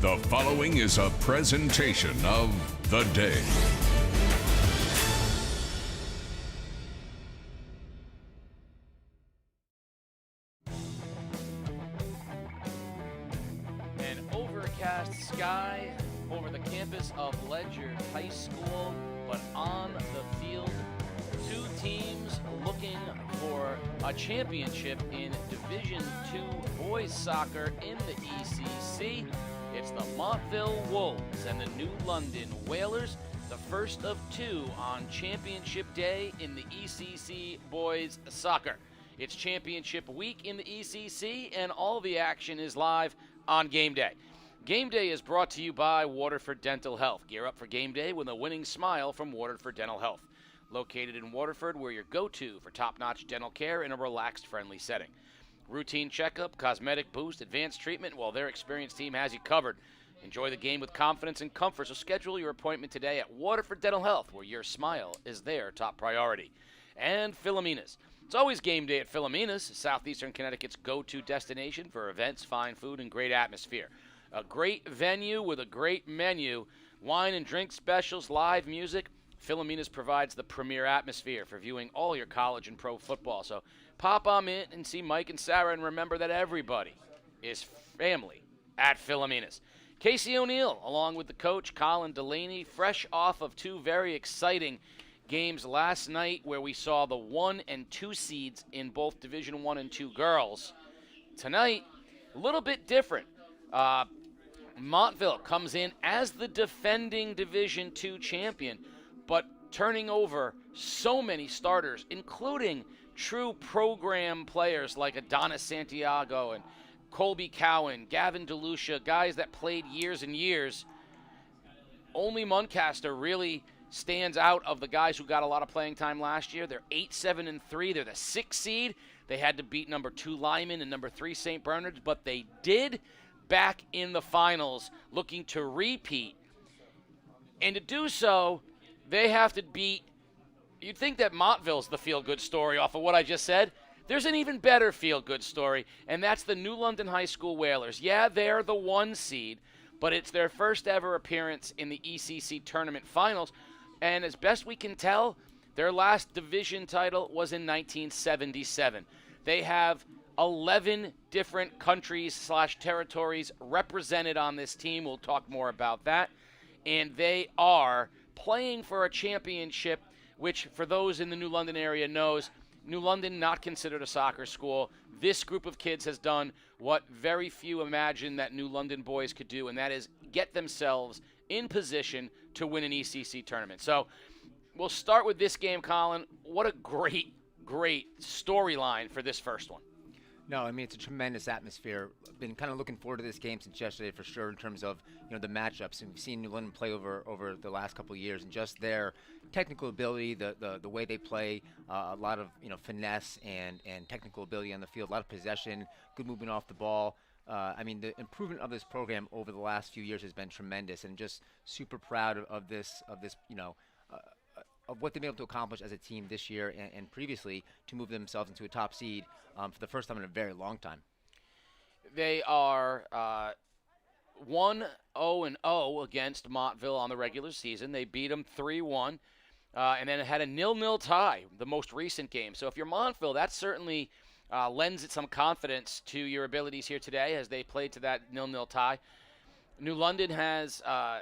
The following is a presentation of The Day. An overcast sky over the campus of Ledyard High School, but on the field, two teams looking for a championship in Division II boys soccer in the ECC. It's the Montville Wolves and the New London Whalers, the first of two on Championship Day in the ECC boys soccer. It's championship week in the ECC, and all the action is live on game day. Game day is brought to you by Waterford Dental Health. Gear up for game day with a winning smile from Waterford Dental Health. Located in Waterford, we're your go-to for top-notch dental care in a relaxed, friendly setting. Routine checkup, cosmetic boost, advanced treatment, while their experienced team has you covered. Enjoy the game with confidence and comfort, so schedule your appointment today at Waterford Dental Health, where your smile is their top priority. And Philomena's. It's always game day at Philomena's, southeastern Connecticut's go-to destination for events, fine food, and great atmosphere. A great venue with a great menu, wine and drink specials, live music. Philomena's provides the premier atmosphere for viewing all your college and pro football. So pop on in and see Mike and Sarah, and remember that everybody is family at Philomena's. Casey O'Neill, along with the coach, Colin Delaney, fresh off of two very exciting games last night where we saw the 1 and 2 seeds in both Division I and II girls. Tonight, a little bit different. Montville comes in as the defending Division II champion, but turning over so many starters, including true program players like Adonis Santiago and Colby Cowan, Gavin DeLucia, guys that played years and years. Only Muncaster really stands out of the guys who got a lot of playing time last year. They're 8-7-3. They're the 6th seed. They had to beat number 2 Lyman and number 3 St. Bernard's, but they did back in the finals, looking to repeat. And to do so, they have to beat, you'd think that Montville's the feel-good story off of what I just said. There's an even better feel-good story, and that's the New London High School Whalers. Yeah, they're the 1 seed, but it's their first ever appearance in the ECC tournament finals. And as best we can tell, their last division title was in 1977. They have 11 different countries / territories represented on this team. We'll talk more about that. And they are playing for a championship, which for those in the New London area knows, New London not considered a soccer school. This group of kids has done what very few imagined that New London boys could do, and that is get themselves in position to win an ECC tournament. So we'll start with this game, Colin. What a great, great storyline for this first one. No, I mean, it's a tremendous atmosphere. I've been kind of looking forward to this game since yesterday for sure in terms of, the matchups. And we've seen New London play over the last couple of years, and just their technical ability, the way they play, a lot of, finesse and technical ability on the field, a lot of possession, good movement off the ball. I mean, the improvement of this program over the last few years has been tremendous, and just super proud of this, of what they've been able to accomplish as a team this year and previously to move themselves into a top seed for the first time in a very long time. They are 1-0-0 against Montville on the regular season. They beat them 3-1, and then it had a 0-0 tie, the most recent game. So if you're Montville, that certainly lends it some confidence to your abilities here today as they played to that 0-0 tie. New London has a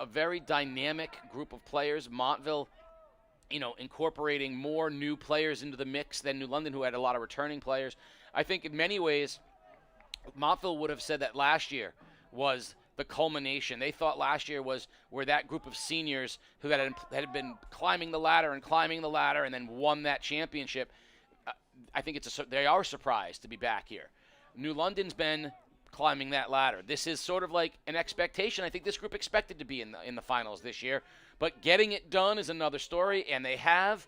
very dynamic group of players. Montville, incorporating more new players into the mix than New London, who had a lot of returning players. I think in many ways, Montville would have said that last year was the culmination. They thought last year was where that group of seniors who had been climbing the ladder and then won that championship. I think they are surprised to be back here. New London's been climbing that ladder. This is sort of like an expectation. I think this group expected to be in the finals this year, but getting it done is another story, and they have.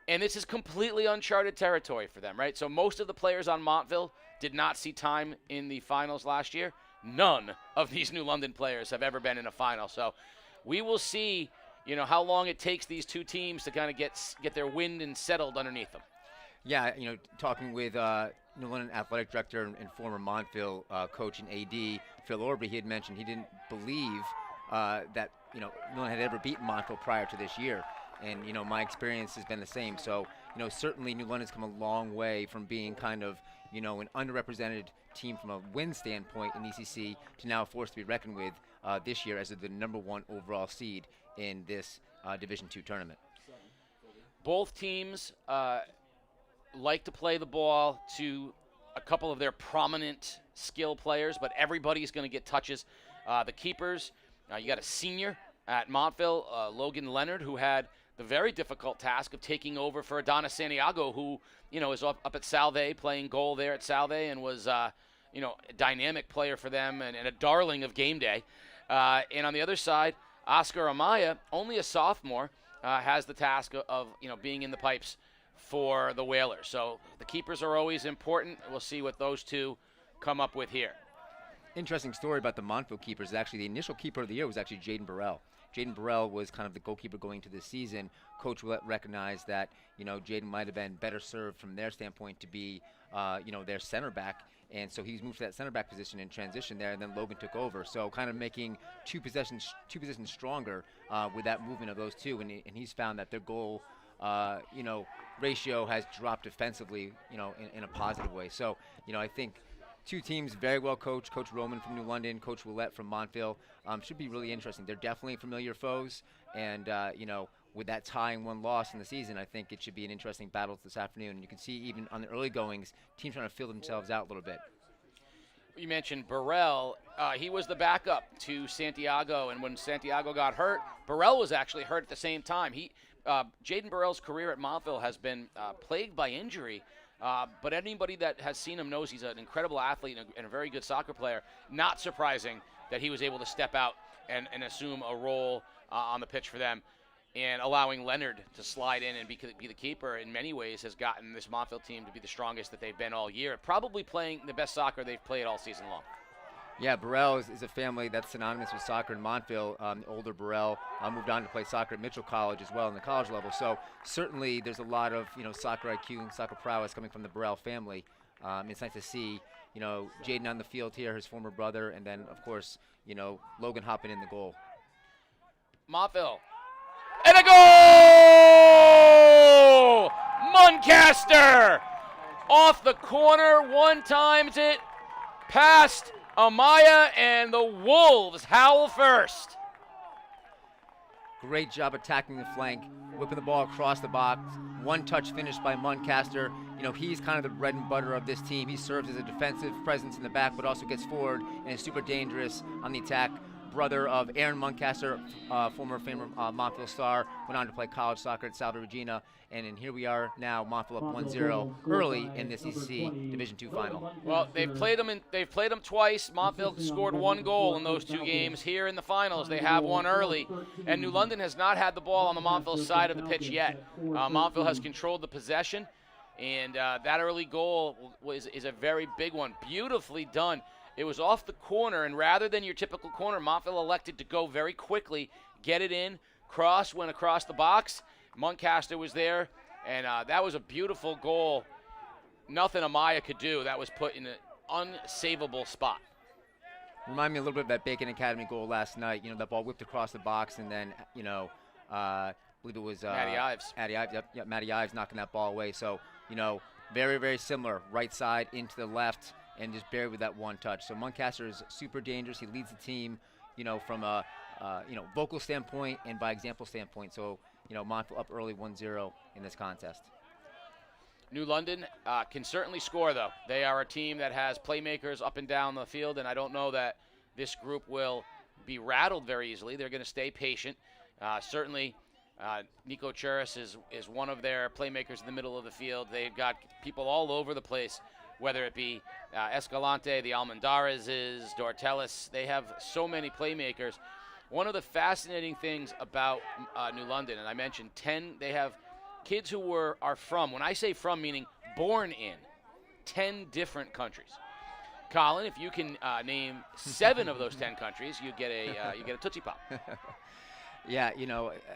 And this is completely uncharted territory for them, right? So most of the players on Montville did not see time in the finals last year. None of these New London players have ever been in a final. So we will see, how long it takes these two teams to kind of get their wind and settled underneath them. Yeah, talking with New London athletic director and former Montville coach and AD Phil Orby, he had mentioned he didn't believe that New London had ever beaten Montville prior to this year, and my experience has been the same. So certainly New London's come a long way from being kind of an underrepresented team from a win standpoint in ECC to now a force to be reckoned with this year as the #1 overall seed in this Division II tournament. Both teams like to play the ball to a couple of their prominent skill players, but everybody's going to get touches. The keepers, you got a senior at Montville, Logan Leonard, who had the very difficult task of taking over for Adonis Santiago, who is up at Salve, playing goal there at Salve, and was a dynamic player for them and a darling of game day. And on the other side, Oscar Amaya, only a sophomore, has the task of being in the pipes for the Whalers. So the keepers are always important. We'll see what those two come up with here. Interesting story about the Montville keepers. Actually, the initial keeper of the year was actually Jaden Burrell. Jaden Burrell was kind of the goalkeeper going into this season. Coach recognized that Jaden might have been better served from their standpoint to be their center back, and so he's moved to that center back position in transition there, and then Logan took over. So kind of making two positions stronger with that movement of those two, and he's found that their goal ratio has dropped defensively in a positive way. So I think two teams very well coached. Coach Roman from New London, Coach Willette from Montville. Should be really interesting. They're definitely familiar foes, and with that tie and one loss in the season, I think it should be an interesting battle this afternoon. And you can see even on the early goings, teams trying to feel themselves out a little bit. You mentioned Burrell. He was the backup to Santiago, and when Santiago got hurt, Burrell was actually hurt at the same time. Jaden Burrell's career at Montville has been plagued by injury, but anybody that has seen him knows he's an incredible athlete and a very good soccer player. Not surprising that he was able to step out and assume a role on the pitch for them. And allowing Leonard to slide in and be the keeper in many ways has gotten this Montville team to be the strongest that they've been all year, probably playing the best soccer they've played all season long. Yeah, Burrell is a family that's synonymous with soccer in Montville. Older Burrell moved on to play soccer at Mitchell College as well in the college level. So certainly there's a lot of soccer IQ and soccer prowess coming from the Burrell family. It's nice to see Jaden on the field here, his former brother, and then of course Logan hopping in the goal. Montville. And a goal! Muncaster off the corner, one times it, past Amaya, and the Wolves howl first. Great job attacking the flank, whipping the ball across the box. One touch finish by Muncaster. He's kind of the bread and butter of this team. He serves as a defensive presence in the back, but also gets forward and is super dangerous on the attack. Brother of Aaron Muncaster, former Montville star, went on to play college soccer at Salve Regina, and here we are now, Montville up 1-0 early in this ECC Division II final. Well, they've played them twice. Montville scored one goal in those two games. Here in the finals, they have one early, and New London has not had the ball on the Montville side of the pitch yet. Montville has controlled the possession, and that early goal is a very big one, beautifully done. It was off the corner, and rather than your typical corner, Montville elected to go very quickly, get it in, went across the box. Muncaster was there, and that was a beautiful goal. Nothing Amaya could do. That was put in an unsavable spot. Remind me a little bit of that Bacon Academy goal last night. That ball whipped across the box, and then, I believe it was Matty Ives. Matty Ives knocking that ball away. So, very, very similar. Right side into the left, and just buried with that one touch. So Muncaster is super dangerous. He leads the team, from a vocal standpoint and by example standpoint. So, Montville up early 1-0 in this contest. New London can certainly score, though. They are a team that has playmakers up and down the field, and I don't know that this group will be rattled very easily. They're going to stay patient. Certainly, Nico Churis is one of their playmakers in the middle of the field. They've got people all over the place, whether it be Escalante, the Almendarezes, Dortelis. They have so many playmakers. One of the fascinating things about New London, and I mentioned 10, they have kids who are from, when I say from, meaning born in 10 different countries. Colin, if you can name 7 of those 10 countries, you get a Tootsie Pop. Yeah,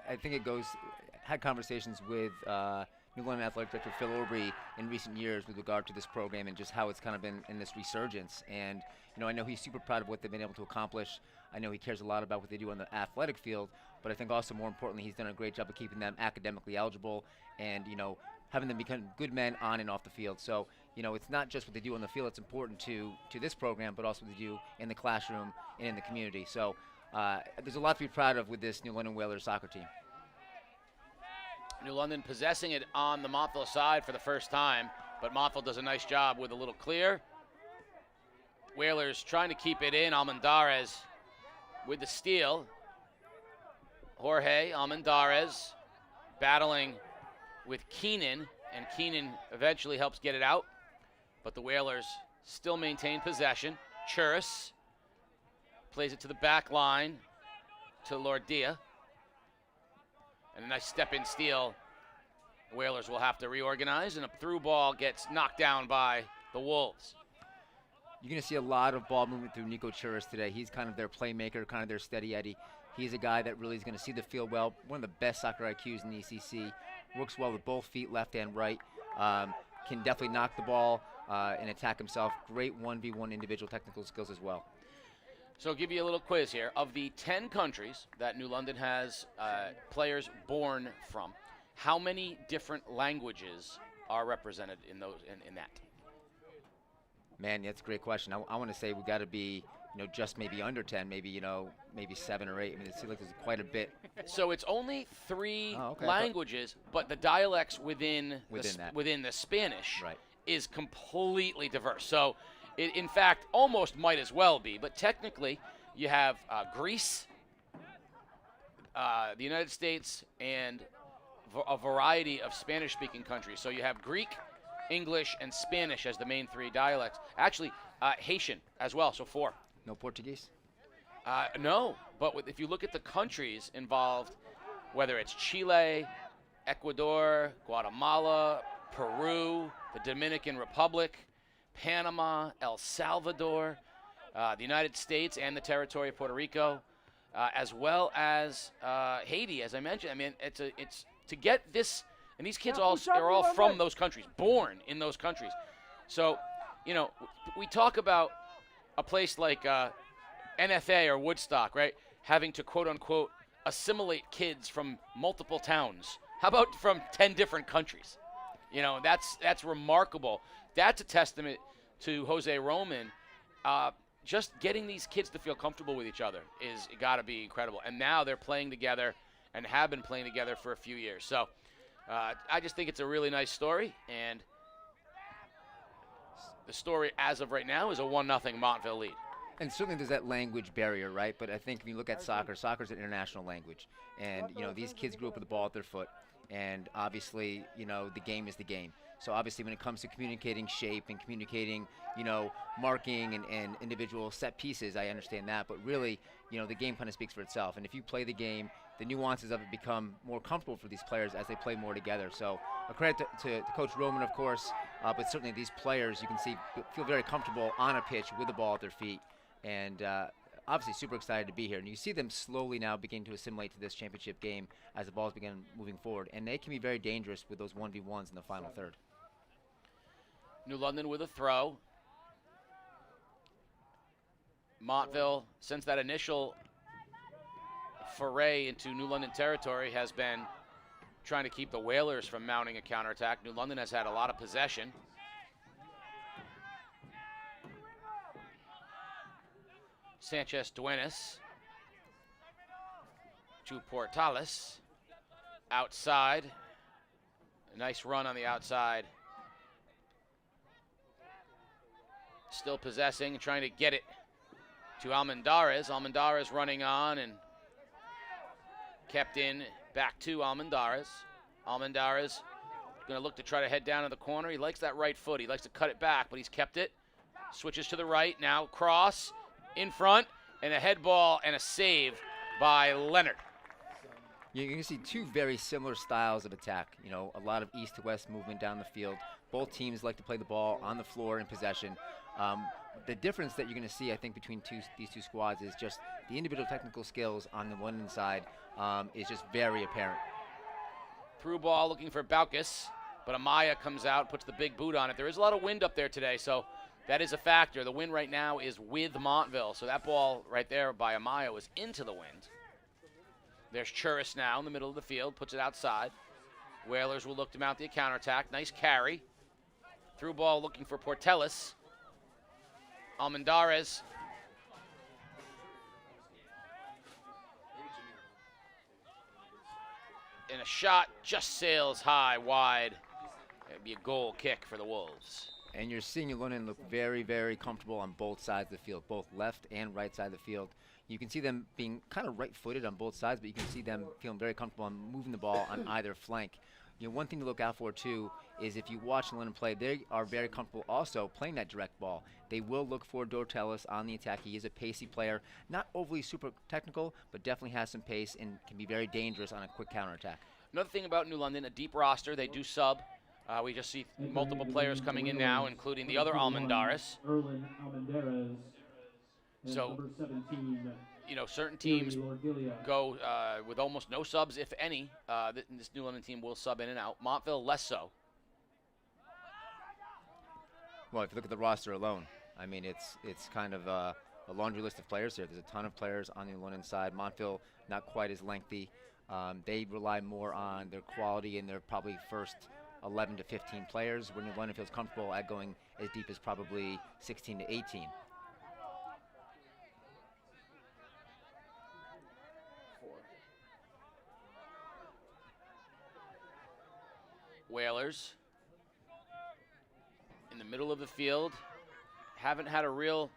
I think it goes. Had conversations with New London Athletic Director Phil Aubrey in recent years with regard to this program and just how it's kind of been in this resurgence. And I know he's super proud of what they've been able to accomplish. I know he cares a lot about what they do on the athletic field, but I think also more importantly, he's done a great job of keeping them academically eligible and having them become good men on and off the field. So it's not just what they do on the field that's important to this program, but also what they do in the classroom and in the community. So there's a lot to be proud of with this New London Whalers soccer team. New London possessing it on the Montville side for the first time, but Montville does a nice job with a little clear. Whalers trying to keep it in. Almendarez with the steal. Jorge Almendarez battling with Keenan, and Keenan eventually helps get it out, but the Whalers still maintain possession. Churris plays it to the back line to Lordia. And a nice step-in steal. Whalers will have to reorganize, and a through ball gets knocked down by the Wolves. You're going to see a lot of ball movement through Nico Churris today. He's kind of their playmaker, kind of their steady Eddie. He's a guy that really is going to see the field well. One of the best soccer IQs in the ECC. Works well with both feet, left and right. Can definitely knock the ball and attack himself. Great 1v1 individual technical skills as well. So I'll give you a little quiz here. Of the 10 countries that New London has players born from, how many different languages are represented in that? Man, that's a great question. I want to say we got to be, just maybe under 10, maybe 7 or 8. I mean, it seems like there's quite a bit. So it's only 3 languages, but the dialects within the Spanish is completely diverse. So it, in fact, almost might as well be. But technically, you have Greece, the United States, and a variety of Spanish-speaking countries. So you have Greek, English, and Spanish as the main 3 dialects. Actually, Haitian as well, so 4. No Portuguese? No, but if you look at the countries involved, whether it's Chile, Ecuador, Guatemala, Peru, the Dominican Republic, Panama, El Salvador, the United States and the territory of Puerto Rico, as well as Haiti, as I mentioned. I mean, it's to get this, and these kids are all from those countries, born in those countries. So, we talk about a place like NFA or Woodstock, right, having to quote-unquote assimilate kids from multiple towns. How about from 10 different countries? That's remarkable. That's a testament to Jose Roman. Just getting these kids to feel comfortable with each other is got to be incredible. And now they're playing together and have been playing together for a few years. So I just think it's a really nice story. And the story as of right now is a 1-0 Montville lead. And certainly there's that language barrier, right? But I think when you look at soccer's an international language. And, these kids grew up with the ball at their foot. And obviously, the game is the game. So obviously when it comes to communicating shape and communicating, marking and individual set pieces, I understand that. But really, the game kind of speaks for itself. And if you play the game, the nuances of it become more comfortable for these players as they play more together. So a credit to Coach Roman, of course, but certainly these players, you can see, feel very comfortable on a pitch with the ball at their feet. And obviously super excited to be here. And you see them slowly now begin to assimilate to this championship game as the balls begin moving forward. And they can be very dangerous with those 1v1s in the final third. New London with a throw. Montville, since that initial foray into New London territory, has been trying to keep the Whalers from mounting a counterattack. New London has had a lot of possession. Sanchez Duenas to Portales. Outside. A nice run on the outside. Still possessing and trying to get it to Almendarez. Almendarez running on and kept in back to Almendarez. Almendarez going to look to try to head down to the corner. He likes that right foot. He likes to cut it back, but he's kept it. Switches to the right. Now cross in front and a head ball and a save by Leonard. You can see 2 very similar styles of attack. A lot of east to west movement down the field. Both teams like to play the ball on the floor in possession. The difference that you're going to see, I think, between these two squads is just the individual technical skills on the one side is just very apparent. Through ball looking for Baucus. But Amaya comes out, puts the big boot on it. There is a lot of wind up there today, so that is a factor. The wind right now is with Montville, so that ball right there by Amaya was into the wind. There's Churis now in the middle of the field, puts it outside. Whalers will look to mount the counterattack. Nice carry. Through ball looking for Portelis. Almendarez. And a shot just sails high, wide. It'd be a goal kick for the Wolves. And you're seeing Lunan look very, very comfortable on both sides of the field, both left and right side of the field. You can see them being kind of right-footed on both sides, but you can see them feeling very comfortable on moving the ball on either flank. You know, one thing to look out for, too, is if you watch Lunan play, they are very comfortable also playing that direct ball. They will look for Dortelis on the attack. He is a pacey player, not overly super technical, but definitely has some pace and can be very dangerous on a quick counterattack. Another thing about New London, a deep roster. They do sub. We just see multiple players coming in now, including the other Almendarez. So, you know, certain teams go with almost no subs, if any. This New London team will sub in and out. Montville, less so. Well, if you look at the roster alone, I mean, it's kind of a laundry list of players here. There's a ton of players on the New London side. Montville, not quite as lengthy. They rely more on their quality and their probably first 11 to 15 players, where New London feels comfortable at going as deep as probably 16 to 18. Whalers in the middle of the field, haven't had a real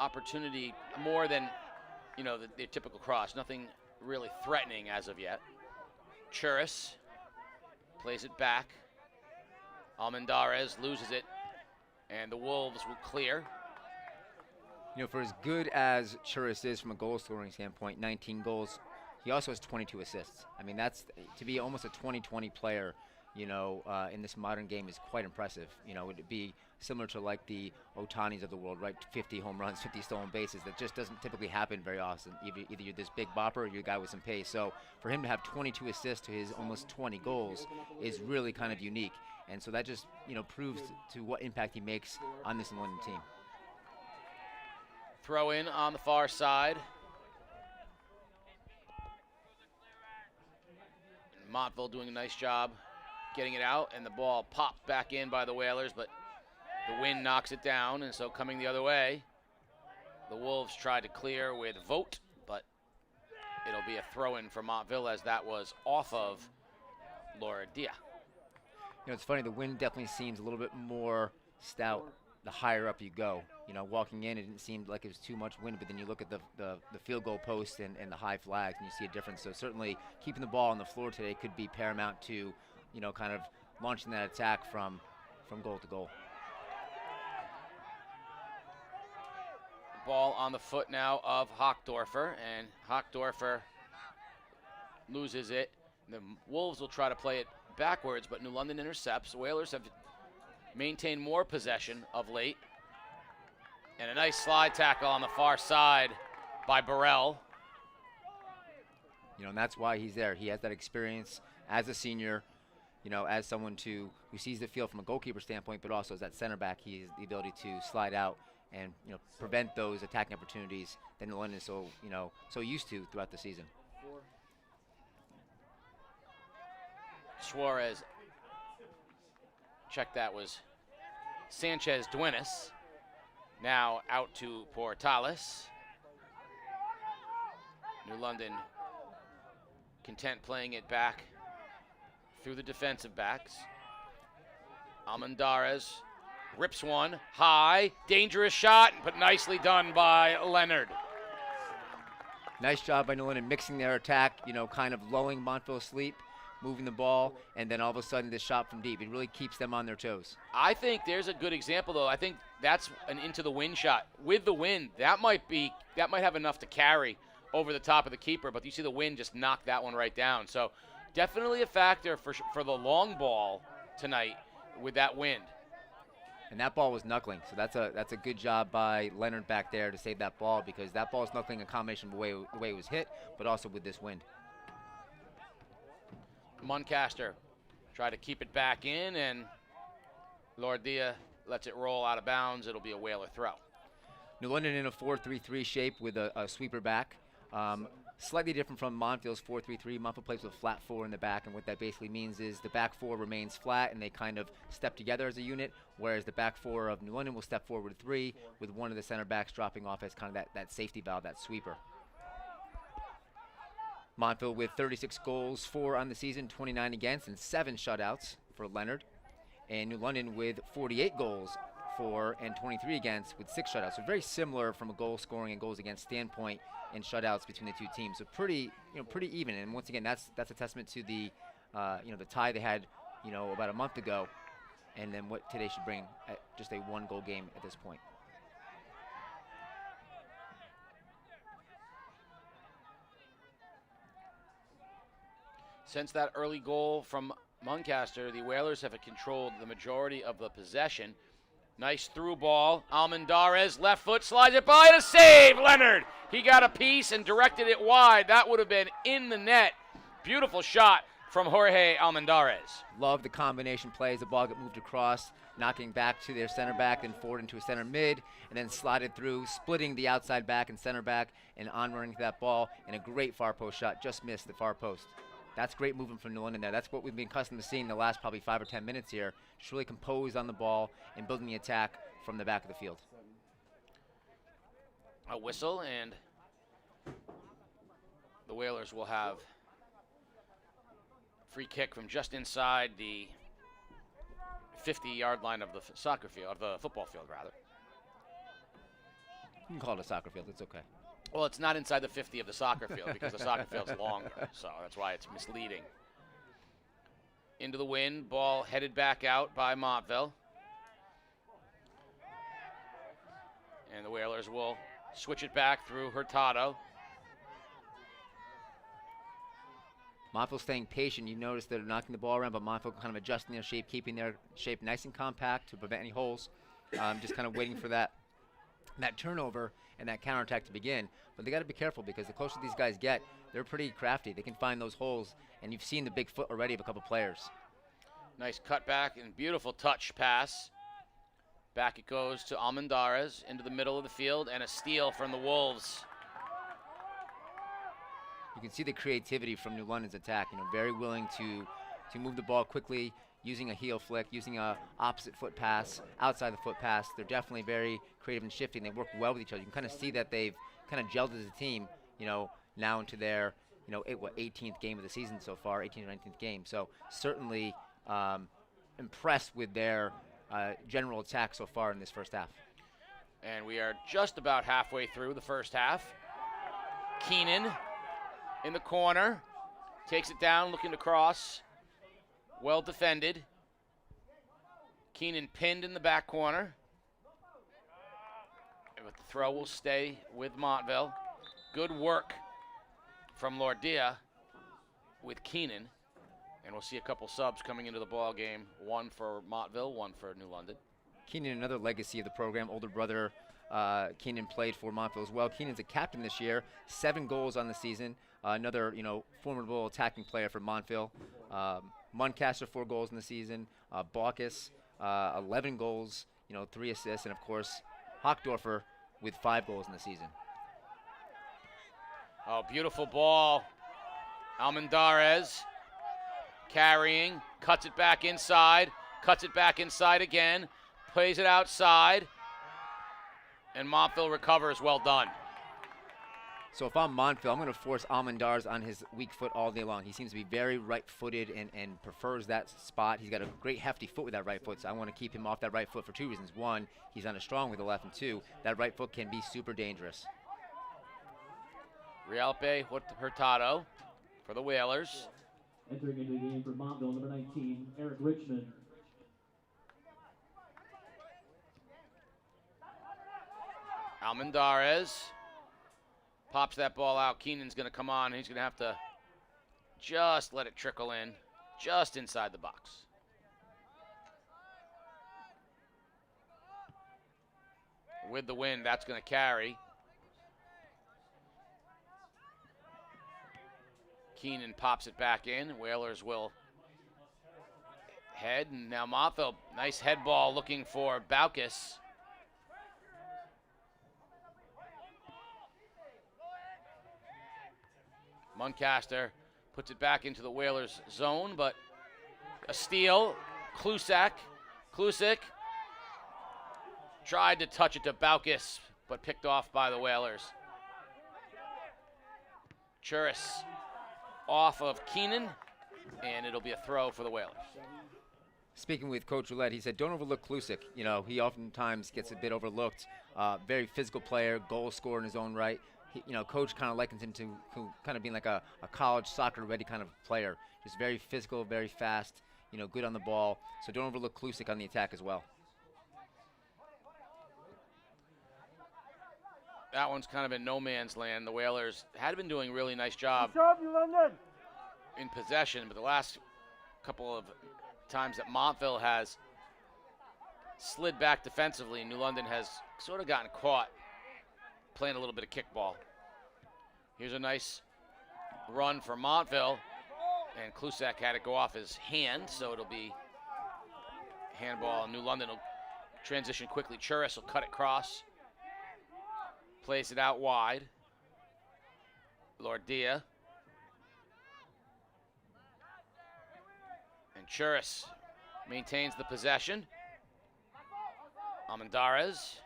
opportunity more than, you know, the typical cross. Nothing really threatening as of yet. Churis plays it back. Almendarez loses it, and the Wolves will clear. You know, for as good as Churis is from a goal scoring standpoint, 19 goals, he also has 22 assists. I mean, that's to be almost a 20-20 player, you know, in this modern game is quite impressive. You know, it'd be similar to like the Otanis of the world, right? 50 home runs, 50 stolen bases. That just doesn't typically happen very often. Either you're this big bopper or you're a guy with some pace. So for him to have 22 assists to his almost 20 goals is really kind of unique. And so that just, you know, proves to what impact he makes on this London team. Throw in on the far side. Montville doing a nice job getting it out, and the ball popped back in by the Whalers, but the wind knocks it down, and so coming the other way, the Wolves tried to clear with Vogt, but it'll be a throw-in for Montville as that was off of Laura Dia. You know, it's funny, the wind definitely seems a little bit more stout the higher up you go. You know, walking in, it didn't seem like it was too much wind, but then you look at the field goal post and the high flags, and you see a difference. So certainly keeping the ball on the floor today could be paramount to, you know, kind of launching that attack from goal to goal. Ball on the foot now of Hochdorfer, and Hochdorfer loses it. The Wolves will try to play it backwards, but New London intercepts. The Whalers have maintained more possession of late. And a nice slide tackle on the far side by Burrell. You know, and that's why he's there. He has that experience as a senior, you know, as someone who sees the field from a goalkeeper standpoint, but also as that center back, he has the ability to slide out and, you know, prevent those attacking opportunities that New London is so, you know, so used to throughout the season. Suarez, check that was Sanchez Duenas. Now out to Portales. New London content playing it back through the defensive backs. Almendarez rips one high, dangerous shot, but nicely done by Leonard. Nice job by New London mixing their attack, you know, kind of lulling Montville asleep, moving the ball, and then all of a sudden this shot from deep. It really keeps them on their toes. I think there's a good example, though. I think that's an into the wind shot. With the wind, that might have enough to carry over the top of the keeper, but you see the wind just knock that one right down. So definitely a factor for the long ball tonight with that wind. And that ball was knuckling, so that's a good job by Leonard back there to save that ball, because that ball is knuckling a combination of the way it was hit, but also with this wind. Muncaster try to keep it back in, and Lordia lets it roll out of bounds. It'll be a Whaler throw. New London in a 4-3-3 shape with a sweeper back. Slightly different from Montville's 4-3-3. Montville plays with a flat 4 in the back, and what that basically means is the back 4 remains flat, and they kind of step together as a unit, whereas the back 4 of New London will step forward 3, with one of the center backs dropping off as kind of that safety valve, that sweeper. Montville with 36 goals, 4 on the season, 29 against, and 7 shutouts for Leonard. And New London with 48 goals, 4 and 23 against, with 6 shutouts. So very similar from a goal scoring and goals against standpoint and shutouts between the two teams. So pretty even. And once again, that's a testament to the the tie they had about a month ago, and then what today should bring at just a 1-goal game at this point. Since that early goal from Muncaster, the Whalers have controlled the majority of the possession. Nice through ball. Almendarez, left foot, slides it by, and a save, Leonard. He got a piece and directed it wide. That would have been in the net. Beautiful shot from Jorge Almendarez. Love the combination plays. The ball got moved across, knocking back to their center back, then forward into a center mid, and then slided through, splitting the outside back and center back, and on running to that ball, and a great far post shot. Just missed the far post. That's great movement from New London there. That's what we've been accustomed to seeing the last probably 5 or 10 minutes here. Just really composed on the ball and building the attack from the back of the field. A whistle, and the Whalers will have free kick from just inside the 50-yard line of the soccer field, of the football field, rather. You can call it a soccer field. It's okay. Well, it's not inside the 50 of the soccer field because the soccer field's longer, so that's why it's misleading. Into the wind, ball headed back out by Montville. And the Whalers will switch it back through Hurtado. Montville staying patient. You notice they're knocking the ball around, but Montville kind of adjusting their shape, keeping their shape nice and compact to prevent any holes. Just kind of waiting for that turnover and that counterattack to begin. But they got to be careful because the closer these guys get, they're pretty crafty. They can find those holes, and you've seen the big foot already of a couple players. Nice cutback and beautiful touch pass. Back it goes to Almendarez into the middle of the field, and a steal from the Wolves. You can see the creativity from New London's attack. Very willing to move the ball quickly, using a heel flick, using a opposite foot pass, outside the foot pass. They're definitely very creative and shifty, and they work well with each other. You can kind of see that they've kind of gelled as a team, now into their, 18th game of the season so far, 18th or 19th game. So certainly impressed with their general attack so far in this first half. And we are just about halfway through the first half. Keenan in the corner, takes it down, looking to cross. Well defended. Keenan pinned in the back corner. But the throw will stay with Montville. Good work from Lordia with Keenan. And we'll see a couple subs coming into the ball game. One for Montville, one for New London. Keenan, another legacy of the program. Older brother Keenan played for Montville as well. Keenan's a captain this year. 7 goals on the season. Another, formidable attacking player for Montville. Muncaster 4 goals in the season. Baucus 11 goals, 3 assists, and of course Hockdorfer with 5 goals in the season. Oh, beautiful ball. Almendarez carrying, cuts it back inside again, plays it outside, and Montville recovers. Well done. So if I'm Montville, I'm going to force Almendarez on his weak foot all day long. He seems to be very right-footed and prefers that spot. He's got a great hefty foot with that right foot, so I want to keep him off that right foot for 2 reasons. 1, he's on a strong with the left, and 2, that right foot can be super dangerous. Realpe Hurtado for the Whalers. Entering into the game for Montville, number 19, Eric Richmond. Almendarez pops that ball out. Keenan's going to come on. He's going to have to just let it trickle in, just inside the box. With the wind, that's going to carry. Keenan pops it back in. Whalers will head, and now Montville, nice head ball looking for Baucus. Muncaster puts it back into the Whalers zone, but a steal. Klusic tried to touch it to Baucus, but picked off by the Whalers. Churis off of Keenan, and it'll be a throw for the Whalers. Speaking with Coach Roulette, he said, don't overlook Klusic. You know, he oftentimes gets a bit overlooked. Very physical player, goal scorer in his own right. You know, Coach kind of likens him to kind of being like a college soccer-ready kind of player. Just very physical, very fast, you know, good on the ball. So don't overlook Klusic on the attack as well. That one's kind of in no man's land. The Whalers had been doing a really nice job in possession, but the last couple of times that Montville has slid back defensively, New London has sort of gotten caught playing a little bit of kickball. Here's a nice run for Montville, and Klusic had it go off his hand, so it'll be handball. New London will transition quickly. Churis will cut it cross, plays it out wide. Lordia. And Churis maintains the possession. Almendarez.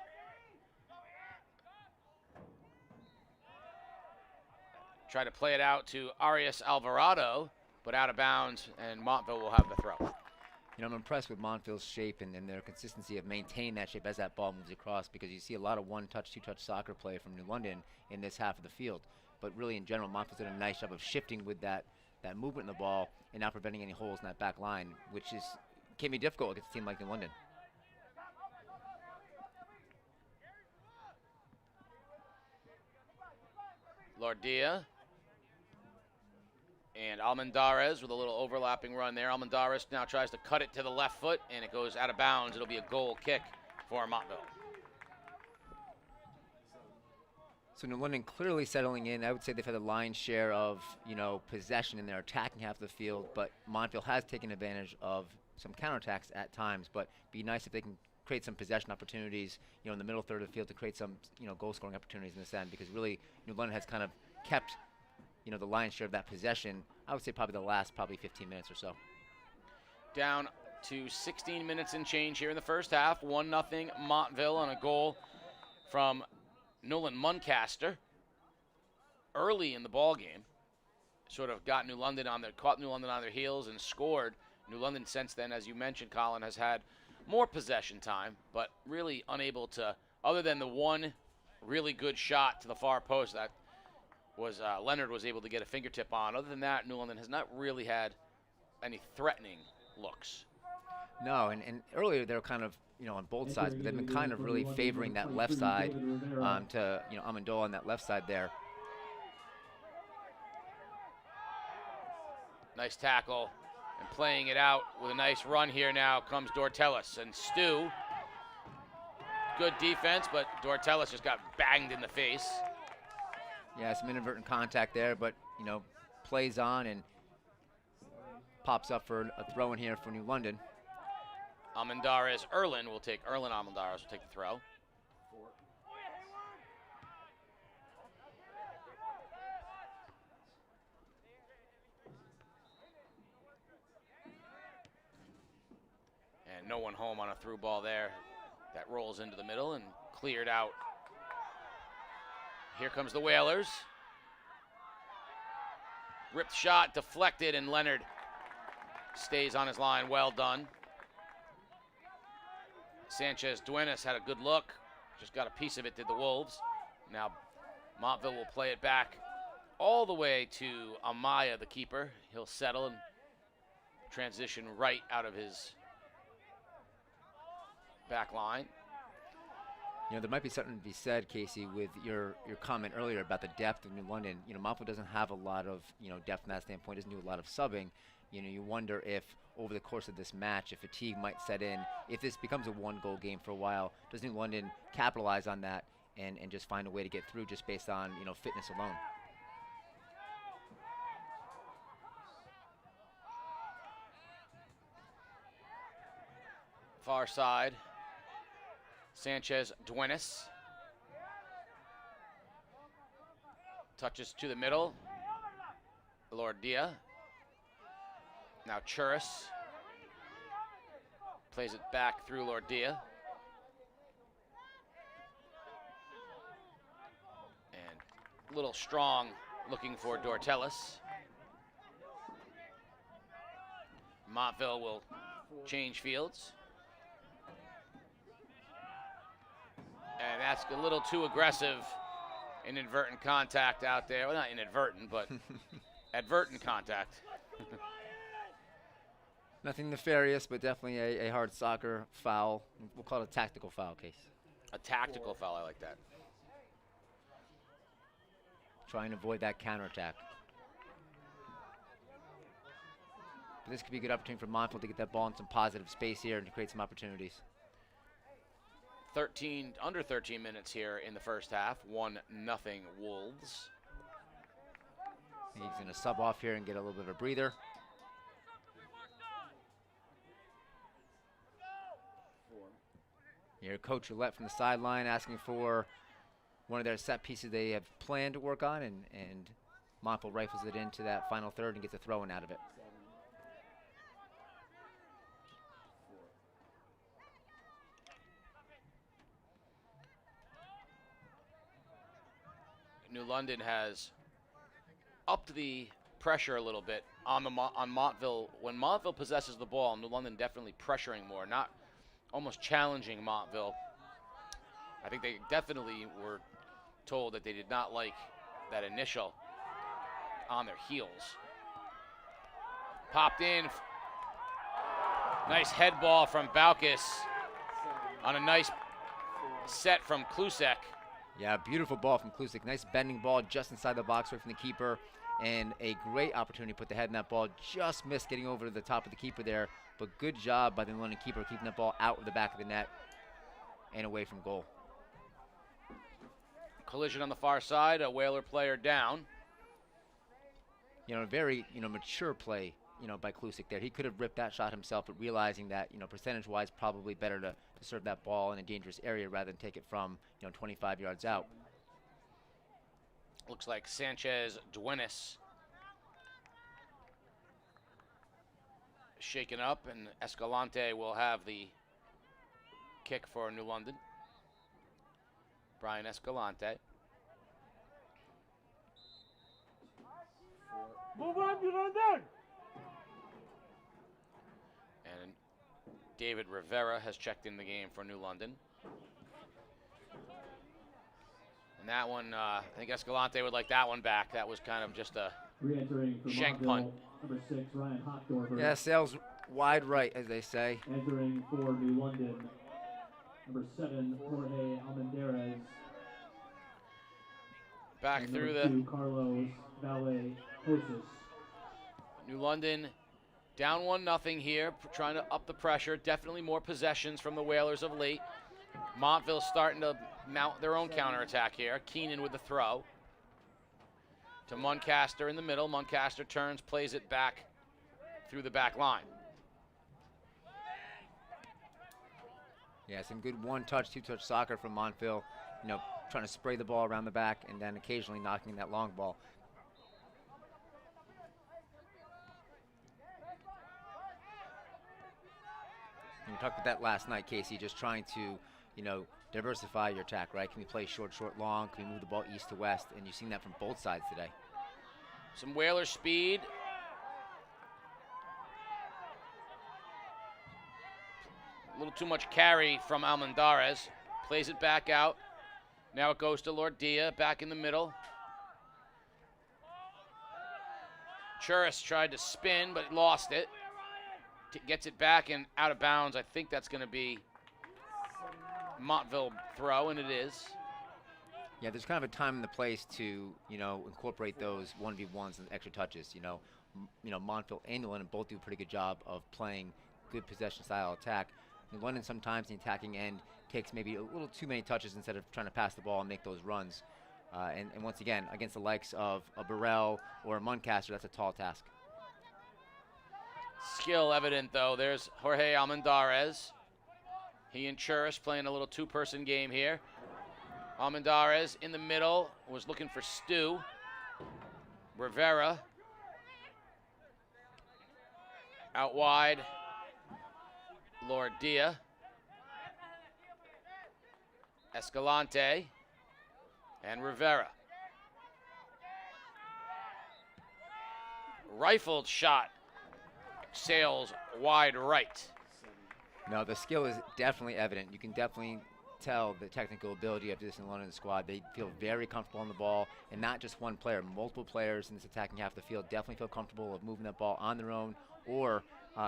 Try to play it out to Arias Alvarado, but out of bounds, and Montville will have the throw. You know, I'm impressed with Montville's shape and their consistency of maintaining that shape as that ball moves across, because you see a lot of one-touch, two-touch soccer play from New London in this half of the field. But really, in general, Montville's done a nice job of shifting with that movement in the ball and not preventing any holes in that back line, which can be difficult against a team like New London. Lordia. And Almendarez with a little overlapping run there. Almendarez now tries to cut it to the left foot, and it goes out of bounds. It'll be a goal kick for Montville. So New London clearly settling in. I would say they've had the lion's share of, you know, possession in their attacking half of the field, but Montville has taken advantage of some counterattacks at times. But be nice if they can create some possession opportunities, you know, in the middle third of the field to create some, you know, goal-scoring opportunities in this end, because really New London has kind of kept, you know, the lion's share of that possession. I would say probably the last 15 minutes or so. Down to 16 minutes and change here in the first half. 1-0 Montville on a goal from Nolan Muncaster early in the ball game. Sort of got caught New London on their heels and scored. New London since then, as you mentioned, Colin, has had more possession time, but really unable to, other than the one really good shot to the far post that was Leonard was able to get a fingertip on. Other than that, New London has not really had any threatening looks. No, and earlier they were kind of, you know, on both sides, but they've been kind of really favoring that left side to, you know, Amendola on that left side there. Nice tackle, and playing it out with a nice run here now comes Dortelis, and Stu. Good defense, but Dortelis just got banged in the face. Yeah, some inadvertent contact there, but, you know, plays on and pops up for a throw in here for New London. Erlin Almendarez will take the throw. And no one home on a through ball there. That rolls into the middle and cleared out. Here comes the Whalers. Ripped shot, deflected, and Leonard stays on his line. Well done. Sanchez Duenas had a good look. Just got a piece of it, did the Wolves. Now Montville will play it back all the way to Amaya, the keeper. He'll settle and transition right out of his back line. You know, there might be something to be said, Casey, with your comment earlier about the depth of New London. You know, Montville doesn't have a lot of, you know, depth from that standpoint, doesn't do a lot of subbing. You know, you wonder if over the course of this match, if fatigue might set in, if this becomes a one-goal game for a while, does New London capitalize on that and just find a way to get through just based on, you know, fitness alone? far side. Sanchez Duenas. Touches to the middle. Lordia. Now Churis. Plays it back through Lordia. And a little strong looking for Dortelis. Montville will change fields. And that's a little too aggressive. Inadvertent contact out there. Well, not inadvertent, but advertent contact. Nothing nefarious, but definitely a hard soccer foul. We'll call it a tactical foul case. A tactical foul, I like that. Trying to avoid that counterattack. But this could be a good opportunity for Montville to get that ball in some positive space here and to create some opportunities. Under 13 minutes here in the first half. 1-0 Wolves. He's going to sub off here and get a little bit of a breather. Here, Coach Roulette from the sideline asking for one of their set pieces they have planned to work on, and Montville rifles it into that final third and gets a throw-in out of it. New London has upped the pressure a little bit on Montville. When Montville possesses the ball, New London definitely pressuring more, not almost challenging Montville. I think they definitely were told that they did not like that initial on their heels. Popped in. Nice head ball from Baucus on a nice set from Klusek. Yeah, beautiful ball from Klusek. Nice bending ball just inside the box right from the keeper. And a great opportunity to put the head in that ball. Just missed getting over to the top of the keeper there. But good job by the London keeper keeping that ball out of the back of the net and away from goal. Collision on the far side, a Whaler player down. You know, very, mature play, by Klusek there. He could have ripped that shot himself, but realizing that, percentage-wise, probably better to serve that ball in a dangerous area rather than take it from, 25 yards out. Looks like Sanchez Duenas shaken up, and Escalante will have the kick for New London. Brian Escalante. Move on, New London! And David Rivera has checked in the game for New London. And that one, I think Escalante would like that one back. That was kind of just a shank punt. Number 6, Ryan Hockdorfer. Yeah, sails wide right, as they say. Entering for New London, number 7, Jorge Almendarez. Back and through number 2, Carlos Valle Hoses. New London down 1-0 here, trying to up the pressure. Definitely more possessions from the Whalers of late. Montville starting to mount their own counterattack here. Keenan with the throw to Muncaster in the middle. Muncaster turns, plays it back through the back line. Yeah, some good one-touch, two-touch soccer from Montville. Trying to spray the ball around the back and then occasionally knocking that long ball. We talked about that last night, Casey, just trying to, diversify your attack, right? Can we play short, long? Can we move the ball east to west? And you've seen that from both sides today. Some Whaler speed. A little too much carry from Almendarez. Plays it back out. Now it goes to Lordia, back in the middle. Churis tried to spin, but lost it. Gets it back and out of bounds. I think that's going to be Montville throw, and it is. Yeah, there's kind of a time and the place to, incorporate those 1v1s and extra touches. Montville and New London both do a pretty good job of playing good possession style attack. New London sometimes in the attacking end takes maybe a little too many touches instead of trying to pass the ball and make those runs. And once again, against the likes of a Burrell or a Muncaster, that's a tall task. Skill evident, though. There's Jorge Almendarez. He and Churis playing a little two-person game here. Almendarez in the middle was looking for Stu. Rivera out wide. Lordia. Escalante and Rivera. Rifled shot sails wide right. No, the skill is definitely evident. You can definitely tell the technical ability of this in London squad. They feel very comfortable on the ball, and not just one player. Multiple players in this attacking half of the field definitely feel comfortable of moving that ball on their own or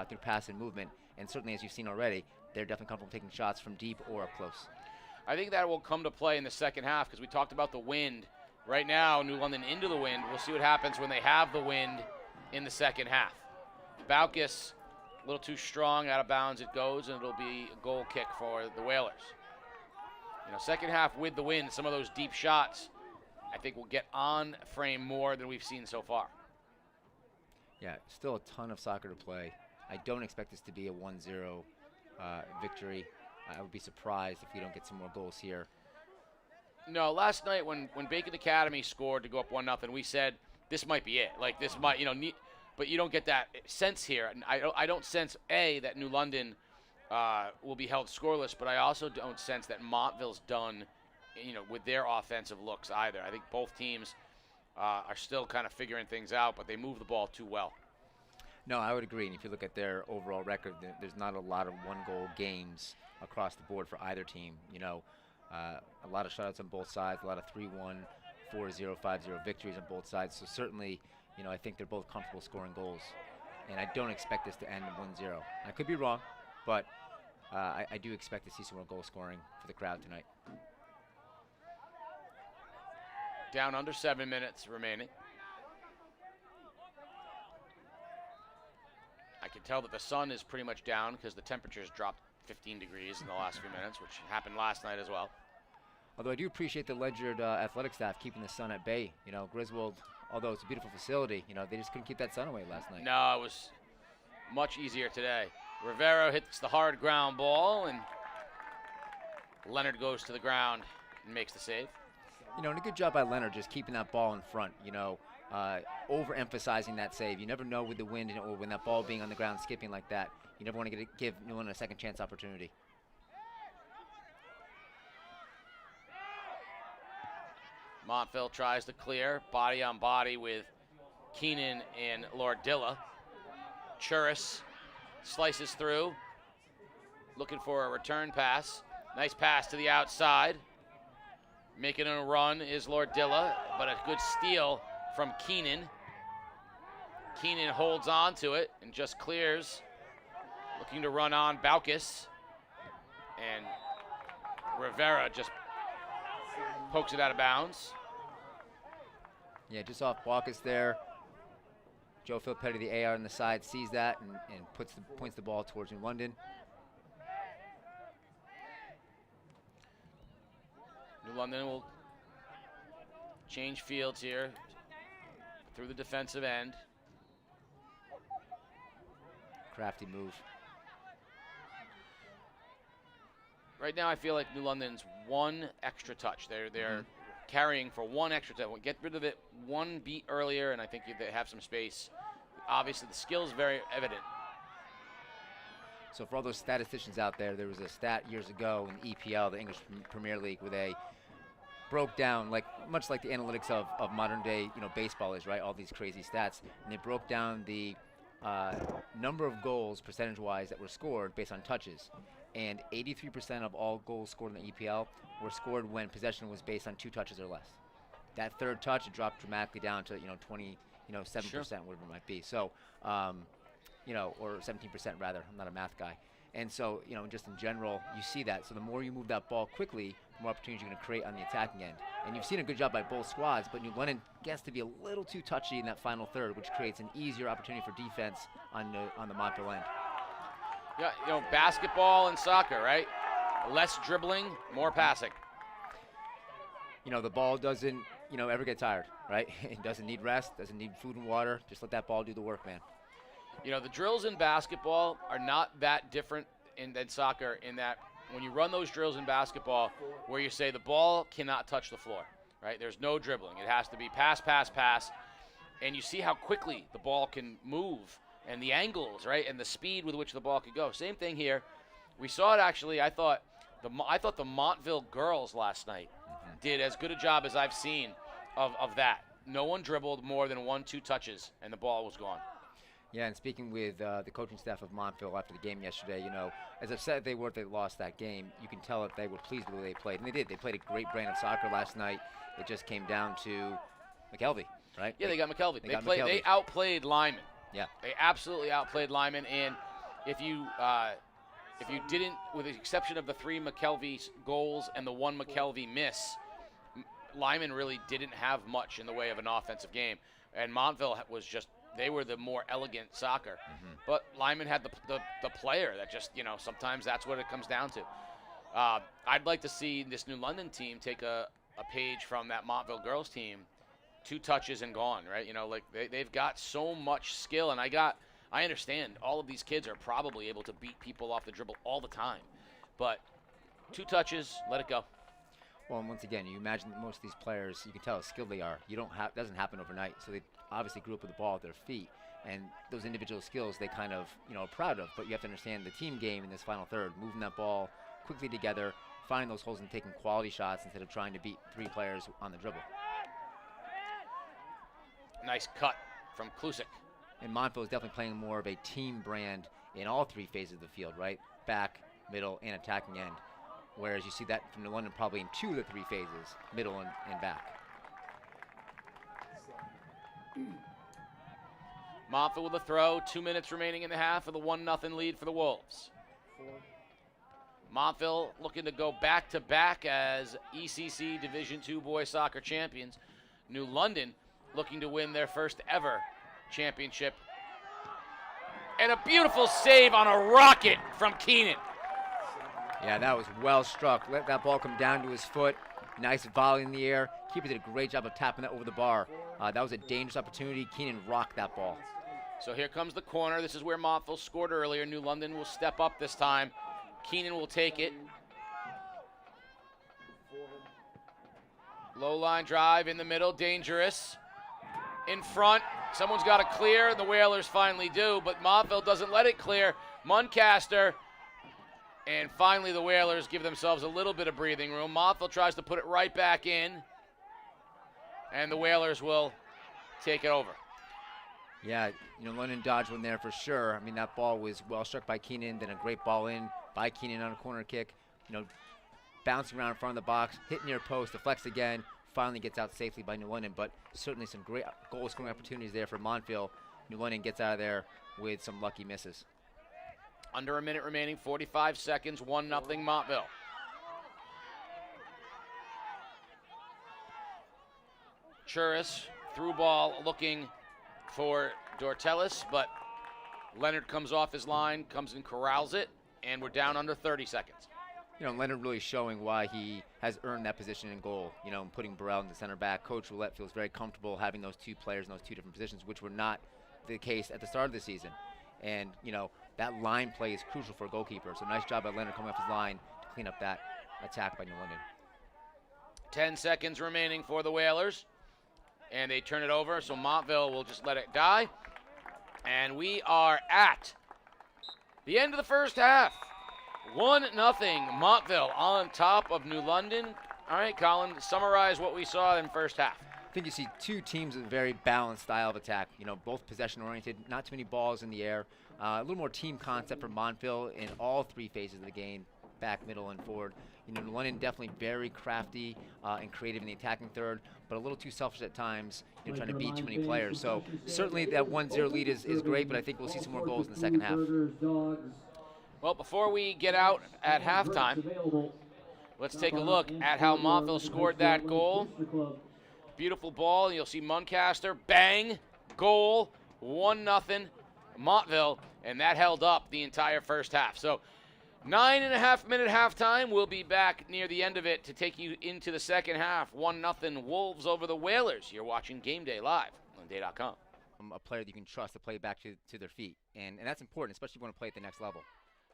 through pass and movement. And certainly, as you've seen already, they're definitely comfortable taking shots from deep or up close. I think that will come to play in the second half because we talked about the wind. Right now, New London into the wind. We'll see what happens when they have the wind in the second half. Baucus, a little too strong, out of bounds it goes, and it'll be a goal kick for the Whalers. You know, second half with the wind, some of those deep shots, I think will get on frame more than we've seen so far. Yeah, still a ton of soccer to play. I don't expect this to be a 1-0 victory. I would be surprised if we don't get some more goals here. No, last night when Bacon Academy scored to go up 1-0, we said this might be it. Like this might, you know, but you don't get that sense here. And I don't sense that New London will be held scoreless, but I also don't sense that Montville's done, you know, with their offensive looks either. I think both teams are still kind of figuring things out, but they move the ball too well. No, I would agree. And if you look at their overall record, there's not a lot of one-goal games across the board for either team. You know, a lot of shutouts on both sides, a lot of 3-1, 4-0, 5-0 victories on both sides. So certainly, you know, I think they're both comfortable scoring goals. And I don't expect this to end 1-0. I could be wrong, but I do expect to see some more goal scoring for the crowd tonight. Down under 7 minutes remaining. I can tell that the sun is pretty much down because the temperature's dropped 15 degrees in the last few minutes, which happened last night as well. Although I do appreciate the Ledyard athletic staff keeping the sun at bay. You know, Griswold, although it's a beautiful facility, you know, they just couldn't keep that sun away last night. No, it was much easier today. Rivera hits the hard ground ball, and Leonard goes to the ground and makes the save. You know, and a good job by Leonard just keeping that ball in front, you know, overemphasizing that save. You never know with the wind or when that ball being on the ground skipping like that. You never want to give New London a second chance opportunity. Montville tries to clear, body on body with Keenan and Lordilla. Churis slices through, looking for a return pass. Nice pass to the outside. Making a run is Lordilla, but a good steal from Keenan. Keenan holds on to it and just clears. Looking to run on Baucus. And Rivera just pokes it out of bounds. Yeah, just off Baucus there. Joe Philpetti, the AR on the side, sees that and points the ball towards New London. New London will change fields here through the defensive end. Crafty move. Right now I feel like New London's one extra touch. They're carrying for one extra touch. Get rid of it one beat earlier, and I think they have some space. Obviously, the skill is very evident. So for all those statisticians out there, there was a stat years ago in EPL, the English Premier League, where they broke down, much like the analytics of modern day, you know, baseball is, right? All these crazy stats, and they broke down the number of goals percentage-wise that were scored based on touches. And 83% of all goals scored in the EPL were scored when possession was based on 2 touches or less. That third touch dropped dramatically down to 20, 7%, Sure. whatever it might be. So, or 17% rather. I'm not a math guy. And so, just in general, you see that. So the more you move that ball quickly, the more opportunities you're going to create on the attacking end. And you've seen a good job by both squads, but New London gets to be a little too touchy in that final third, which creates an easier opportunity for defense on the Montville end. Yeah, basketball and soccer, right? Less dribbling, more passing. The ball doesn't, ever get tired, right? It doesn't need rest, doesn't need food and water. Just let that ball do the work, man. The drills in basketball are not that different than soccer in that, when you run those drills in basketball where you say the ball cannot touch the floor, right? There's no dribbling. It has to be pass, pass, pass. And you see how quickly the ball can move and the angles, right, and the speed with which the ball could go. Same thing here. We saw it actually. I thought the Montville girls last night did as good a job as I've seen of that. No one dribbled more than 1-2 touches, and the ball was gone. Yeah, and speaking with the coaching staff of Montville after the game yesterday, as upset they were if they lost that game, you can tell that they were pleased with the way they played. And they did. They played a great brand of soccer last night. It just came down to McKelvey, right? Yeah, they got McKelvey. McKelvey. They outplayed Lyman. Yeah. They absolutely outplayed Lyman. And if you didn't, with the exception of the 3 McKelvey goals and the 1 McKelvey miss, Lyman really didn't have much in the way of an offensive game. And Montville was just, they were the more elegant soccer. But Lyman had the player that just, sometimes that's what it comes down to. I'd like to see this New London team take a page from that Montville girls team. 2 touches and gone, right? They've got so much skill. And I understand all of these kids are probably able to beat people off the dribble all the time. But 2 touches, let it go. Well, and once again, you imagine that most of these players, you can tell how skilled they are. It doesn't happen overnight. So they obviously grew up with the ball at their feet. And those individual skills they kind of, are proud of. But you have to understand the team game in this final third, moving that ball quickly together, finding those holes and taking quality shots instead of trying to beat 3 players on the dribble. Nice cut from Klusik. And Montville is definitely playing more of a team brand in all 3 phases of the field, right? Back, middle, and attacking end. Whereas you see that from New London probably in 2 of the 3 phases, middle and back. Montville with a throw, 2 minutes remaining in the half of the 1-0 lead for the Wolves. Montville looking to go back-to-back as ECC Division II boys soccer champions. New London looking to win their first ever championship. And a beautiful save on a rocket from Keenan. Yeah, that was well struck. Let that ball come down to his foot. Nice volley in the air. Keeper did a great job of tapping that over the bar. That was a dangerous opportunity. Keenan rocked that ball. So here comes the corner. This is where Montville scored earlier. New London will step up this time. Keenan will take it. Low line drive in the middle, dangerous. In front, someone's got to clear, and the Whalers finally do, but Montville doesn't let it clear. Muncaster, and finally the Whalers give themselves a little bit of breathing room. Montville tries to put it right back in, and the Whalers will take it over. Yeah, London dodged one there for sure. I mean, that ball was well struck by Keenan, then a great ball in by Keenan on a corner kick. Bouncing around in front of the box, hit near post, deflects again, finally gets out safely by New London, but certainly some great goal-scoring opportunities there for Montville. New London gets out of there with some lucky misses. Under a minute remaining, 45 seconds, 1-0 Montville. Churis, through ball, looking for Dortelis, but Leonard comes off his line, comes and corrals it, and we're down under 30 seconds. Leonard really showing why he has earned that position in goal, and putting Burrell in the center back. Coach Roulette feels very comfortable having those 2 players in those 2 different positions, which were not the case at the start of the season. And, that line play is crucial for a goalkeeper. So nice job by Leonard coming off his line to clean up that attack by New London. 10 seconds remaining for the Whalers. And they turn it over, so Montville will just let it die. And we are at the end of the first half. 1-0 Montville on top of New London. All right, Colin, summarize what we saw in first half. I think you see 2 teams with a very balanced style of attack. Both possession-oriented, not too many balls in the air. A little more team concept for Montville in all 3 phases of the game, back, middle, and forward. New London definitely very crafty and creative in the attacking third, but a little too selfish at times, trying to beat too many players. So certainly that 1-0 lead is great, but I think we'll see some more goals in the second half. Well, before we get out at halftime, let's take a look at how Montville scored that goal. Beautiful ball. You'll see Muncaster, bang, goal, 1-0 Montville, and that held up the entire first half. So 9.5-minute halftime. We'll be back near the end of it to take you into the second half. 1-0 Wolves over the Whalers. You're watching Game Day live on day.com. A player that you can trust to play back to their feet, and that's important, especially if you want to play at the next level.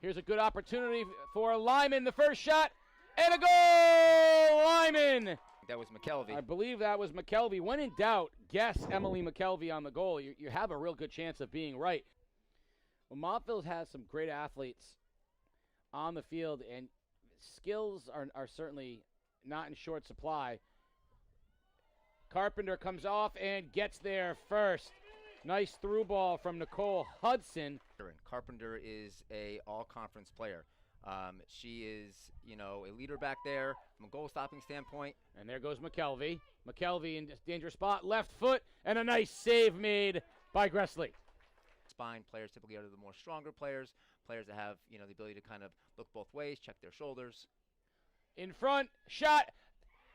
Here's a good opportunity for Lyman. The first shot, and a goal! Lyman! That was McKelvey. I believe that was McKelvey. When in doubt, guess Emily McKelvey on the goal. You have a real good chance of being right. Well, Montville has some great athletes on the field, and skills are certainly not in short supply. Carpenter comes off and gets there first. Nice through ball from Nicole Hudson. Carpenter is a all-conference player. She is, a leader back there from a goal-stopping standpoint. And there goes McKelvey. McKelvey in dangerous spot, left foot, and a nice save made by Gressley. Spine players typically are the more stronger players that have, the ability to kind of look both ways, check their shoulders. In front, shot,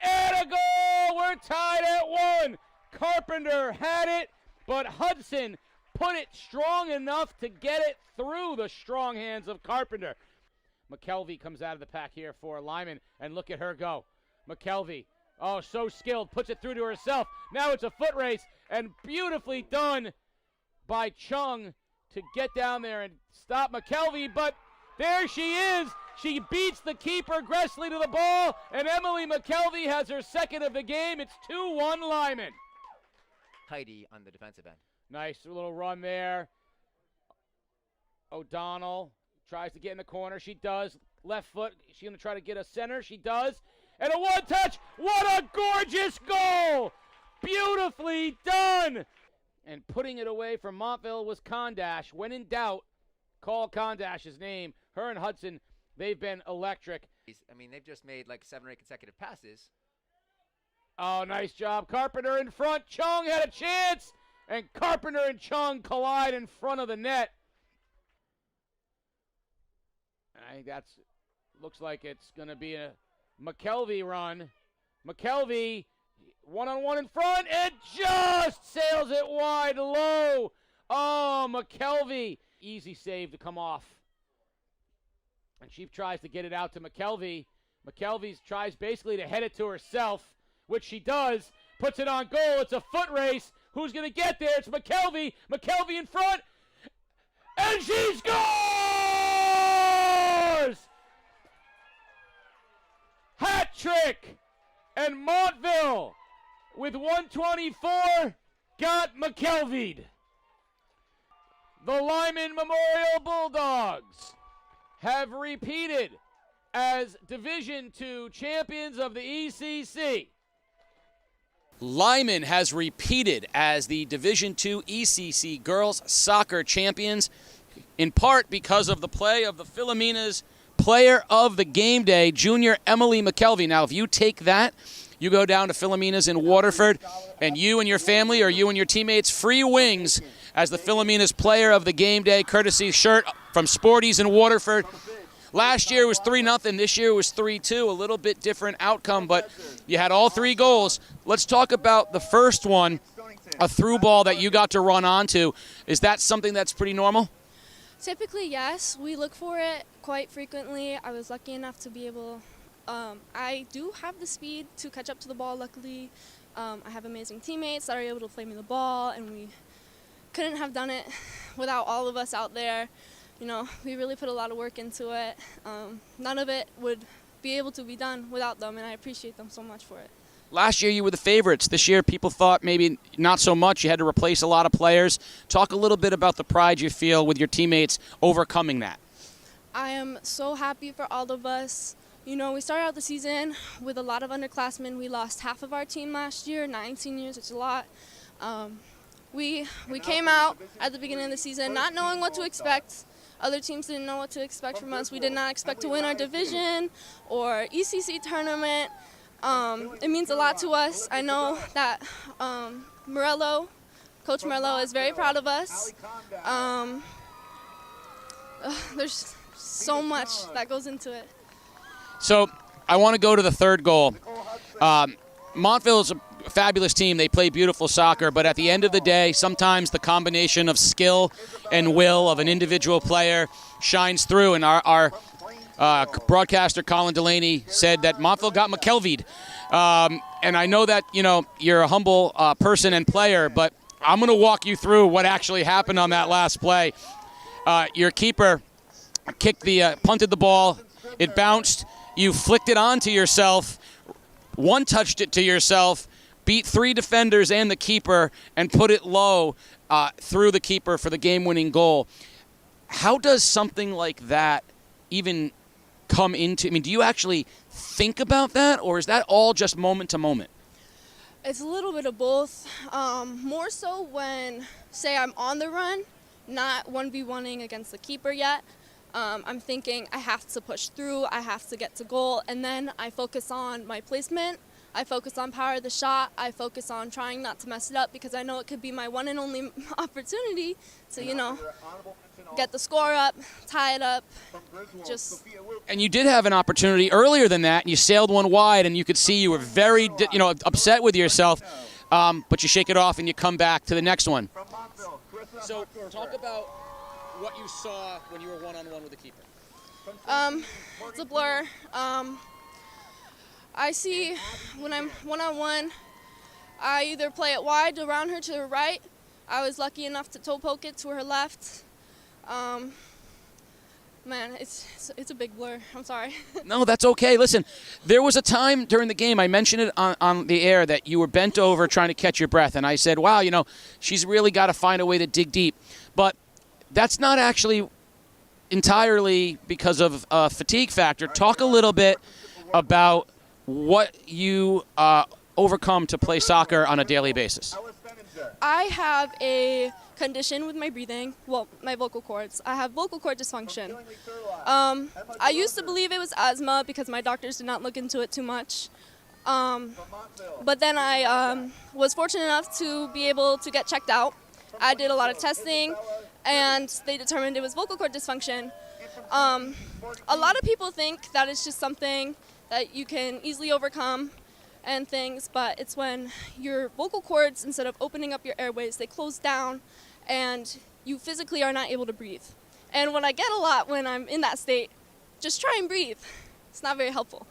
and a goal! We're tied at 1. Carpenter had it, but Hudson put it strong enough to get it through the strong hands of Carpenter. McKelvey comes out of the pack here for Lyman, and look at her go. McKelvey, oh, so skilled, puts it through to herself. Now it's a foot race, and beautifully done by Chung to get down there and stop McKelvey, but there she is. She beats the keeper, Gressley, to the ball, and Emily McKelvey has her second of the game. It's 2-1 Lyman. Tidy on the defensive end. Nice little run there. O'Donnell tries to get in the corner. She does. Left foot. She's going to try to get a center. She does. And a one-touch. What a gorgeous goal! Beautifully done! And putting it away from Montville was Condash. When in doubt, call Condash's name. Her and Hudson, they've been electric. They've just made like 7 or 8 consecutive passes. Oh, nice job. Carpenter in front. Chung had a chance. And Carpenter and Chung collide in front of the net. I think looks like it's going to be a McKelvey run. McKelvey, one-on-one in front, and just sails it wide low. Oh, McKelvey. Easy save to come off. And she tries to get it out to McKelvey. McKelvey tries basically to head it to herself, which she does. Puts it on goal. It's a foot race. Who's going to get there? It's McKelvey. McKelvey in front. And she scores! Hat trick! And Montville, with 124, got McKelvey'd. The Lyman Memorial Bulldogs have repeated as Division II champions of the ECC. Lyman has repeated as the Division II ECC girls soccer champions, in part because of the play of the Philomena's player of the game day, junior Emily McKelvey. Now, if you take that, you go down to Philomena's in Waterford, and you and your family or you and your teammates, free wings as the Philomena's player of the game day, courtesy shirt from Sporties in Waterford. Last year was 3-0. This year was 3-2. A little bit different outcome, but you had all 3 goals. Let's talk about the first one, a through ball that you got to run onto. Is that something that's pretty normal? Typically, yes. We look for it quite frequently. I was lucky enough to be able I do have the speed to catch up to the ball, luckily. I have amazing teammates that are able to play me the ball, and we couldn't have done it without all of us out there. We really put a lot of work into it. None of it would be able to be done without them, and I appreciate them so much for it. Last year you were the favorites. This year people thought maybe not so much. You had to replace a lot of players. Talk a little bit about the pride you feel with your teammates overcoming that. I am so happy for all of us. We started out the season with a lot of underclassmen. We lost half of our team last year, 9 seniors, it's a lot. We came out at the beginning of the season not knowing what to expect. Other teams didn't know what to expect from us. We did not expect to win our division or ECC tournament. It means a lot to us. I know that Coach Morello is very proud of us. There's so much that goes into it. So I want to go to the third goal. Montville is a fabulous team. They play beautiful soccer, but at the end of the day, sometimes the combination of skill and will of an individual player shines through, and our broadcaster Colin Delaney said that Montville got McKelvey'd. And I know that, you're a humble person and player, but I'm going to walk you through what actually happened on that last play. Your keeper, punted the ball. It bounced. You flicked it onto yourself. One-touched it to yourself. Beat 3 defenders and the keeper and put it low through the keeper for the game-winning goal. How does something like that even come into? I mean, do you actually think about that, or is that all just moment to moment? It's a little bit of both. More so when, say, I'm on the run, not 1v1ing against the keeper yet. I'm thinking I have to push through, I have to get to goal, and then I focus on my placement. I focus on power of the shot. I focus on trying not to mess it up because I know it could be my one and only opportunity to, get the score up, tie it up. And you did have an opportunity earlier than that, and you sailed one wide, and you could see you were very, upset with yourself, but you shake it off and you come back to the next one. So talk about what you saw when you were one-on-one with the keeper. It's a blur. I see when I'm one-on-one, I either play it wide around her to the right. I was lucky enough to toe poke it to her left. Man, it's a big blur. I'm sorry. No, that's okay. Listen, there was a time during the game, I mentioned it on the air, that you were bent over trying to catch your breath. And I said, wow, she's really got to find a way to dig deep. But that's not actually entirely because of a fatigue factor. Talk a little bit about what you overcome to play soccer on a daily basis. I have a condition with my breathing, my vocal cords. I have vocal cord dysfunction. I used to believe it was asthma because my doctors did not look into it too much. But then I was fortunate enough to be able to get checked out. I did a lot of testing, and they determined it was vocal cord dysfunction. A lot of people think that it's just something that you can easily overcome and things, but it's when your vocal cords, instead of opening up your airways, they close down and you physically are not able to breathe. And what I get a lot when I'm in that state, just try and breathe. It's not very helpful.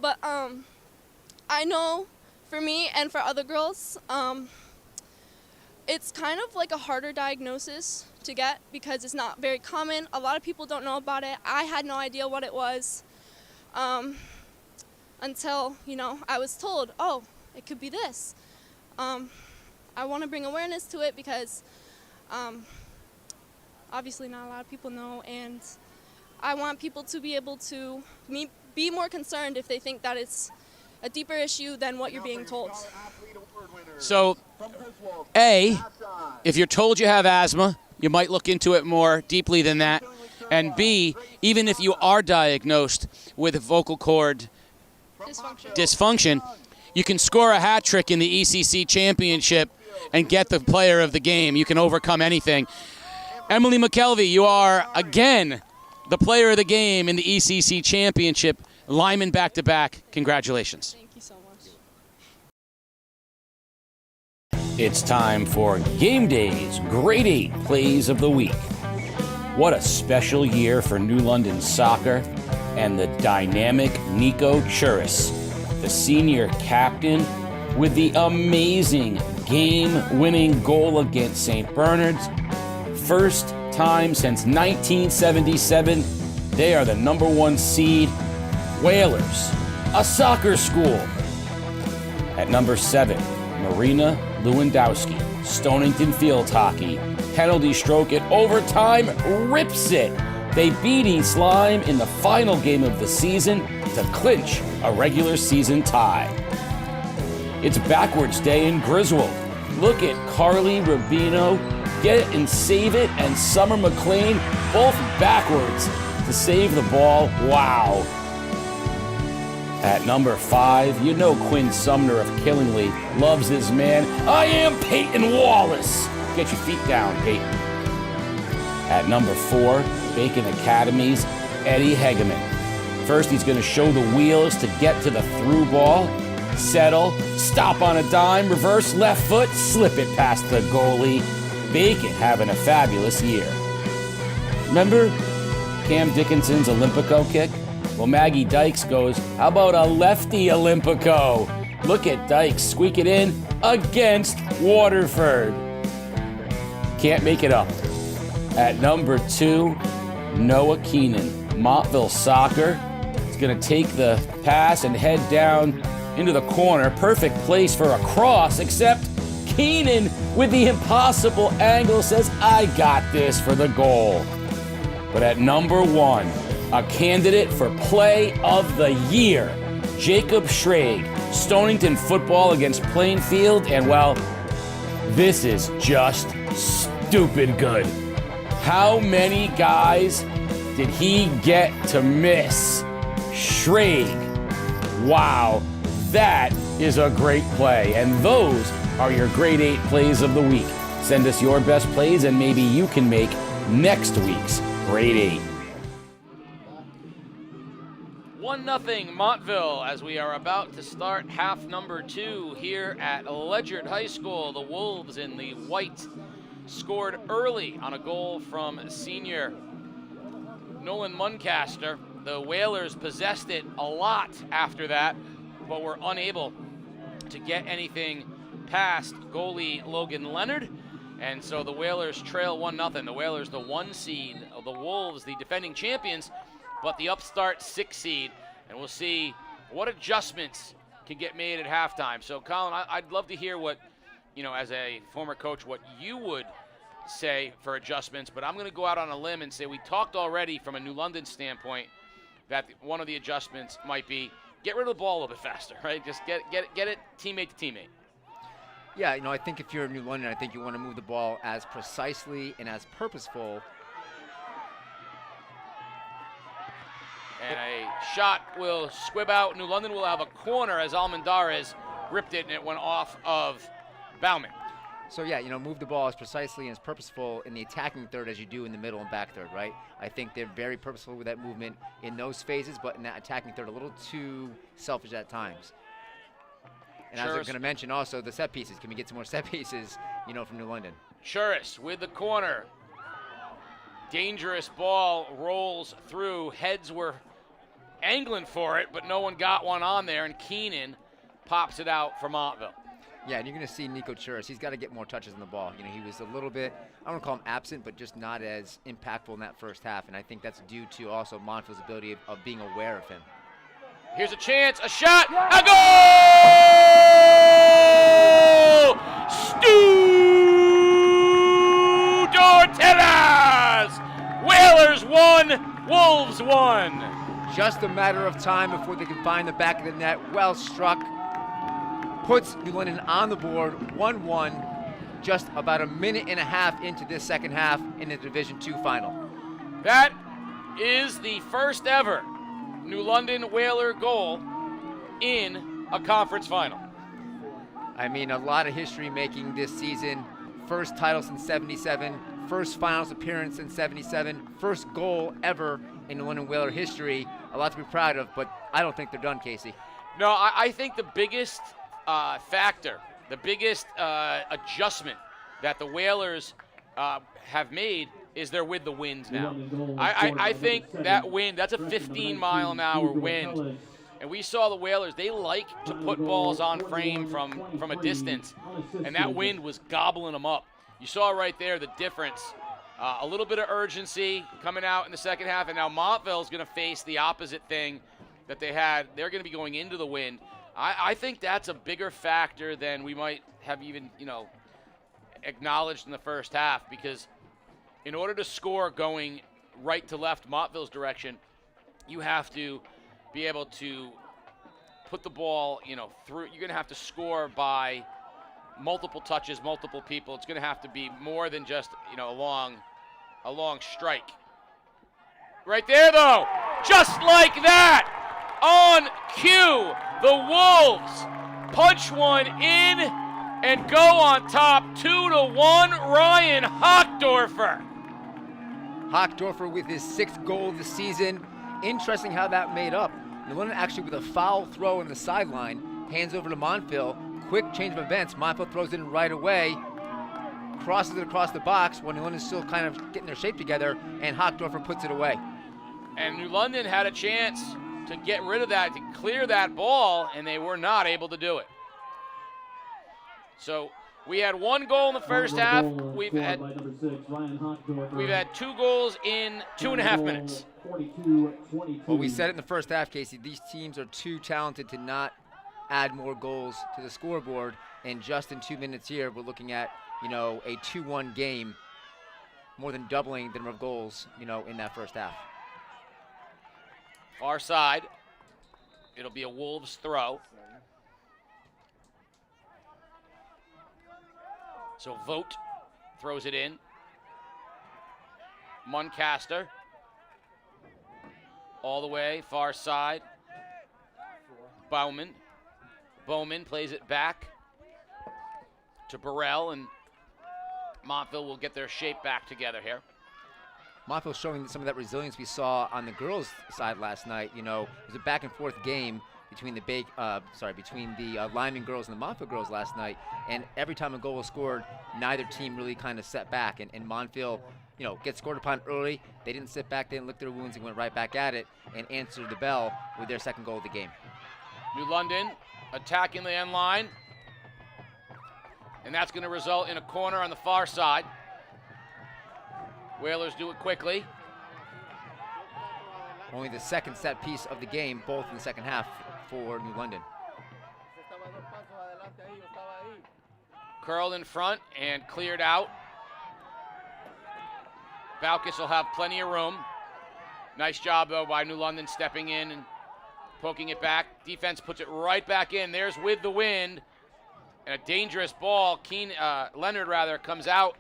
But I know for me and for other girls, it's kind of like a harder diagnosis to get because it's not very common. A lot of people don't know about it. I had no idea what it was. Until, I was told, oh, it could be this. I want to bring awareness to it because obviously not a lot of people know, and I want people to be able to be more concerned if they think that it's a deeper issue than what you're being told. So, A, if you're told you have asthma, you might look into it more deeply than that. And B, even if you are diagnosed with vocal cord dysfunction, you can score a hat trick in the ECC championship and get the player of the game. You can overcome anything. Emily McKelvey, you are again the player of the game in the ECC championship. Lyman back-to-back. Congratulations. Thank you so much. It's time for Game Day's Grade 8 Plays of the Week. What a special year for New London soccer and the dynamic Nico Churis, the senior captain, with the amazing game-winning goal against St. Bernard's. First time since 1977, they are the #1 seed. Whalers, a soccer school. At number 7, Marina Lewandowski, Stonington Field Hockey. Penalty stroke at overtime, rips it. They beat East Lyme in the final game of the season to clinch a regular season tie. It's backwards day in Griswold. Look at Carly Rubino, get it and save it, and Summer McLean, both backwards to save the ball. Wow. At number 5, you know Quinn Sumner of Killingly loves his man. I am Peyton Wallace. Get your feet down, Peyton. At number 4, Bacon Academy's Eddie Hegeman. First, he's going to show the wheels to get to the through ball. Settle, stop on a dime, reverse left foot, slip it past the goalie. Bacon having a fabulous year. Remember Cam Dickinson's Olympico kick? Well, Maggie Dykes goes, how about a lefty Olympico? Look at Dykes squeak it in against Waterford. Can't make it up. At number 2, Noah Keenan. Montville Soccer is going to take the pass and head down into the corner. Perfect place for a cross, except Keenan with the impossible angle says, I got this for the goal. But at number 1, a candidate for Play of the Year, Jacob Schrage, Stonington football against Plainfield, and well, this is just stupid good. How many guys did he get to miss? Schrage. Wow, that is a great play. And those are your Grade 8 plays of the week. Send us your best plays and maybe you can make next week's Grade 8. 1-0 Montville as we are about to start half number 2 here at Ledyard High School. The Wolves in the white scored early on a goal from senior Nolan Muncaster. The Whalers possessed it a lot after that, but were unable to get anything past goalie Logan Leonard. And so the Whalers trail 1-0. The Whalers, the 1 seed, the Wolves, the defending champions, but the upstart 6 seed. And we'll see what adjustments can get made at halftime. So, Colin, I'd love to hear what, as a former coach, what you would say for adjustments. But I'm going to go out on a limb and say we talked already from a New London standpoint that one of the adjustments might be get rid of the ball a little bit faster, right? Just get it teammate to teammate. Yeah, I think if you're New London, I think you want to move the ball as precisely and as purposeful. And a shot will squib out. New London will have a corner as Almendarez ripped it, and it went off of Bauman. So, yeah, move the ball as precisely and as purposeful in the attacking third as you do in the middle and back third, right? I think they're very purposeful with that movement in those phases, but in that attacking third, a little too selfish at times. And as I'm going to mention also, the set pieces. Can we get some more set pieces, from New London? Churis with the corner. Dangerous ball rolls through. Heads were angling for it, but no one got one on there, and Keenan pops it out for Montville. Yeah, and you're going to see Nico Churis. He's got to get more touches on the ball. He was a little bit, I don't want to call him absent, but just not as impactful in that first half, and I think that's due to also Montville's ability of being aware of him. Here's a chance, a shot, a goal! Stu Dortelas! Whalers 1, Wolves 1. Just a matter of time before they can find the back of the net. Well struck. Puts New London on the board, 1-1, just about a minute and a half into this second half in the Division II final. That is the first ever New London Whaler goal in a conference final. I mean, a lot of history making this season. First title since '77, first finals appearance in '77, first goal ever in New London Whaler history. A lot to be proud of, but I don't think they're done, Casey. No, I think the biggest factor, the biggest adjustment that the Whalers have made is they're with the winds now. I think that wind, that's a 15-mile-an-hour wind. And we saw the Whalers, they like to put balls on frame from a distance, and that wind was gobbling them up. You saw right there the difference. A little bit of urgency coming out in the second half, and now Montville's going to face the opposite thing that they had. They're going to be going into the wind. I think that's a bigger factor than we might have even, acknowledged in the first half, because in order to score going right to left Montville's direction, you have to be able to put the ball, through. You're going to have to score by multiple touches, multiple people. It's going to have to be more than just, a long strike. Right there, though, just like that, on cue, the Wolves punch one in and go on top, 2-1, Ryan Hockdorfer. Hockdorfer with his 6th goal of the season. Interesting how that made up. New London actually with a foul throw in the sideline, hands over to Montville. Quick change of events. Montville throws it in right away, crosses it across the box when New London's still kind of getting their shape together, and Hockdorfer puts it away. And New London had a chance to get rid of that, to clear that ball, and they were not able to do it. So We had 1 goal in the first half. We've Scored had by number 6, Ryan Hochsdorfer. we've had 2 goals in 2.5 minutes. 42-22. Well, we said it in the first half, Casey. These teams are too talented to not add more goals to the scoreboard. And just in 2 minutes here, we're looking at, a 2-1 game, more than doubling the number of goals, in that first half. Far side. It'll be a Wolves throw. So Vogt throws it in. Muncaster. All the way, far side. Bowman. Bowman plays it back to Burrell, and Montville will get their shape back together here. Montville showing some of that resilience we saw on the girls' side last night. It was a back-and-forth game between the Lyman girls and the Montville girls last night, and every time a goal was scored, neither team really kind of set back, and Montville, gets scored upon early. They didn't sit back, they didn't lick their wounds, and went right back at it and answered the bell with their second goal of the game. New London attacking the end line, and that's going to result in a corner on the far side. Whalers do it quickly. Only the second set piece of the game, both in the second half for New London. Curled in front and cleared out. Balkus will have plenty of room. Nice job, though, by New London stepping in and poking it back. Defense puts it right back in. There's with the wind. And a dangerous ball. Leonard comes out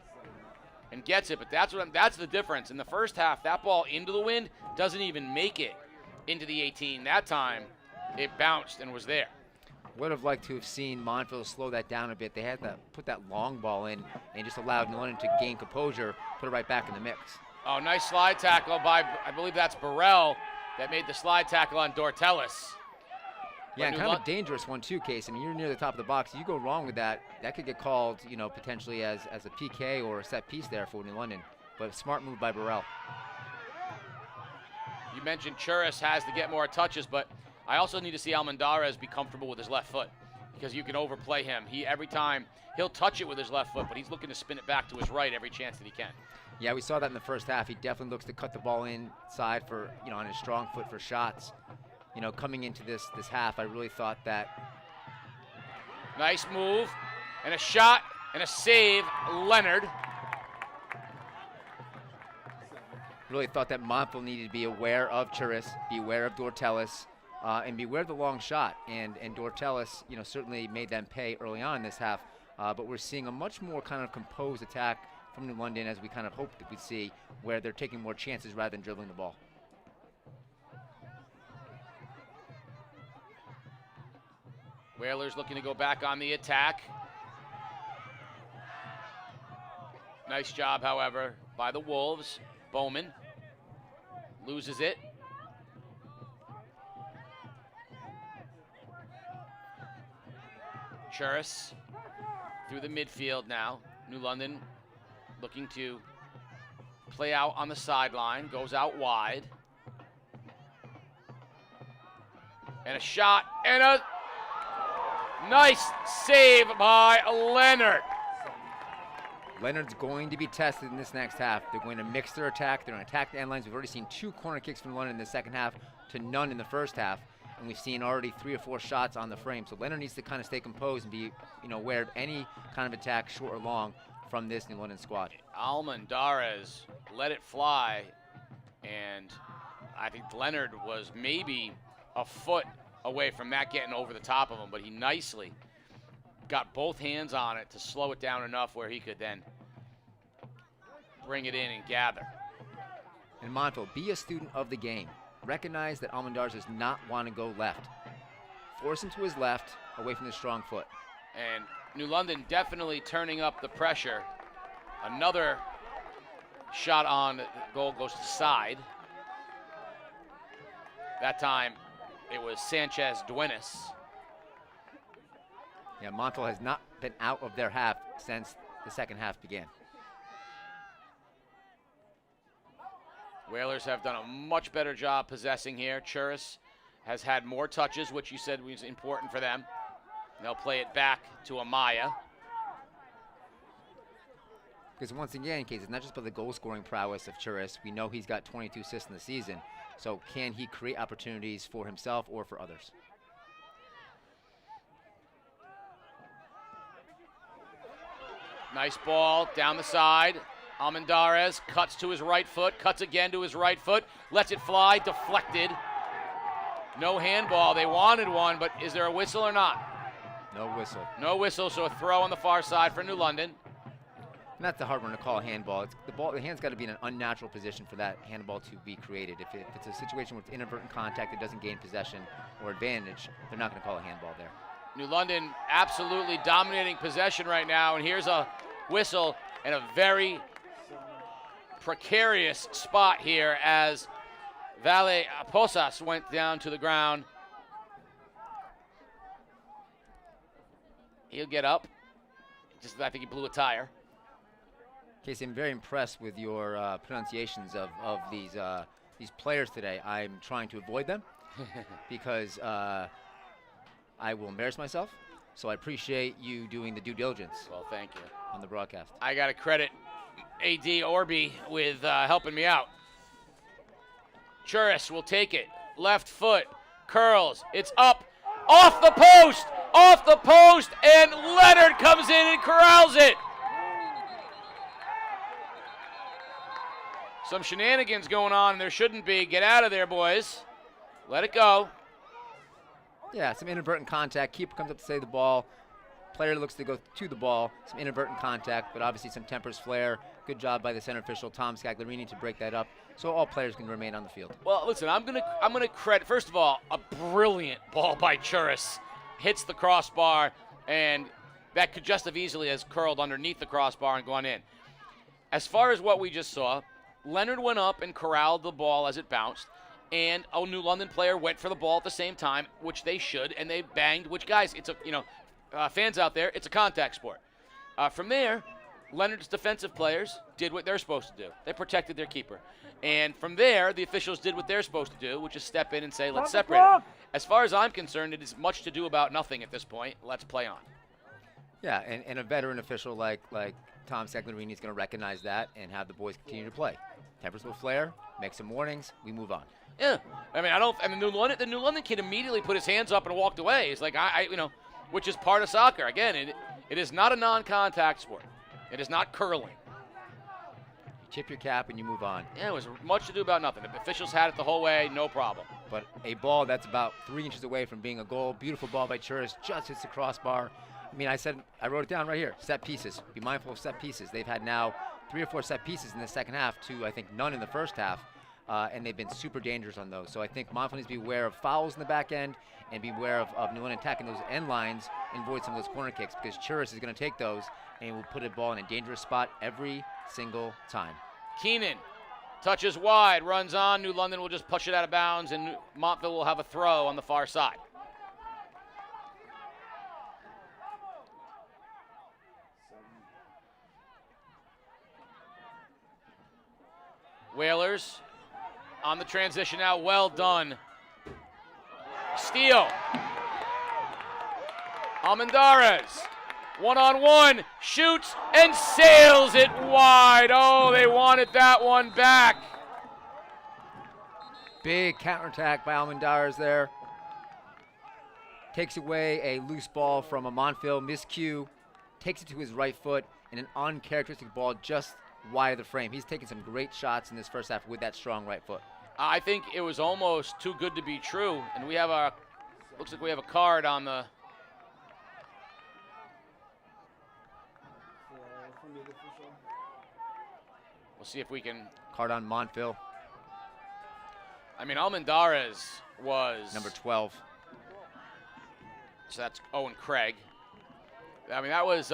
and gets it, but that's the difference. In the first half, that ball into the wind doesn't even make it into the 18. That time, it bounced and was there. Would have liked to have seen Montville slow that down a bit. They had to put that long ball in and just allowed New London to gain composure, put it right back in the mix. Oh, nice slide tackle by, I believe that's Burrell that made the slide tackle on Dortelis. Yeah, and kind of a dangerous one too, Case. I mean, you're near the top of the box. You go wrong with that, that could get called, potentially as a PK or a set piece there for New London. But a smart move by Burrell. You mentioned Churis has to get more touches, but I also need to see Almendarez be comfortable with his left foot because you can overplay him. Every time he'll touch it with his left foot, but he's looking to spin it back to his right every chance that he can. Yeah, we saw that in the first half. He definitely looks to cut the ball inside for, on his strong foot for shots. Coming into this half, I really thought that. Nice move, and a shot, and a save, Leonard. Really thought that Montville needed to be aware of Churis, be aware of Dortelis, and beware of the long shot. And Dortelis, certainly made them pay early on in this half. But we're seeing a much more kind of composed attack from New London as we kind of hoped that we'd see, where they're taking more chances rather than dribbling the ball. Whalers looking to go back on the attack. Nice job, however, by the Wolves. Bowman loses it. Churis through the midfield now. New London looking to play out on the sideline, goes out wide. And a shot, and a nice save by Leonard. Leonard's going to be tested in this next half. They're going to mix their attack. They're going to attack the end lines. We've already seen 2 corner kicks from London in the second half to none in the first half. And we've seen already 3 or 4 shots on the frame. So Leonard needs to kind of stay composed and be, aware of any kind of attack, short or long, from this New London squad. Almendarez let it fly. And I think Leonard was maybe a foot away from that getting over the top of him. But he nicely got both hands on it to slow it down enough where he could then bring it in and gather. And Montville, be a student of the game. Recognize that Almendarez does not want to go left. Force him to his left, away from his strong foot. And New London definitely turning up the pressure. Another shot on goal goes to side. That time it was Sanchez Duenas. Yeah, Montville has not been out of their half since the second half began. Whalers have done a much better job possessing here. Churis has had more touches, which you said was important for them. They'll play it back to Amaya. Because once again, Case, it's not just about the goal-scoring prowess of Churris. We know he's got 22 assists in the season. So can he create opportunities for himself or for others? Nice ball down the side. Almendarez cuts to his right foot, cuts again to his right foot, lets it fly, deflected. No handball. They wanted one, but is there a whistle or not? No whistle. No whistle, so a throw on the far side for New London. And that's the hard one to call a handball. The hand's got to be in an unnatural position for that handball to be created. If it's a situation with inadvertent contact, it doesn't gain possession or advantage, they're not going to call a handball there. New London absolutely dominating possession right now, and here's a whistle and a very precarious spot here as Valle Posas went down to the ground. He'll get up. I think he blew a tire. Casey, I'm very impressed with your pronunciations of these players today. I'm trying to avoid them because I will embarrass myself. So I appreciate you doing the due diligence. Well, thank you. On the broadcast. I got to credit AD Orby with helping me out. Churris will take it. Left foot, curls. It's up, off the post, and Ledyard comes in and corrals it. Some shenanigans going on, and there shouldn't be. Get out of there, boys. Let it go. Yeah, some inadvertent contact. Keeper comes up to save the ball. Player looks to go to the ball. Some inadvertent contact, but obviously some tempers flare. Good job by the center official, Tom Scagliarini, to break that up, so all players can remain on the field. Well, listen, I'm gonna credit, first of all, a brilliant ball by Churris. Hits the crossbar, and that could just have easily has curled underneath the crossbar and gone in. As far as what we just saw, Ledyard went up and corralled the ball as it bounced, and a New London player went for the ball at the same time, which they should, and they banged, which, guys, it's a, fans out there, it's a contact sport. From there, Leonard's defensive players did what they're supposed to do. They protected their keeper. And from there, the officials did what they're supposed to do, which is step in and say, let's separate it. As far as I'm concerned, it is much to do about nothing at this point. Let's play on. Yeah, and a veteran official like Tom Scagliarini is going to recognize that and have the boys continue to play. Tempers will flare, make some warnings, we move on. Yeah, the New London kid immediately put his hands up and walked away. It's like, which is part of soccer. Again, it is not a non-contact sport. It is not curling. You tip your cap and you move on. Yeah, it was much to do about nothing. The officials had it the whole way, no problem. But a ball that's about 3 inches away from being a goal. Beautiful ball by Churris, just hits the crossbar. I wrote it down right here. Set pieces. Be mindful of set pieces. They've had now 3 or 4 set pieces in the second half, I think none in the first half, and they've been super dangerous on those. So I think Montville needs to be aware of fouls in the back end and be aware of New London attacking those end lines and avoid some of those corner kicks, because Churris is going to take those and will put a ball in a dangerous spot every single time. Keenan touches wide, runs on. New London will just push it out of bounds, and Montville will have a throw on the far side. Whalers on the transition now. Well done. Steal. Almendarez. One-on-one. Shoots and sails it wide. Oh, they wanted that one back. Big counterattack by Almendarez there. Takes away a loose ball from a Montville miscue. Takes it to his right foot, and an uncharacteristic ball just wide of the frame. He's taken some great shots in this first half with that strong right foot. I think it was almost too good to be true, and we have looks like we have a card on the. We'll see if we can. Card on Montville. Almendarez was number 12. So that's Owen Craig. That was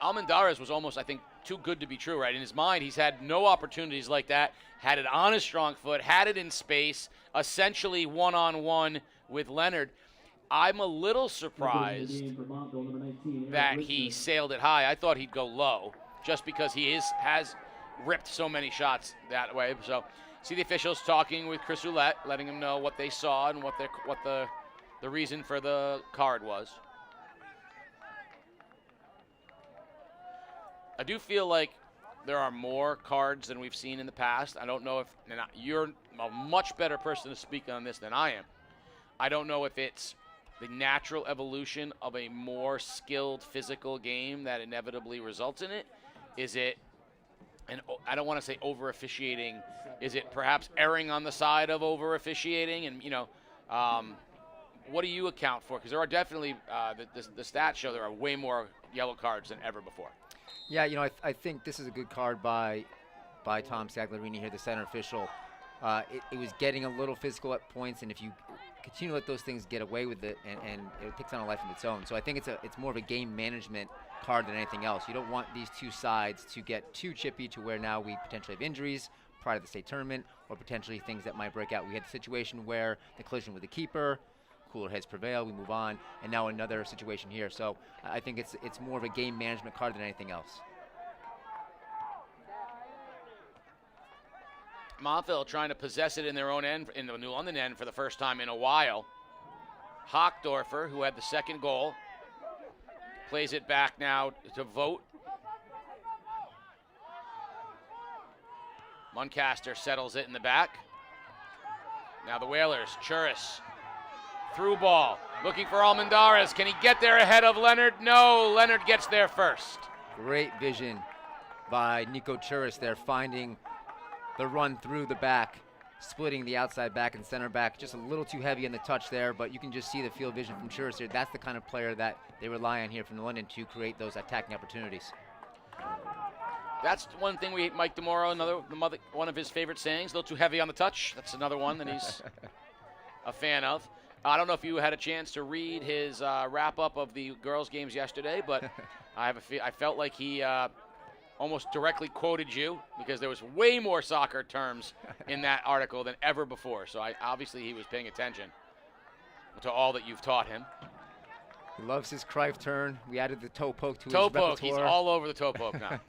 Almendarez was almost, I think, too good to be true, right? In his mind, he's had no opportunities like that. Had it on his strong foot, had it in space, essentially one-on-one with Ledyard. I'm a little surprised that he sailed it high. I thought he'd go low, just because he has ripped so many shots that way. So, see the officials talking with Chris Roulette, letting him know what they saw and what the reason for the card was. I do feel like there are more cards than we've seen in the past. I don't know if, and you're a much better person to speak on this than I am. I don't know if it's the natural evolution of a more skilled physical game that inevitably results in it. Is it, and I don't want to say over officiating, is it perhaps erring on the side of over officiating? And, what do you account for? Because there are definitely, the stats show there are way more yellow cards than ever before. Yeah, I think this is a good card by Tom Saglarini here, the center official. It was getting a little physical at points, and if you continue to let those things get away with it, and it takes on a life of its own. So I think it's more of a game management card than anything else. You don't want these two sides to get too chippy to where now we potentially have injuries prior to the state tournament, or potentially things that might break out. We had the situation where the collision with the keeper, cooler heads prevail, we move on, and now another situation here. So I think it's more of a game management card than anything else. Montville trying to possess it in their own end, in the New London end for the first time in a while. Hockdorfer, who had the second goal, plays it back now to Vogt. Muncaster settles it in the back. Now the Whalers, Churis, through ball, looking for Almendarez. Can he get there ahead of Leonard? No, Leonard gets there first. Great vision by Nico Churis there, finding the run through the back, splitting the outside back and center back. Just a little too heavy in the touch there, but you can just see the field vision from Churis here. That's the kind of player that they rely on here from London to create those attacking opportunities. That's one thing Mike DeMoro, one of his favorite sayings, a little too heavy on the touch. That's another one that he's a fan of. I don't know if you had a chance to read his wrap-up of the girls' games yesterday, but I felt like he almost directly quoted you, because there was way more soccer terms in that article than ever before. So obviously he was paying attention to all that you've taught him. He loves his Cruyff turn. We added the toe poke to his toe poke. repertoire. He's all over the toe poke now.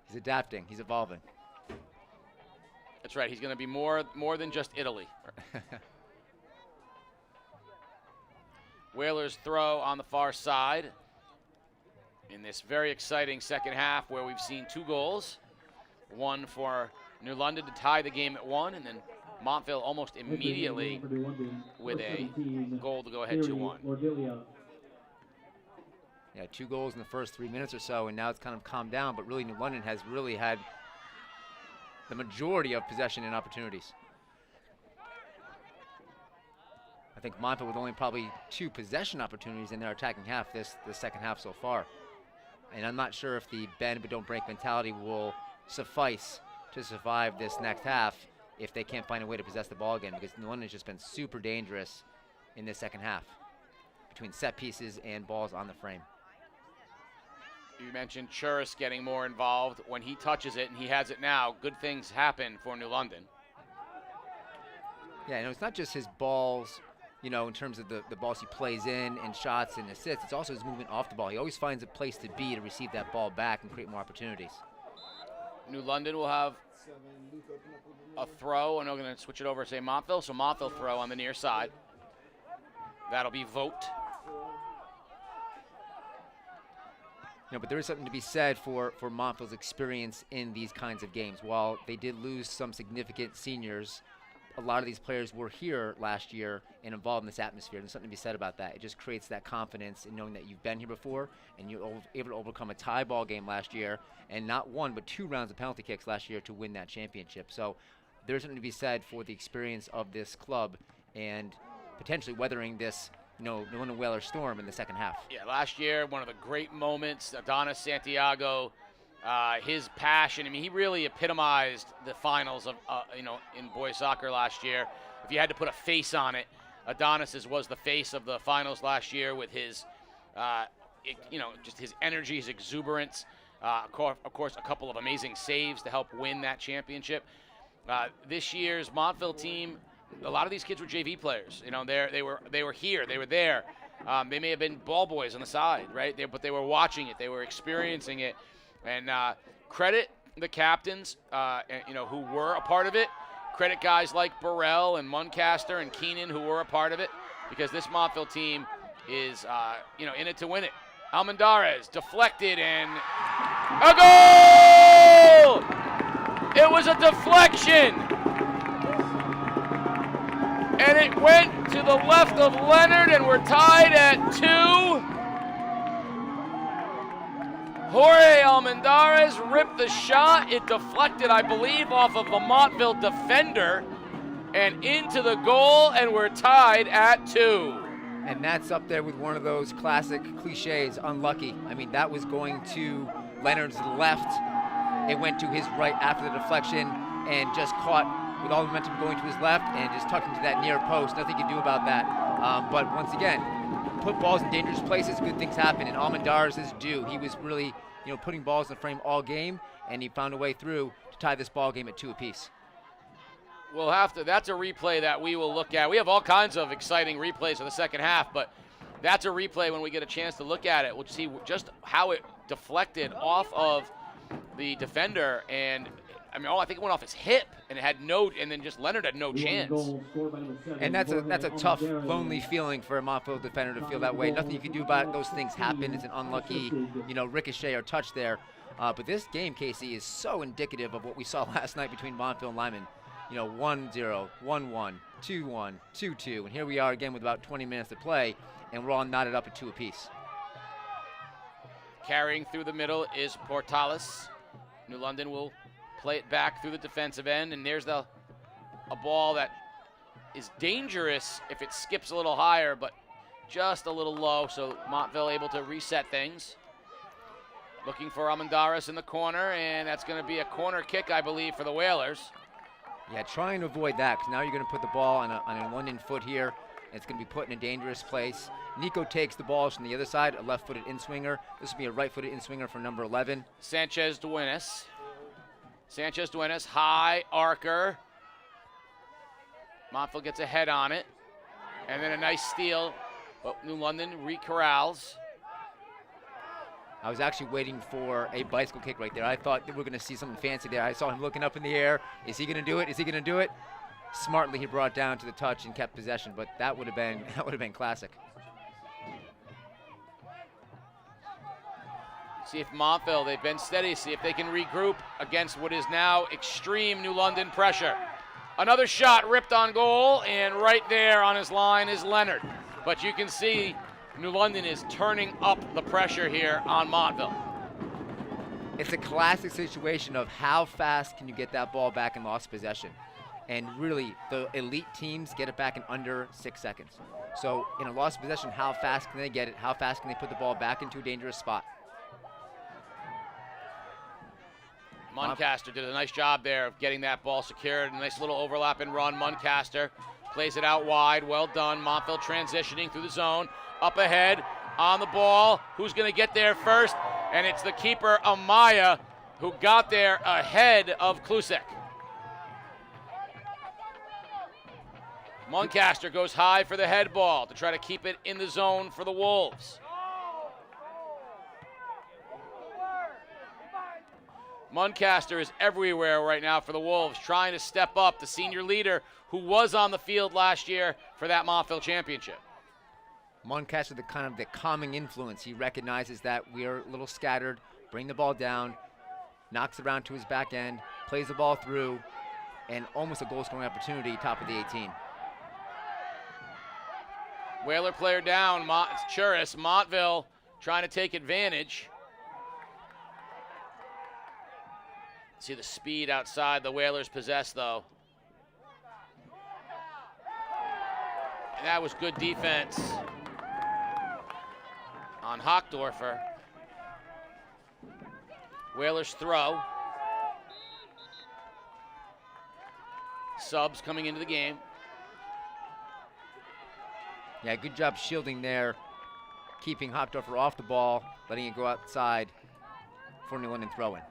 He's adapting. He's evolving. That's right. He's going to be more than just Italy. Whalers throw on the far side in this very exciting second half, where we've seen 2 goals. One for New London to tie the game at 1, and then Montville almost immediately with a goal to go ahead 2-1. Yeah, 2 goals in the first 3 minutes or so, and now it's kind of calmed down, but really New London has really had the majority of possession and opportunities. I think Montville with only probably 2 possession opportunities in their attacking half the second half so far. And I'm not sure if the bend but don't break mentality will suffice to survive this next half if they can't find a way to possess the ball again, because New London has just been super dangerous in this second half between set pieces and balls on the frame. You mentioned Churis getting more involved. When he touches it, and he has it now, good things happen for New London. Yeah, it's not just his balls, in terms of the balls he plays in and shots and assists. It's also his movement off the ball. He always finds a place to be to receive that ball back and create more opportunities. New London will have a throw, and I'm going to switch it over to say Montville. So Montville throw on the near side. That'll be Vogt. But there is something to be said for Montville's experience in these kinds of games. While they did lose some significant seniors, a lot of these players were here last year and involved in this atmosphere. There's something to be said about that. It just creates that confidence in knowing that you've been here before, and you're able to overcome a tie ball game last year, and not 1 but 2 rounds of penalty kicks last year to win that championship. So there's something to be said for the experience of this club and potentially weathering this New London Whalers storm in the second half. Yeah, last year, one of the great moments, Adonis Santiago, his passion. I mean, he really epitomized the finals of, in boys soccer last year. If you had to put a face on it, Adonis's was the face of the finals last year with his, just his energy, his exuberance. Of course, a couple of amazing saves to help win that championship. This year's Montville team, a lot of these kids were JV players. They were here, they were there. They may have been ball boys on the side, right? But they were watching it, they were experiencing it. And credit the captains, who were a part of it. Credit guys like Burrell and Muncaster and Keenan who were a part of it, because this Montville team is, in it to win it. Almendarez deflected and a goal! It was a deflection. And it went to the left of Leonard, and we're tied at 2. Jorge Almendarez ripped the shot. It deflected, I believe, off of the Montville defender and into the goal, and we're tied at 2. And that's up there with one of those classic cliches, unlucky. I mean, that was going to Leonard's left. It went to his right after the deflection and just caught with all the momentum going to his left and just tucked into that near post. Nothing you can do about that. But once again, put balls in dangerous places, good things happen. And Almendarez is due. He was really, putting balls in the frame all game, and he found a way through to tie this ball game at 2 apiece. We'll have to. That's a replay that we will look at. We have all kinds of exciting replays in the second half, but that's a replay when we get a chance to look at it. We'll see just how it deflected off of the defender, and I think it went off his hip, and it had and then just Leonard had no chance. And that's a tough, lonely feeling for a Montville defender to feel that way. Nothing you can do about it. Those things happen. It's an unlucky, ricochet or touch there. But this game, Casey, is so indicative of what we saw last night between Montville and Lyman. 1-0, 1-1, 2-1, 2-2, and here we are again with about 20 minutes to play, and we're all knotted up at 2 apiece. Carrying through the middle is Portales. New London will play it back through the defensive end, and there's a ball that is dangerous if it skips a little higher, but just a little low, so Montville able to reset things. Looking for Almendarez in the corner, and that's going to be a corner kick, I believe, for the Whalers. Yeah, try and avoid that, because now you're going to put the ball on a London foot here. It's going to be put in a dangerous place. Nico takes the balls from the other side, a left-footed in-swinger. This will be a right-footed in-swinger for number 11. Sanchez Duenas, high arcer. Montville gets a head on it. And then a nice steal, but New London re-corrals. I was actually waiting for a bicycle kick right there. I thought that we were going to see something fancy there. I saw him looking up in the air. Is he going to do it? Is he going to do it? Smartly, he brought it down to the touch and kept possession, but that would have been classic. See if Montville, they've been steady, see if they can regroup against what is now extreme New London pressure. Another shot ripped on goal, and right there on his line is Leonard. But you can see New London is turning up the pressure here on Montville. It's a classic situation of how fast can you get that ball back in lost possession. And really, the elite teams get it back in under 6 seconds. So in a lost possession, how fast can they get it? How fast can they put the ball back into a dangerous spot? Muncaster did a nice job there of getting that ball secured. A nice little overlap and run. Muncaster plays it out wide. Well done. Montville transitioning through the zone. Up ahead on the ball. Who's going to get there first? And it's the keeper, Amaya, who got there ahead of Klusek. Muncaster goes high for the head ball to try to keep it in the zone for the Wolves. Muncaster is everywhere right now for the Wolves, trying to step up, the senior leader who was on the field last year for that Montville championship. Muncaster, the calming influence. He recognizes that we are a little scattered, bring the ball down, knocks around to his back end, plays the ball through, and almost a goal-scoring opportunity, top of the 18. Whaler player down, Churis. Montville trying to take advantage. See the speed outside the Whalers possess, though. And that was good defense on Hochdorfer. Whalers throw. Subs coming into the game. Yeah, good job shielding there, keeping Hochdorfer off the ball, letting it go outside for New London throw-in.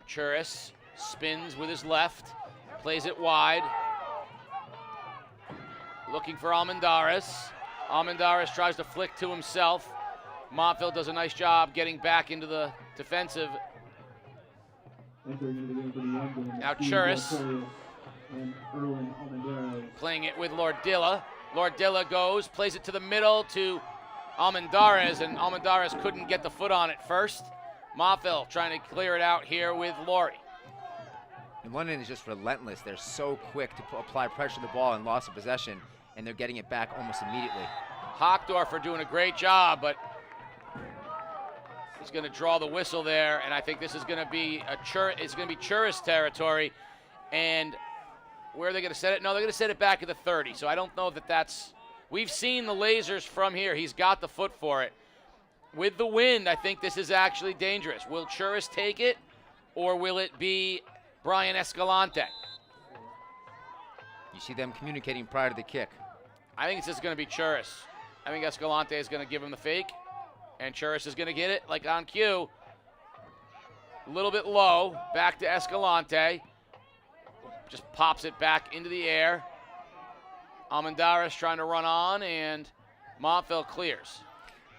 Churis spins with his left, plays it wide. Looking for Almendarez. Almendarez tries to flick to himself. Montville does a nice job getting back into the defensive Entering into the game for New London. Now Steve Churis. Bartolius and Erwin Almendarez. Playing it with Lordilla. Lordilla goes, plays it to the middle to Almendarez, and Almendarez couldn't get the foot on it first. Montville trying to clear it out here with Laurie. And London is just relentless. They're so quick to apply pressure to the ball and loss of possession, and they're getting it back almost immediately. Hockdorfer doing a great job, but he's going to draw the whistle there, and I think this is going to be Churis territory. And where are they going to set it? No, they're going to set it back at the 30. So I don't know that that's. We've seen the lasers from here. He's got the foot for it. With the wind, I think this is actually dangerous. Will Churis take it, or will it be Brian Escalante? You see them communicating prior to the kick. I think it's just going to be Churis. I think Escalante is going to give him the fake, and Churis is going to get it like on cue. A little bit low, back to Escalante. Just pops it back into the air. Almendarez trying to run on, and Montville clears.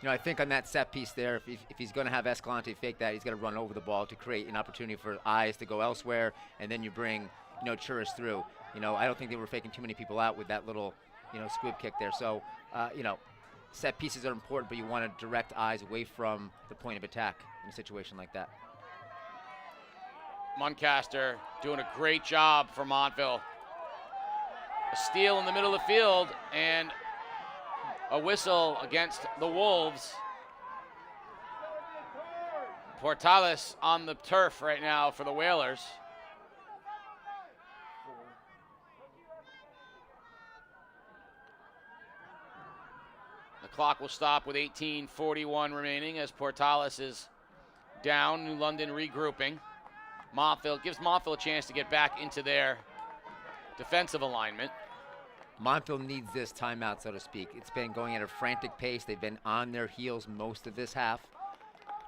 You know, I think on that set piece there, if he's going to have Escalante fake that, he's going to run over the ball to create an opportunity for eyes to go elsewhere, and then you bring, you know, Churis through. You know, I don't think they were faking too many people out with that little, you know, squib kick there. So, you know, set pieces are important, but you want to direct eyes away from the point of attack in a situation like that. Muncaster doing a great job for Montville. A steal in the middle of the field and a whistle against the Wolves. Portales on the turf right now for the Whalers. The clock will stop with 18:41 remaining as Portales is down. New London regrouping. Montville gives Montville a chance to get back into their defensive alignment. Montville needs this timeout, so to speak. It's been going at a frantic pace. They've been on their heels most of this half.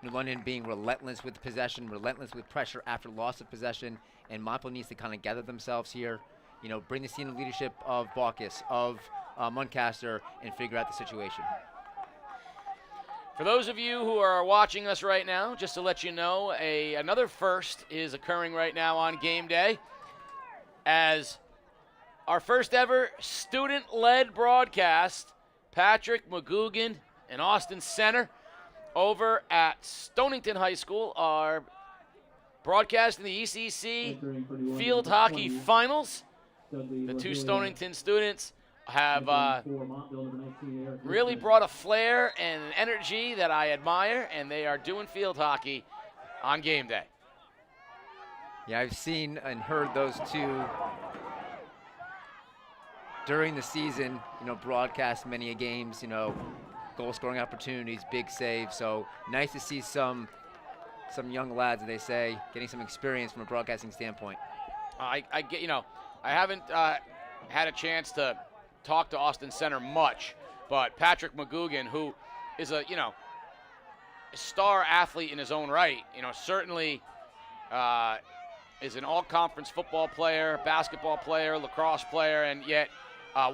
New London being relentless with possession, relentless with pressure after loss of possession, and Montville needs to kind of gather themselves here, you know, bring the senior leadership of Baucus, of Muncaster, and figure out the situation. For those of you who are watching us right now, just to let you know, another first is occurring right now on game day, as our first ever student-led broadcast, Patrick McGugan and Austin Center over at Stonington High School are broadcasting the ECC Field Hockey Finals. The two Stonington students have really brought a flair and an energy that I admire, and they are doing field hockey on game day. Yeah, I've seen and heard those two during the season, you know, broadcast many games, you know, goal-scoring opportunities, big saves. So nice to see some young lads, they say, getting some experience from a broadcasting standpoint. I get, you know, I haven't had a chance to talk to Austin Center much, but Patrick McGugan, who is a, you know, a star athlete in his own right, you know, certainly is an all-conference football player, basketball player, lacrosse player, and yet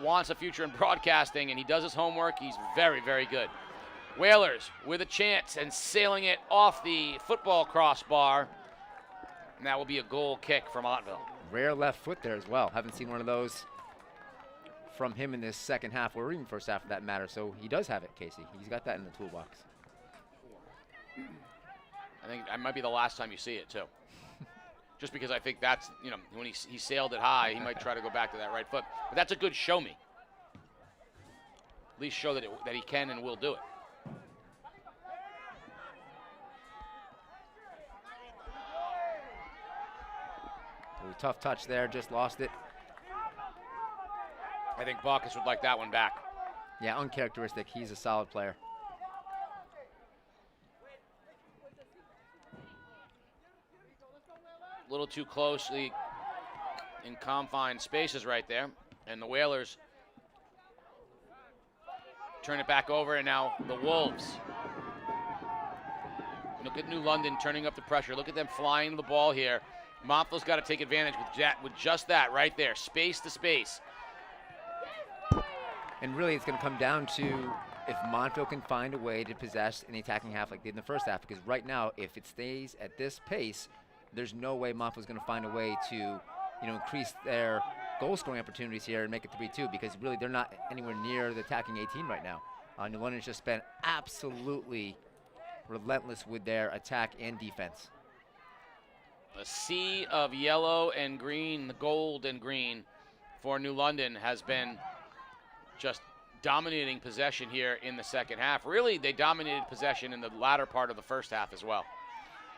wants a future in broadcasting, and he does his homework. He's very, very good. Whalers with a chance and sailing it off the football crossbar, and that will be a goal kick for Montville. Rare left foot there as well. Haven't seen one of those from him in this second half, or even first half for that matter. So he does have it, Casey. He's got that in the toolbox. I think that might be the last time you see it, too. Just because I think that's, you know, when he sailed it high, he might try to go back to that right foot. But that's a good show me. At least show that he can and will do it. A tough touch there, just lost it. I think Baucus would like that one back. Yeah, uncharacteristic. He's a solid player. A little too closely in confined spaces right there. And the Whalers turn it back over, and now the Wolves. Look at New London turning up the pressure. Look at them flying the ball here. Montville's got to take advantage with just that right there, space to space. And really it's going to come down to if Montville can find a way to possess in the attacking half like they did in the first half, because right now if it stays at this pace, there's no way Montville's going to find a way to, increase their goal scoring opportunities here and make it 3-2, because really they're not anywhere near the attacking 18 right now. New London's just been absolutely relentless with their attack and defense. A sea of yellow and green, the gold and green for New London has been just dominating possession here in the second half. Really, they dominated possession in the latter part of the first half as well.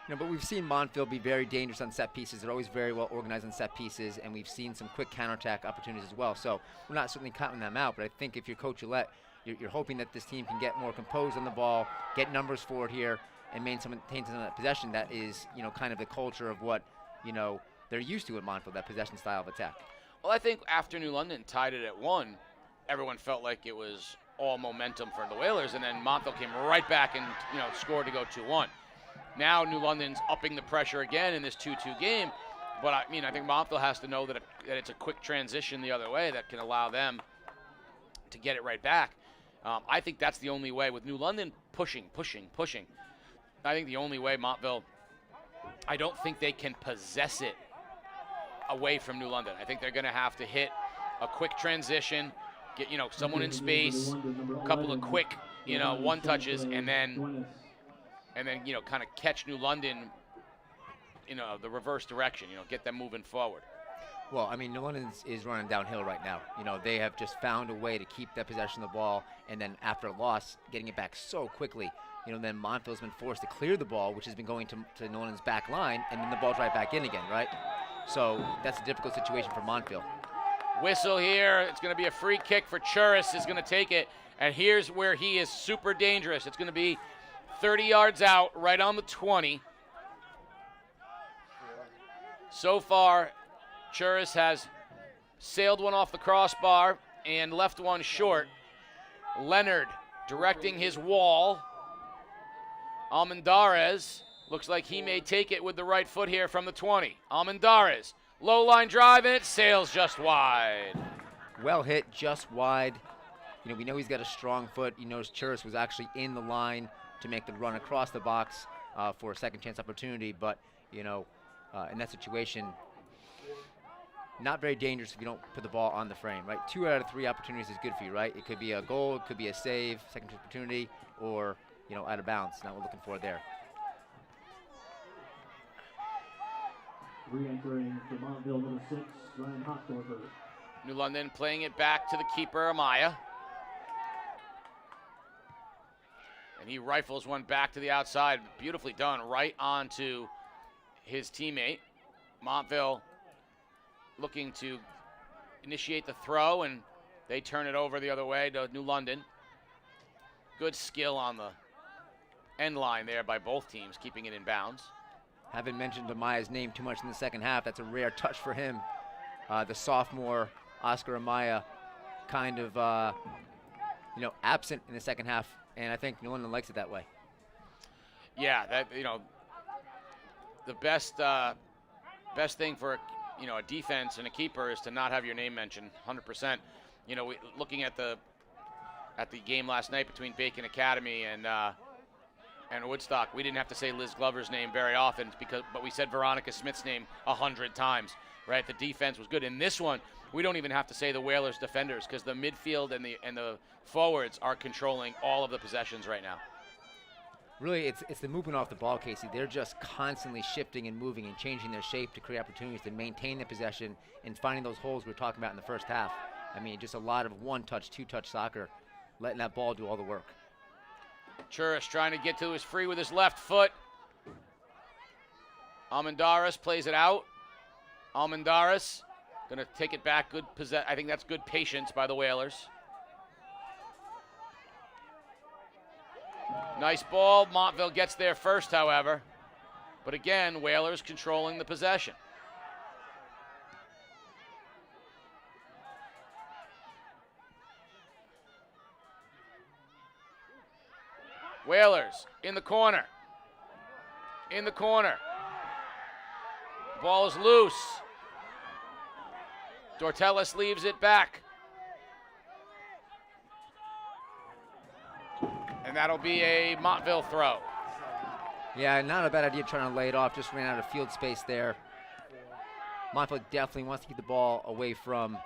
But we've seen Montville be very dangerous on set pieces. They're always very well organized on set pieces, and we've seen some quick counterattack opportunities as well. So we're not certainly counting them out, but I think if you're Coach Gillette, you're hoping that this team can get more composed on the ball, get numbers forward here, and maintain some of that possession that is, kind of the culture of what, they're used to at Montville, that possession style of attack. Well, I think after New London tied it at 1, everyone felt like it was all momentum for the Whalers, and then Montville came right back and, scored to go 2-1. Now New London's upping the pressure again in this 2-2 game, but I think Montville has to know that it's a quick transition the other way that can allow them to get it right back. I think that's the only way with New London pushing. I think the only way Montville, I don't think they can possess it away from New London. I think they're going to have to hit a quick transition, get someone in space, a couple of quick one touches, and then kind of catch New London the reverse direction, get them moving forward. Well, New London is running downhill right now. They have just found a way to keep that possession of the ball, and then after a loss, getting it back so quickly. Then Montville's been forced to clear the ball, which has been going to New London's back line, and then the ball's right back in again, right? So that's a difficult situation for Montville. Whistle here. It's going to be a free kick for Churris is going to take it, and here's where he is super dangerous. It's going to be 30 yards out, right on the 20. So far, Churris has sailed one off the crossbar and left one short. Leonard directing his wall. Almendarez looks like he may take it with the right foot here from the 20. Almendarez, low line drive, and it sails just wide. Well hit, just wide. We know he's got a strong foot. He knows Churris was actually in the line to make the run across the box for a second chance opportunity, but in that situation, not very dangerous if you don't put the ball on the frame, right? 2 out of 3 opportunities is good for you, right? It could be a goal, it could be a save, second opportunity, or out of bounds. Not what we're looking for there. Re-entering for Montville, number 6, Ryan Hochdorfer. New London playing it back to the keeper, Amaya. And he rifles one back to the outside. Beautifully done, right onto his teammate. Montville looking to initiate the throw, and they turn it over the other way to New London. Good skill on the end line there by both teams, keeping it in bounds. Haven't mentioned Amaya's name too much in the second half. That's a rare touch for him. The sophomore Oscar Amaya kind of, absent in the second half, and I think New London likes it that way. Yeah, that the best thing for a defense and a keeper is to not have your name mentioned. 100%. Looking at the game last night between Bacon Academy and Woodstock, we didn't have to say Liz Glover's name very often but we said Veronica Smith's name 100 times, right? The defense was good. In this one, we don't even have to say the Whalers defenders, because the midfield and the forwards are controlling all of the possessions right now. Really, it's the movement off the ball, Casey. They're just constantly shifting and moving and changing their shape to create opportunities to maintain the possession and finding those holes we were talking about in the first half. Just a lot of one-touch, two-touch soccer, letting that ball do all the work. Churris trying to get to his free with his left foot. Almendarez plays it out. Almendarez going to take it back. Good I think that's good patience by the Whalers. Nice ball. Montville gets there first, however. But again, Whalers controlling the possession. Whalers in the corner. In the corner. Ball is loose. Dortelis leaves it back. And that'll be a Montville throw. Yeah, not a bad idea trying to lay it off. Just ran out of field space there. Montville definitely wants to keep the ball away from,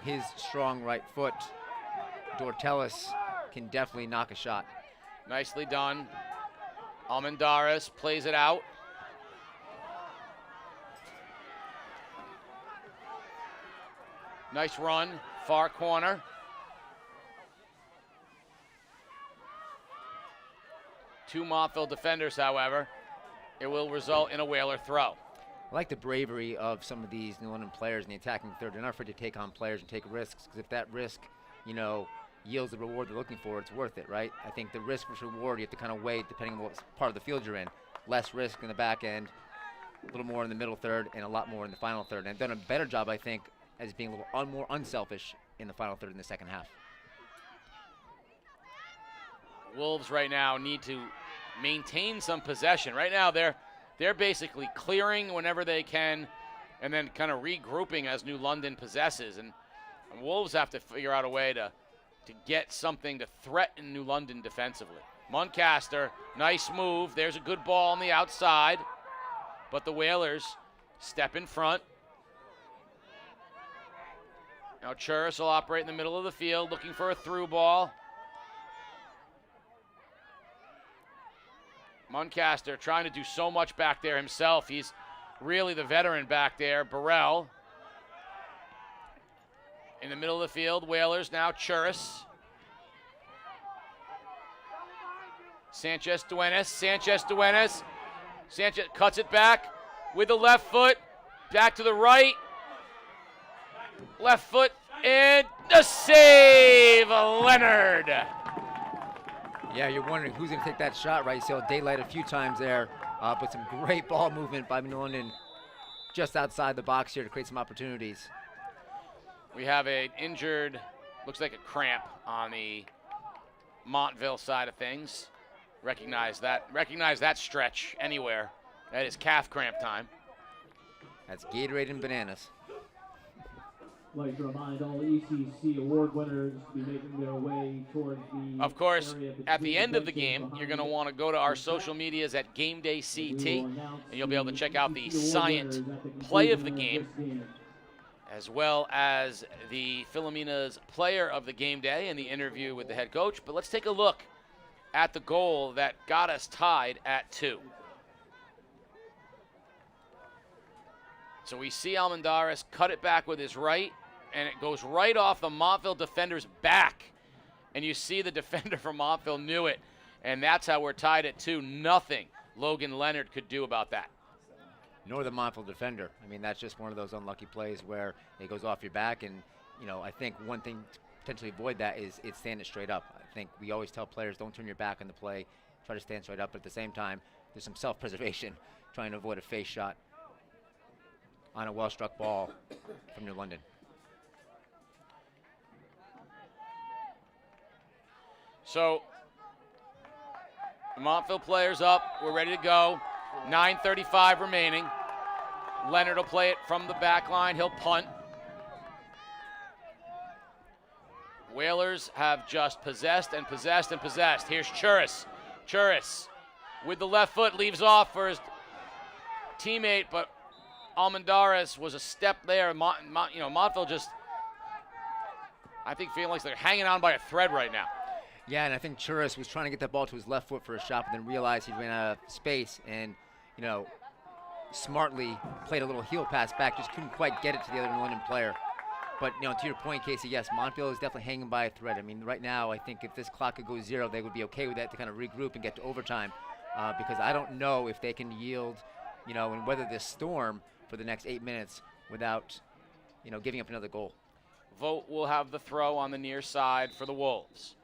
his strong right foot. Dortelis can definitely knock a shot. Nicely done. Almendares plays it out. Nice run, far corner. Two Montville defenders, however. It will result in a Whaler throw. I like the bravery of some of these New London players in the attacking third. They're not afraid to take on players and take risks, because if that risk, yields the reward they're looking for, it's worth it, right? I think the risk versus reward, you have to kind of weigh depending on what part of the field you're in. Less risk in the back end, a little more in the middle third, and a lot more in the final third. And done a better job, I think, as being a little more unselfish in the final third in the second half. Wolves right now need to maintain some possession. Right now they're basically clearing whenever they can and then kind of regrouping as New London possesses. And Wolves have to figure out a way to get something to threaten New London defensively. Muncaster, nice move. There's a good ball on the outside, but the Whalers step in front. Now Churris will operate in the middle of the field, looking for a through ball. Muncaster trying to do so much back there himself. He's really the veteran back there. Burrell in the middle of the field. Whalers now. Churris. Sanchez Duenas. Sanchez cuts it back with the left foot. Back to the right. Left foot and the save, Leonard. Yeah, you're wondering who's going to take that shot, right? You saw daylight a few times there, but some great ball movement by New London just outside the box here to create some opportunities. We have an injured, looks like a cramp on the Montville side of things. Recognize that stretch anywhere. That is calf cramp time. That's Gatorade and bananas. I'd like to remind all ECC award winners to be making their way towards the. Of course, at the end of the game, you're going to want to go to our social medias at Game Day CT, and you'll be able to check out the Scient play of the game, as well as the Philomena's player of the game day and the interview with the head coach. But let's take a look at the goal that got us tied at 2. So we see Almendares cut it back with his right, and it goes right off the Montville defender's back. And you see the defender from Montville knew it, and that's how we're tied at 2. Nothing Logan Leonard could do about that. Nor the Montville defender. I mean, that's just one of those unlucky plays where it goes off your back, and, I think one thing to potentially avoid that is stand it straight up. I think we always tell players, don't turn your back on the play, try to stand straight up, but at the same time, there's some self-preservation, trying to avoid a face shot on a well-struck ball from New London. So, the Montville players up. We're ready to go. 9:35 remaining. Leonard will play it from the back line. He'll punt. Whalers have just possessed and possessed and possessed. Here's Churris. Churris with the left foot leaves off for his teammate, but Almendares was a step there. Montville just, I think, feeling like they're hanging on by a thread right now. Yeah, and I think Churris was trying to get that ball to his left foot for a shot, but then realized he ran out of space and, smartly played a little heel pass back, just couldn't quite get it to the other New London player. But, to your point, Casey, yes, Montville is definitely hanging by a thread. I mean, right now, I think if this clock could go 0, they would be okay with that to kind of regroup and get to overtime, because I don't know if they can yield, and weather this storm for the next 8 minutes without, giving up another goal. Vogt will have the throw on the near side for the Wolves.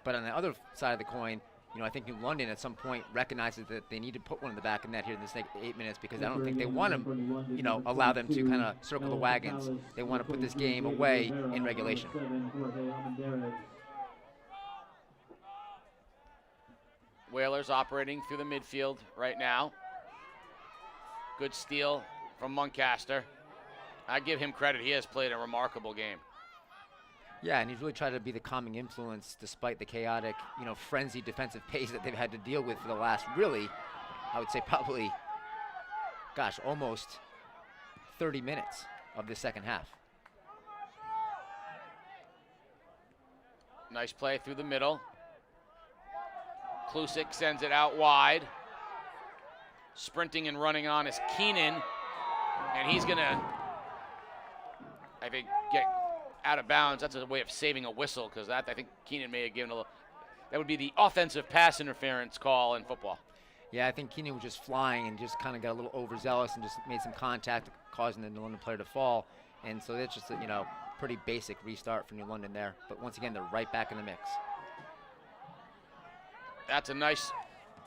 But on the other side of the coin, I think New London at some point recognizes that they need to put one in the back of the net here in this next 8 minutes, because I don't think they want to, allow them to kind of circle the wagons. They want to put this game away in regulation. Whalers operating through the midfield right now. Good steal from Muncaster. I give him credit. He has played a remarkable game. Yeah, and he's really tried to be the calming influence despite the chaotic, frenzied defensive pace that they've had to deal with for the last, really, I would say probably, almost 30 minutes of the second half. Nice play through the middle. Klusik sends it out wide. Sprinting and running on is Keenan, and he's gonna, I think, get out of bounds. That's a way of saving a whistle, because I think Keenan may have given a little, that would be the offensive pass interference call in football. Yeah, I think Keenan was just flying and just kind of got a little overzealous and just made some contact, causing the New London player to fall. And so that's just a, pretty basic restart for New London there. But once again, they're right back in the mix. That's a nice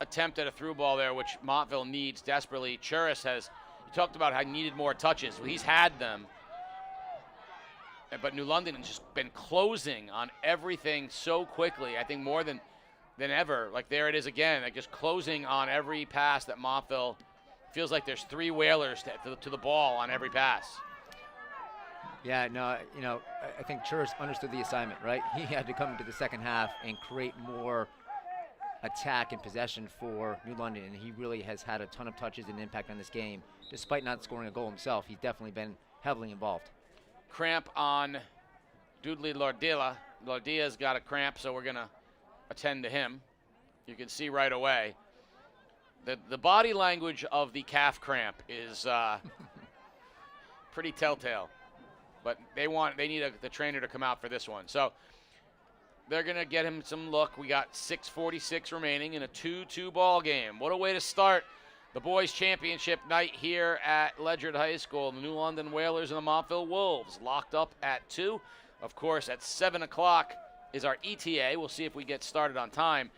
attempt at a through ball there, which Montville needs desperately. Churis you talked about how he needed more touches. Well, he's had them. But New London has just been closing on everything so quickly. I think more than ever. Like, there it is again, like just closing on every pass that Montville feels like there's three whalers to the ball on every pass. Yeah, no, I think Churis understood the assignment, right? He had to come into the second half and create more attack and possession for New London, and he really has had a ton of touches and impact on this game. Despite not scoring a goal himself, he's definitely been heavily involved. Cramp on Dudley Lordilla. Lordilla's got a cramp, so we're going to attend to him. You can see right away. The body language of the calf cramp is pretty telltale. But they need the trainer to come out for this one. So they're going to get him some look. We got 6:46 remaining in a 2-2 ball game. What a way to start the boys' championship night here at Ledyard High School. The New London Whalers and the Montville Wolves locked up at 2. Of course, at 7 o'clock is our ETA. We'll see if we get started on time.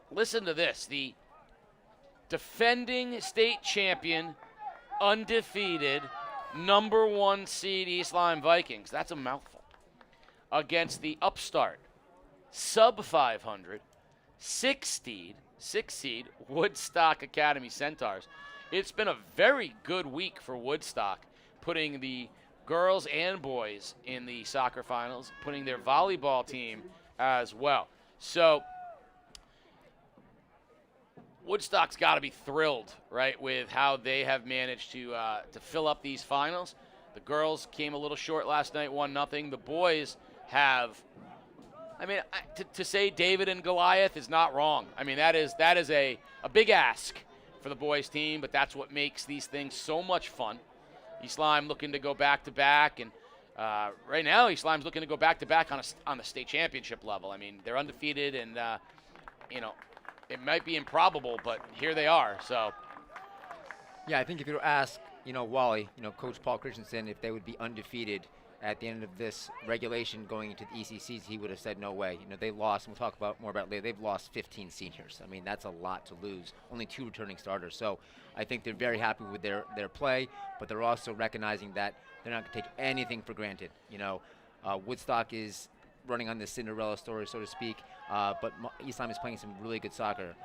Listen to this. The defending state champion, undefeated, number 1 seed East Lyme Vikings. That's a mouthful. Against the upstart, sub 500, 6 seed Woodstock Academy Centaurs. It's been a very good week for Woodstock, putting the girls and boys in the soccer finals, putting their volleyball team as well. So Woodstock's got to be thrilled, right, with how they have managed to fill up these finals. The girls came a little short last night, 1-0. The boys have, to say David and Goliath is not wrong. I mean, that is a big ask for the boys team, but that's what makes these things so much fun. East Lyme looking to go back-to-back, and right now East Lyme's looking to go back-to-back on the state championship level. I mean, they're undefeated, and it might be improbable, but here they are. So, yeah, I think if you ask, Wally, Coach Paul Christensen, if they would be undefeated at the end of this regulation going into the ECCs, he would have said no way. They lost, and we'll talk more about it later. They've lost 15 seniors. I mean, that's a lot to lose. Only 2 returning starters. So I think they're very happy with their play, but they're also recognizing that they're not going to take anything for granted. Woodstock is running on this Cinderella story, so to speak, but East Lyme is playing some really good soccer.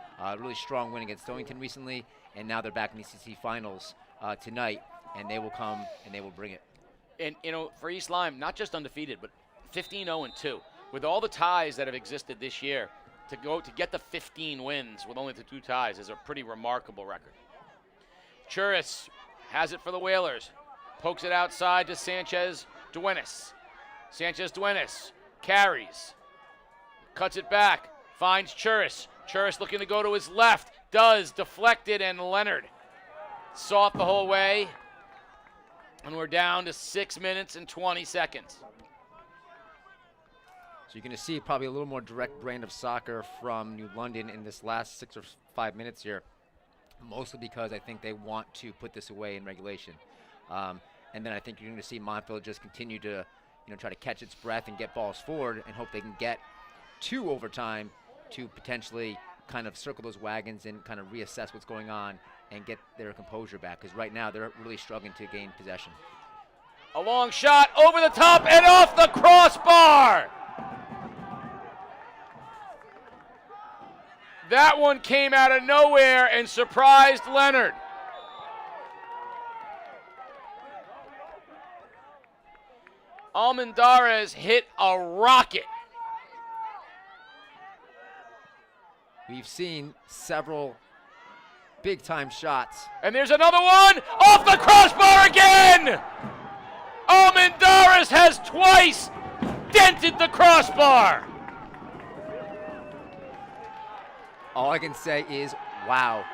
Really strong win against Stonington recently, and now they're back in the ECC finals tonight, and they will come and they will bring it. And, for East Lyme, not just undefeated, but 15-0-2. With all the ties that have existed this year, to get the 15 wins with only the 2 ties is a pretty remarkable record. Churis has it for the Whalers. Pokes it outside to Sanchez Duenas. Sanchez Duenas carries. Cuts it back. Finds Churis. Churis looking to go to his left. Does. Deflected, and Leonard saw it the whole way. And we're down to 6 minutes and 20 seconds. So you're going to see probably a little more direct brand of soccer from New London in this last 6 or 5 minutes here, mostly because I think they want to put this away in regulation. And then I think you're going to see Montville just continue to try to catch its breath and get balls forward and hope they can get to overtime to potentially kind of circle those wagons and kind of reassess what's going on and get their composure back, because right now they're really struggling to gain possession. A long shot over the top and off the crossbar. That one came out of nowhere and surprised Leonard. Almendarez hit a rocket. We've seen several big-time shots. And there's another one off the crossbar again. Almendarez has twice dented the crossbar. All I can say is, wow.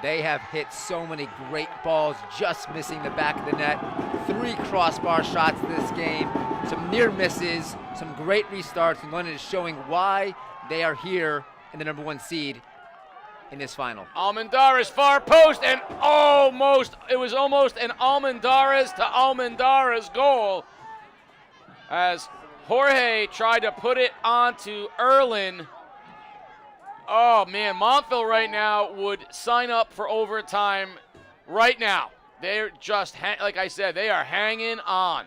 They have hit so many great balls, just missing the back of the net. 3 crossbar shots this game, some near misses, some great restarts, and London is showing why they are here in the number 1 seed in this final. Almendarez far post, and it was almost an Almendarez to Almendarez goal as Jorge tried to put it onto Erlin. Oh man, Montville right now would sign up for overtime right now. They're just, like I said, they are hanging on.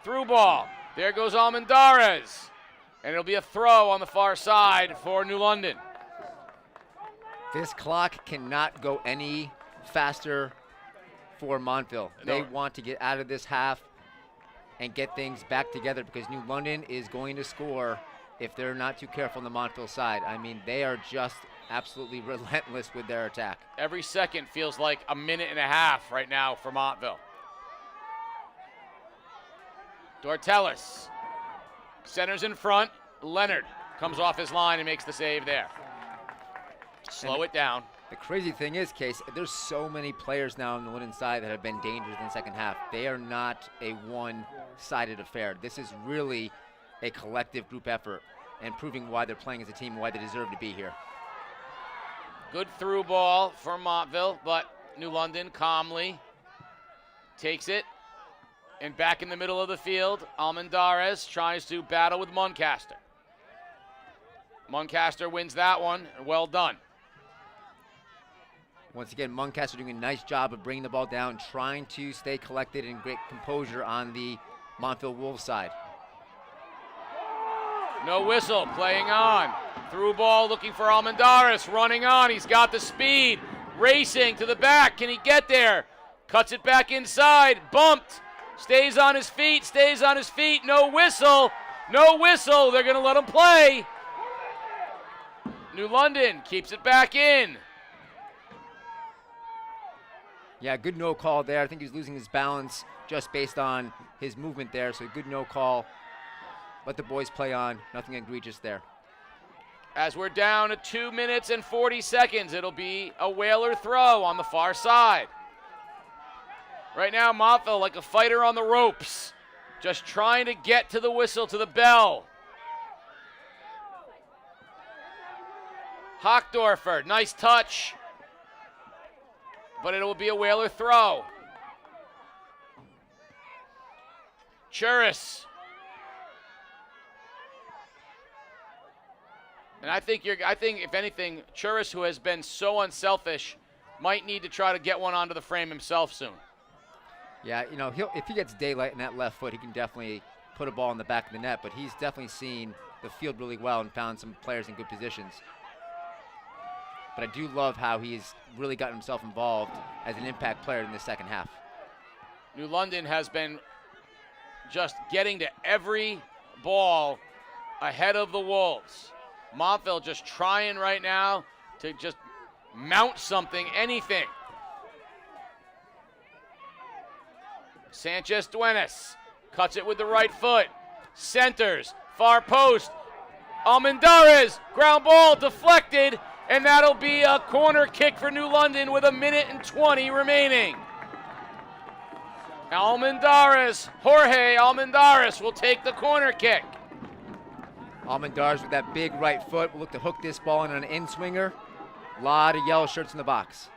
Through ball. There goes Almendarez. And it'll be a throw on the far side for New London. This clock cannot go any faster for Montville. They want to get out of this half and get things back together because New London is going to score if they're not too careful on the Montville side. I mean, they are just absolutely relentless with their attack. Every second feels like a minute and a half right now for Montville. Dortelis centers in front. Leonard comes off his line and makes the save there. Slow it down. The crazy thing is, Case, there's so many players now on the Linden side that have been dangerous in the second half. They are not a one-sided affair. This is really a collective group effort and proving why they're playing as a team and why they deserve to be here. Good through ball for Montville, but New London calmly takes it. And back in the middle of the field, Almendarez tries to battle with Muncaster. Muncaster wins that one, and well done. Once again, Muncaster doing a nice job of bringing the ball down, trying to stay collected and great composure on the Montville Wolves side. No whistle, playing on. Through ball looking for Almendarez, running on. He's got the speed, racing to the back. Can he get there? Cuts it back inside, bumped. Stays on his feet, no whistle. They're going to let him play. New London keeps it back in. Yeah, good no call there. I think he was losing his balance just based on his movement there, so good no call. Let the boys play on, nothing egregious there. As we're down to 2 minutes and 40 seconds, it'll be a Whaler throw on the far side. Right now, Montville like a fighter on the ropes, just trying to get to the whistle, to the bell. Hockdorfer, nice touch, but it will be a Whaler throw. Churis. And I think if anything, Churis, who has been so unselfish, might need to try to get one onto the frame himself soon. Yeah, you know, if he gets daylight in that left foot, he can definitely put a ball in the back of the net, but he's definitely seen the field really well and found some players in good positions. But I do love how he's really gotten himself involved as an impact player in the second half. New London has been just getting to every ball ahead of the Wolves. Montville just trying right now to just mount something, anything. Sanchez Duenas cuts it with the right foot. Centers, far post. Almendarez, ground ball deflected, and that'll be a corner kick for New London with 1:20 remaining. Jorge Almendarez will take the corner kick. Almendarez with that big right foot will look to hook this ball in on an in-swinger. A lot of yellow shirts in the box.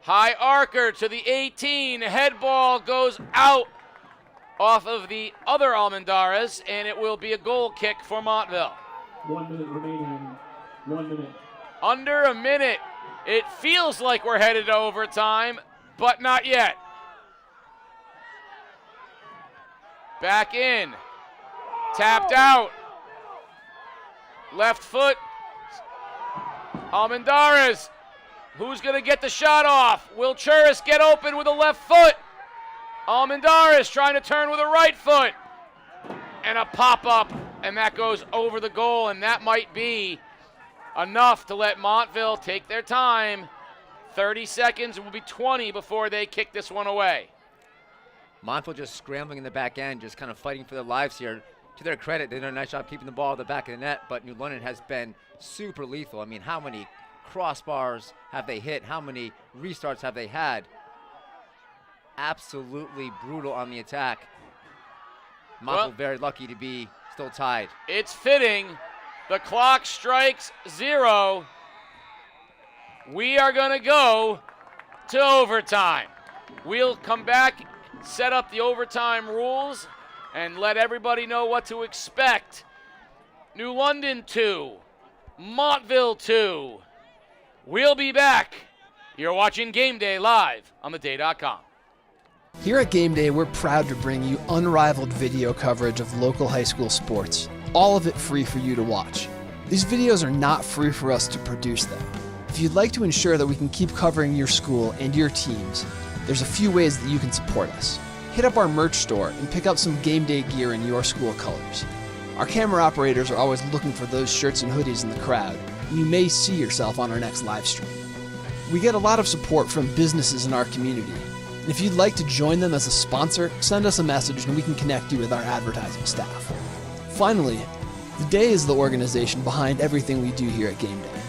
High arcer to the 18. Head ball goes out off of the other Almendarez, and it will be a goal kick for Montville. 1 minute remaining. 1 minute. Under a minute. It feels like we're headed to overtime, but not yet. Back in. Tapped out. Left foot. Almendarez. Who's going to get the shot off? Will Churis get open with a left foot? Almendaris trying to turn with a right foot. And a pop-up, and that goes over the goal, and that might be enough to let Montville take their time. 30 seconds, it will be 20 before they kick this one away. Montville just scrambling in the back end, just kind of fighting for their lives here. To their credit, they did a nice job keeping the ball at the back of the net, but New London has been super lethal. I mean, how many crossbars have they hit? How many restarts have they had? Absolutely brutal on the attack. Montville very lucky to be still tied. It's fitting. The clock strikes 0. We are going to go to overtime. We'll come back, set up the overtime rules, and let everybody know what to expect. New London 2, Montville 2. We'll be back. You're watching Game Day live on theday.com. Here at Game Day, we're proud to bring you unrivaled video coverage of local high school sports, all of it free for you to watch. These videos are not free for us to produce them. If you'd like to ensure that we can keep covering your school and your teams, there's a few ways that you can support us. Hit up our merch store and pick up some Game Day gear in your school colors. Our camera operators are always looking for those shirts and hoodies in the crowd, and you may see yourself on our next live stream. We get a lot of support from businesses in our community. And if you'd like to join them as a sponsor, send us a message and we can connect you with our advertising staff. Finally, The Day is the organization behind everything we do here at Game Day.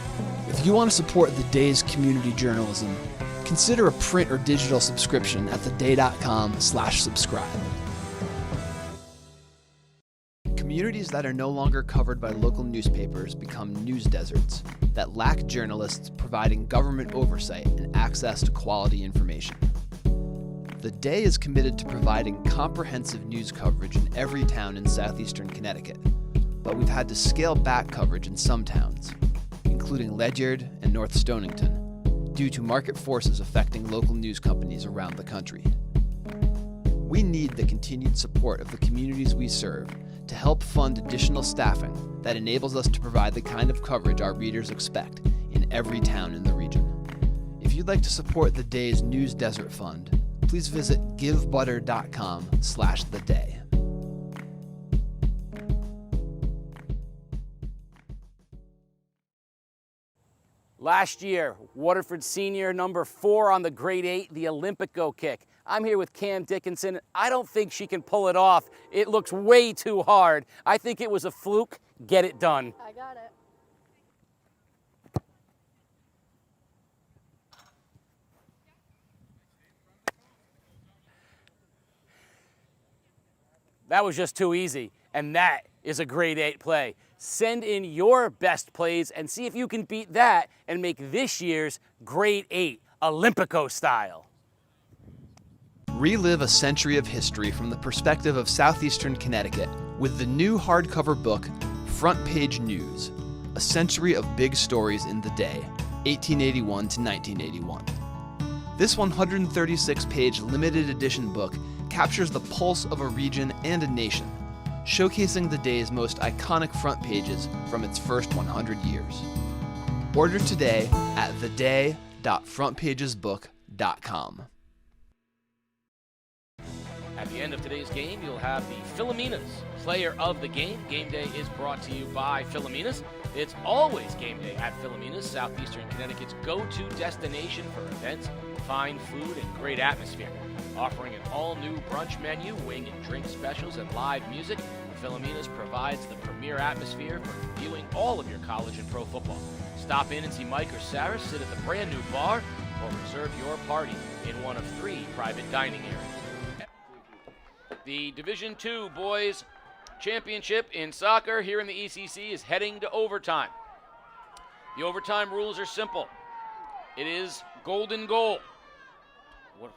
If you want to support The Day's community journalism, consider a print or digital subscription at theday.com/subscribe. Communities that are no longer covered by local newspapers become news deserts that lack journalists providing government oversight and access to quality information. The Day is committed to providing comprehensive news coverage in every town in southeastern Connecticut, but we've had to scale back coverage in some towns, including Ledyard and North Stonington, due to market forces affecting local news companies around the country. We need the continued support of the communities we serve to help fund additional staffing that enables us to provide the kind of coverage our readers expect in every town in the region. If you'd like to support the Day's News Desert Fund, please visit givebutter.com/theday. Last year, Waterford senior number 4 on the grade 8, the Olympico kick. I'm here with Cam Dickinson. I don't think she can pull it off. It looks way too hard. I think it was a fluke. Get it done. I got it. That was just too easy, and that is a grade 8 play. Send in your best plays and see if you can beat that and make this year's grade 8 Olympico style. Relive a century of history from the perspective of southeastern Connecticut with the new hardcover book, Front Page News, A Century of Big Stories in the Day, 1881 to 1981. This 136-page limited edition book captures the pulse of a region and a nation, showcasing the Day's most iconic front pages from its first 100 years. Order today at theday.frontpagesbook.com. At the end of today's game, you'll have the Philomenas Player of the Game. Game Day is brought to you by Philomenas. It's always Game Day at Philomenas, southeastern Connecticut's go-to destination for events, fine food, and great atmosphere. Offering an all-new brunch menu, wing and drink specials, and live music, Philomenas provides the premier atmosphere for viewing all of your college and pro football. Stop in and see Mike or Sarah sit at the brand-new bar, or reserve your party in one of 3 private dining areas. The Division II Boys Championship in soccer here in the ECC is heading to overtime. The overtime rules are simple. It is golden goal.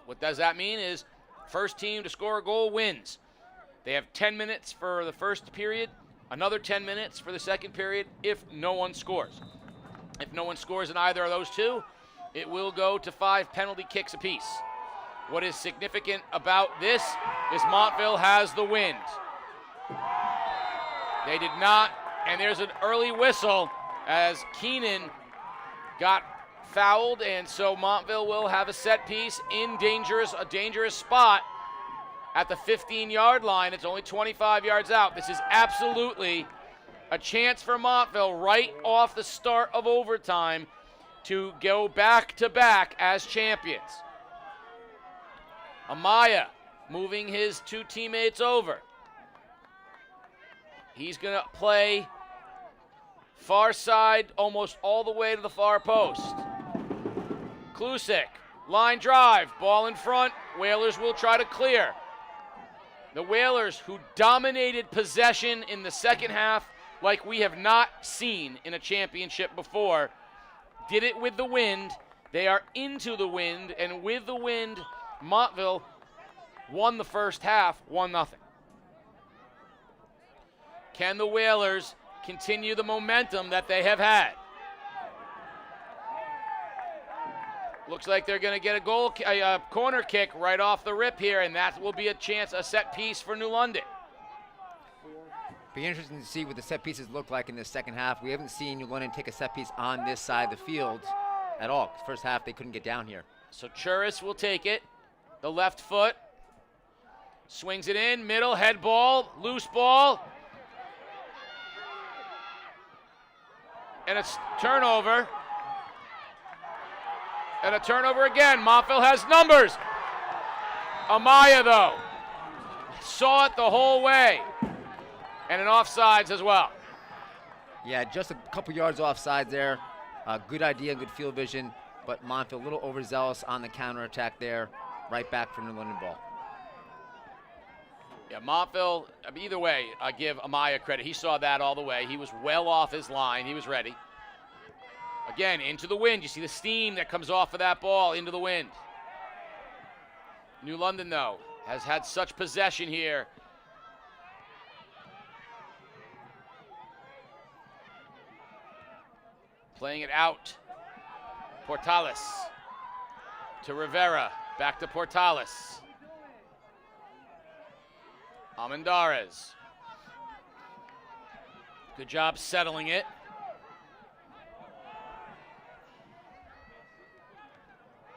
What does that mean is first team to score a goal wins. They have 10 minutes for the first period, another 10 minutes for the second period if no one scores. If no one scores in either of those 2, it will go to 5 penalty kicks apiece. What is significant about this is Montville has the wind. They did not, and there's an early whistle as Keenan got fouled, and so Montville will have a set piece in a dangerous spot. at the 15-yard line. It's only 25 yards out. This is absolutely a chance for Montville right off the start of overtime to go back-to-back as champions. Amaya moving his two teammates over. He's going to play far side almost all the way to the far post. Klusik, line drive, ball in front. Whalers will try to clear. The Whalers, who dominated possession in the second half like we have not seen in a championship before, did it with the wind. They are into the wind, and with the wind, Montville won the first half, 1-0. Can the Whalers continue the momentum that they have had? Looks like they're going to get a corner kick right off the rip here, and that will be a chance, a set piece for New London. Be interesting to see what the set pieces look like in the second half. We haven't seen New London take a set piece on this side of the field at all. First half, they couldn't get down here. So Churis will take it. The left foot. Swings it in, middle, head ball, loose ball. And it's turnover. And a turnover again. Montville has numbers. Amaya, though, saw it the whole way. And an offsides as well. Yeah, just a couple yards offsides there. Good idea, good field vision, but Montville a little overzealous on the counterattack there. Right back for New London ball. Yeah, Montville, either way, I give Amaya credit. He saw that all the way. He was well off his line. He was ready. Again, into the wind. You see the steam that comes off of that ball into the wind. New London, though, has had such possession here. Playing it out. Portales to Rivera. Back to Portales. Almendarez. Good job settling it.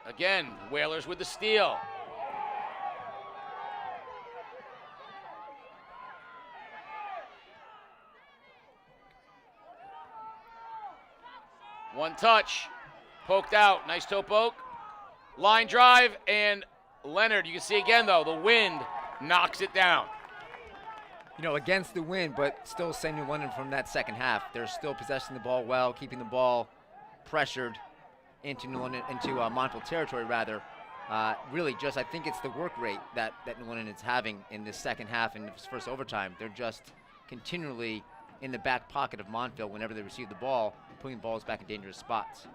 Again, Whalers with the steal. One touch. Poked out. Nice toe poke. Line drive, and Leonard, you can see again, though, the wind knocks it down. You know, against the wind, but still send New London from that second half. They're still possessing the ball well, keeping the ball pressured into New London, into Montville territory, rather. Really, just I think it's the work rate that New London is having in this second half and this first overtime. They're just continually in the back pocket of Montville whenever they receive the ball, putting balls back in dangerous spots.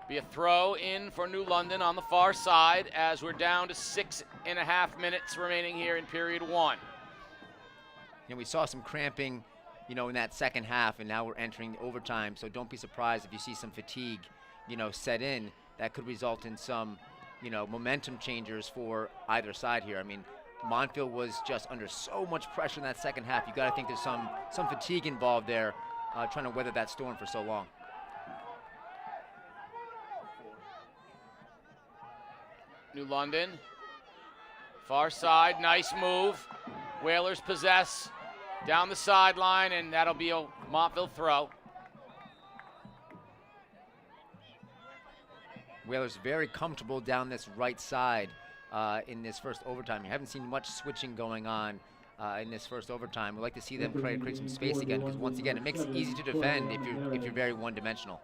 Be a throw in for New London on the far side as we're down to 6.5 minutes remaining here in period one. You know, we saw some cramping, you know, in that second half, and now we're entering overtime, so don't be surprised if you see some fatigue, you know, set in. That could result in some, you know, momentum changers for either side here. I mean, Montville was just under so much pressure in that second half. You got to think there's some fatigue involved there, trying to weather that storm for so long. New London, far side, nice move. Whalers possess down the sideline, and that'll be a Montville throw. Whalers very comfortable down this right side in this first overtime. You haven't seen much switching going on in this first overtime. We'd like to see them create some space again, because once again, it makes it easy to defend if you're very one-dimensional.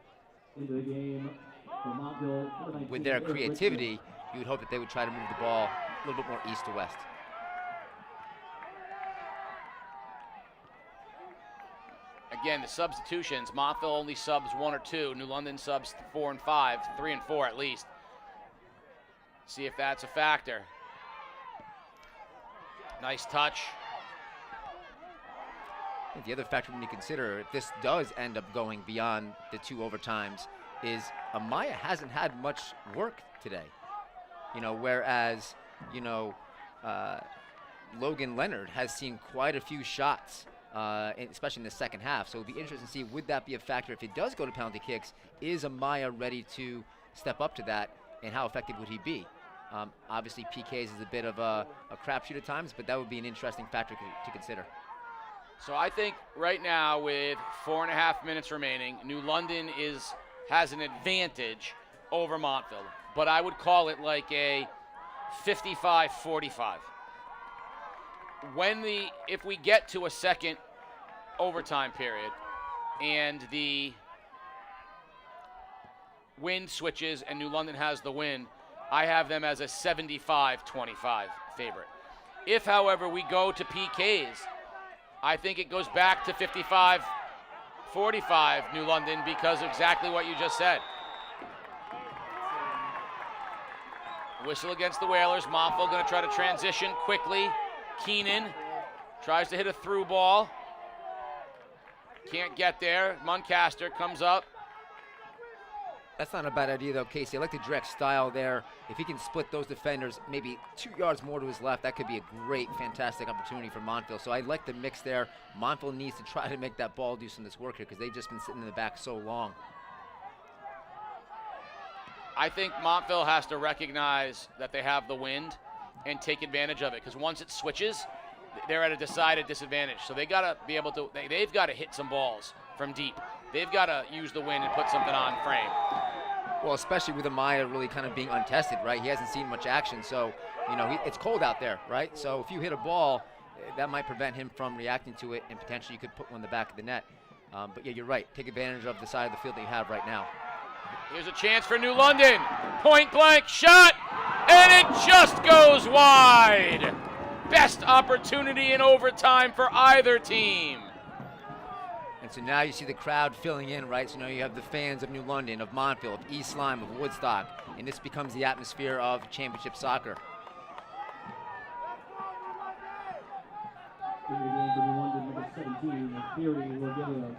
With their creativity, you would hope that they would try to move the ball a little bit more east to west. Again, the substitutions, Montville only subs 1 or 2. New London subs 4 and 5, 3 and 4 at least. See if that's a factor. Nice touch. The other factor we need to consider, if this does end up going beyond the 2 overtimes, is Amaya hasn't had much work today. You know, whereas, you know, Logan Leonard has seen quite a few shots, especially in the second half. So it'll be interesting to see, would that be a factor if it does go to penalty kicks? Is Amaya ready to step up to that, and how effective would he be? Obviously, PKs is a bit of a crapshoot at times, but that would be an interesting factor to consider. So I think right now with 4.5 minutes remaining, New London has an advantage over Montville, but I would call it like a 55-45. If we get to a second overtime period and the wind switches and New London has the win, I have them as a 75-25 favorite. If, however, we go to PKs, I think it goes back to 55-45 New London because of exactly what you just said. Whistle against the Whalers. Montville going to try to transition quickly. Keenan tries to hit a through ball. Can't get there. Muncaster comes up. That's not a bad idea, though, Casey. I like the direct style there. If he can split those defenders maybe 2 yards more to his left, that could be a great, fantastic opportunity for Montville. So I like the mix there. Montville needs to try to make that ball do some of this work here because they've just been sitting in the back so long. I think Montville has to recognize that they have the wind and take advantage of it because once it switches, they're at a decided disadvantage. So they got to be able to, they've got to hit some balls from deep. They've got to use the wind and put something on frame. Well, especially with Amaya really kind of being untested, right? He hasn't seen much action, so, it's cold out there, right? So if you hit a ball, that might prevent him from reacting to it, and potentially you could put one in the back of the net. But yeah, you're right. Take advantage of the side of the field that you have right now. Here's a chance for New London. Point blank shot, and it just goes wide. Best opportunity in overtime for either team. And so now you see the crowd filling in, right? So now you have the fans of New London, of Montville, of East Lyme, of Woodstock, and this becomes the atmosphere of championship soccer. In the game for New London, number 17, Theory will get it.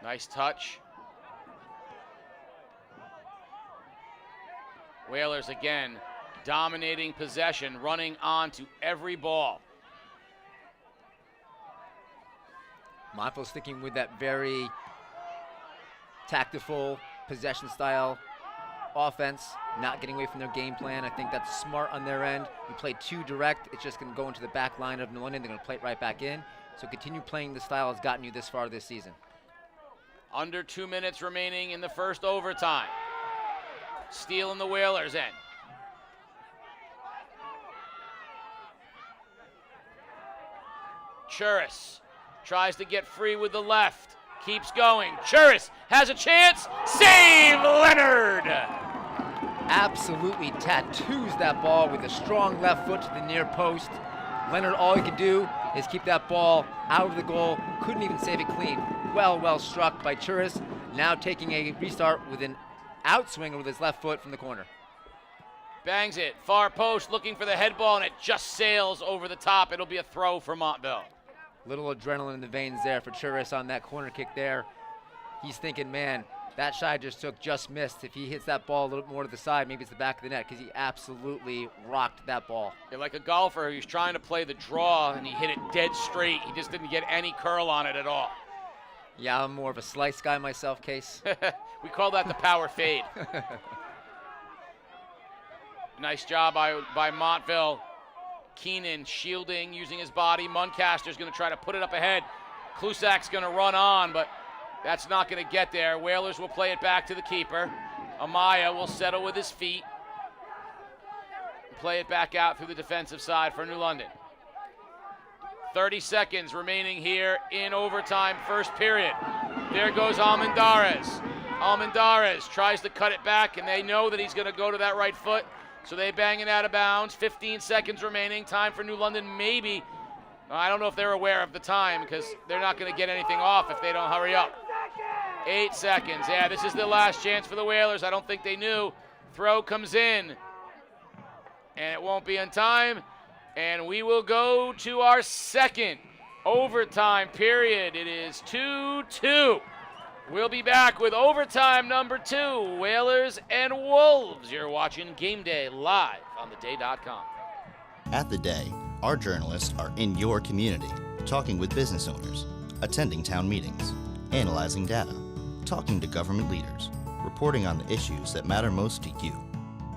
Nice touch. Whalers again dominating possession, running on to every ball. Montville sticking with that very tactical possession style offense, not getting away from their game plan. I think that's smart on their end. You play too direct, it's just going to go into the back line of New London. They're going to play it right back in. So continue playing the style that's gotten you this far this season. Under 2 minutes remaining in the first overtime. Steele in the Whalers' end. Churis tries to get free with the left. Keeps going. Churis has a chance. Save Leonard! Absolutely tattoos that ball with a strong left foot to the near post. Leonard, all he could do is keep that ball out of the goal. Couldn't even save it clean. Well struck by Churis. Now taking a restart with an outswinger with his left foot from the corner. Bangs it. Far post looking for the head ball, and it just sails over the top. It'll be a throw for Montville. Little adrenaline in the veins there for Churis on that corner kick there. He's thinking, man, that shot I just took just missed. If he hits that ball a little more to the side, maybe it's the back of the net, because he absolutely rocked that ball. You're like a golfer who's trying to play the draw, and he hit it dead straight. He just didn't get any curl on it at all. Yeah, I'm more of a slice guy myself, Case. We call that the power fade. Nice job by Montville. Keenan shielding, using his body. Muncaster's going to try to put it up ahead. Klusak's going to run on, but that's not going to get there. Whalers will play it back to the keeper. Amaya will settle with his feet. Play it back out through the defensive side for New London. 30 seconds remaining here in overtime, first period. There goes Almendarez. Almendarez tries to cut it back, and they know that he's going to go to that right foot, so they bang it out of bounds. 15 seconds remaining. Time for New London, maybe. I don't know if they're aware of the time because they're not going to get anything off if they don't hurry up. 8 seconds. Yeah, this is the last chance for the Whalers. I don't think they knew. Throw comes in, and it won't be in time. And we will go to our second overtime period. It is 2-2. We'll be back with overtime number 2, Whalers and Wolves. You're watching Game Day live on theday.com. At The Day, our journalists are in your community, talking with business owners, attending town meetings, analyzing data, talking to government leaders, reporting on the issues that matter most to you.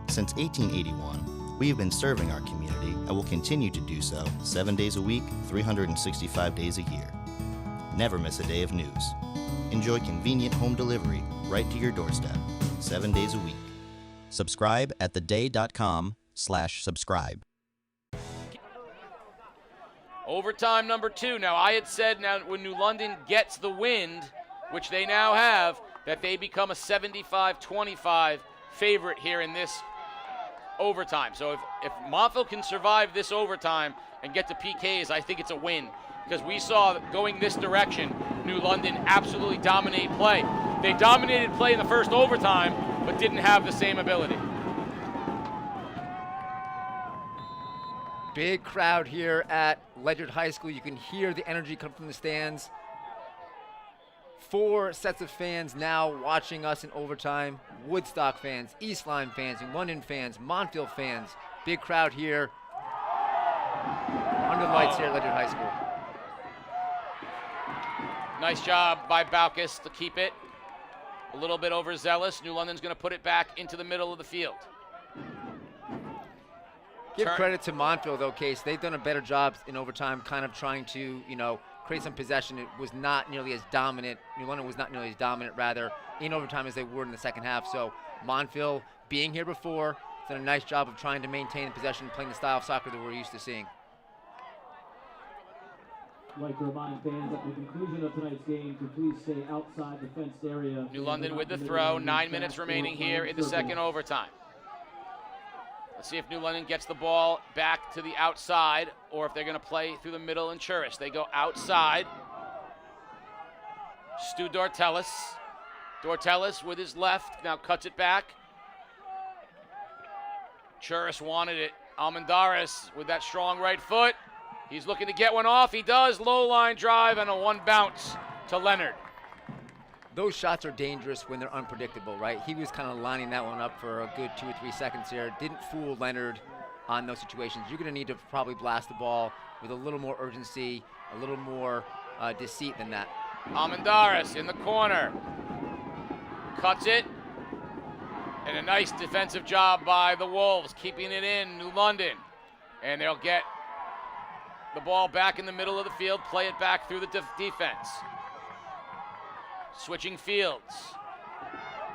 Since 1881, we have been serving our community and will continue to do so 7 days a week, 365 days a year. Never miss a day of news. Enjoy convenient home delivery right to your doorstep, 7 days a week. Subscribe at theday.com/subscribe. Overtime number 2. Now, I had said now when New London gets the wind, which they now have, that they become a 75-25 favorite here in this overtime. So if Montville can survive this overtime and get to PKs, I think it's a win. Because we saw going this direction, New London absolutely dominate play. They dominated play in the first overtime, but didn't have the same ability. Big crowd here at Ledyard High School. You can hear the energy come from the stands. 4 sets of fans now watching us in overtime. Woodstock fans, East Lyme fans, New London fans, Montville fans. Big crowd here under the lights here at Ledyard High School. Nice job by Baucus to keep it. A little bit overzealous. New London's going to put it back into the middle of the field. Give credit to Montville, though, Case. They've done a better job in overtime, kind of trying to, create some possession. It was not nearly as dominant. New London was not nearly as dominant, rather, in overtime as they were in the second half. So Montville, being here before, has done a nice job of trying to maintain possession, playing the style of soccer that we're used to seeing. I'd like to remind fans at the conclusion of tonight's game to please stay outside the fenced area. New London with the throw. 9 minutes remaining here in the second overtime. Let's see if New London gets the ball back to the outside or if they're going to play through the middle and Churis. They go outside. Stu Dortelis. Dortelis with his left now cuts it back. Churis wanted it. Almendares with that strong right foot. He's looking to get one off. He does. Low line drive and a one bounce to Leonard. Those shots are dangerous when they're unpredictable, right? He was kind of lining that one up for a good 2 or 3 seconds here. Didn't fool Leonard on those situations. You're going to need to probably blast the ball with a little more urgency, a little more deceit than that. Almendares in the corner. Cuts it. And a nice defensive job by the Wolves, keeping it in New London. And they'll get the ball back in the middle of the field, play it back through the defense. Switching fields.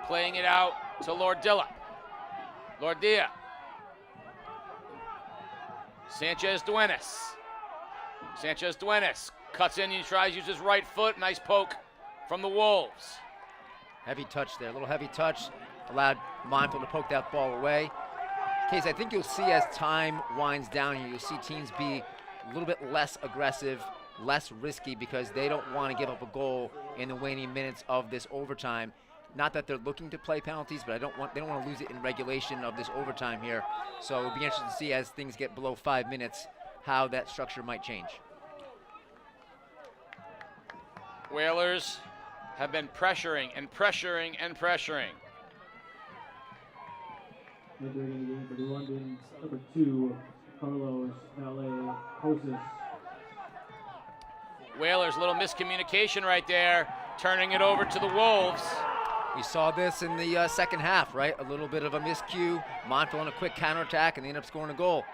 Playing it out to Lordia. Sanchez Duenas. Sanchez Duenas cuts in and tries to use his right foot. Nice poke from the Wolves. Heavy touch there, a little heavy touch. Allowed Montville to poke that ball away. Case, I think you'll see as time winds down here, you'll see teams be a little bit less aggressive, less risky, because they don't want to give up a goal in the waning minutes of this overtime. Not that they're looking to play penalties, but they don't want to lose it in regulation of this overtime here. So it'll be interesting to see as things get below 5 minutes how that structure might change. Whalers have been pressuring and pressuring and pressuring. Entering the game for New London's number 2, Carlos Valle-Hosas. Whalers, a little miscommunication right there, turning it over to the Wolves. We saw this in the second half, right? A little bit of a miscue. Montville on a quick counterattack, and they end up scoring a goal.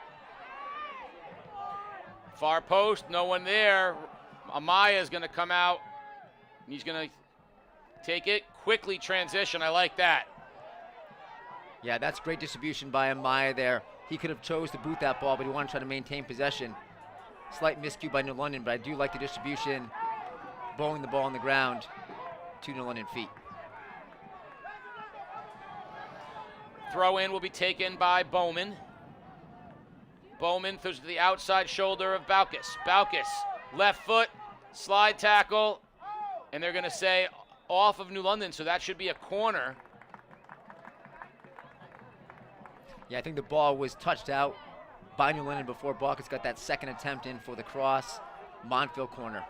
Far post, no one there. Amaya is going to come out. He's going to take it, quickly transition. I like that. Yeah, that's great distribution by Amaya there. He could have chose to boot that ball, but he wanted to try to maintain possession. Slight miscue by New London, but I do like the distribution, bowling the ball on the ground to New London feet. Throw in will be taken by Bowman. Bowman throws to the outside shoulder of Baucus. Baucus, left foot, slide tackle, and they're going to say off of New London, so that should be a corner. Yeah, I think the ball was touched out by New London before Baucus got that second attempt in for the cross. Montville corner.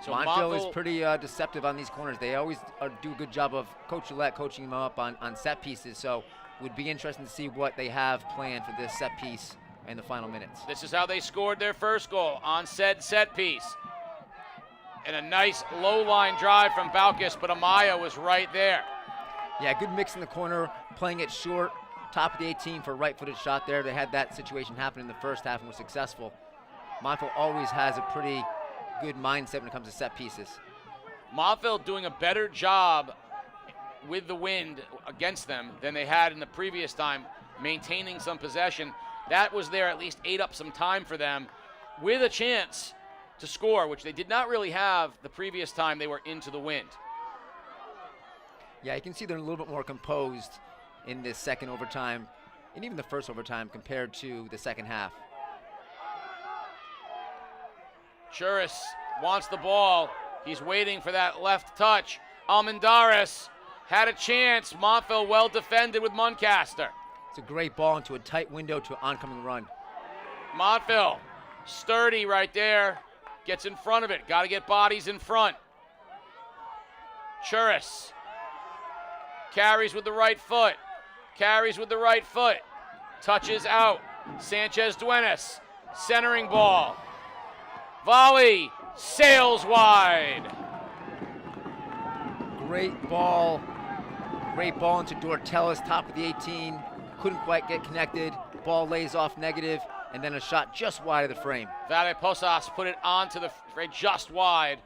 So Montville is pretty deceptive on these corners. They always do a good job of Coach Gillette coaching them up on set pieces. So it would be interesting to see what they have planned for this set piece in the final minutes. This is how they scored their first goal, on said set piece. And a nice low line drive from Balkus, but Amaya was right there. Yeah, good mix in the corner, playing it short, top of the 18 for a right-footed shot there. They had that situation happen in the first half and were successful. Montville always has a pretty good mindset when it comes to set pieces. Montville doing a better job with the wind against them than they had in the previous time, maintaining some possession. That was there, at least ate up some time for them with a chance to score, which they did not really have the previous time they were into the wind. Yeah, you can see they're a little bit more composed in this second overtime and even the first overtime compared to the second half. Churis wants the ball. He's waiting for that left touch. Almendares had a chance. Montville well defended with Muncaster. It's a great ball into a tight window to an oncoming run. Montville, sturdy right there. Gets in front of it. Got to get bodies in front. Churis carries with the right foot. Carries with the right foot. Touches out. Sanchez Duenas. Centering ball. Volley. Sails wide. Great ball. Great ball into Dortelis, top of the 18. Couldn't quite get connected. Ball lays off negative, and then a shot just wide of the frame. Vale Posas put it onto the frame just wide.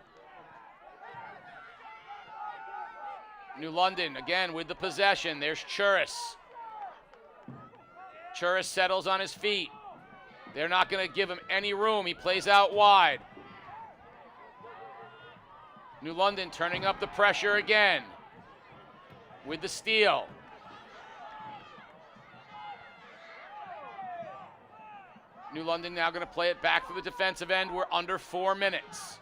New London again with the possession. There's Churis. Churis settles on his feet. They're not going to give him any room. He plays out wide. New London turning up the pressure again with the steal. New London now going to play it back for the defensive end. We're under 4 minutes.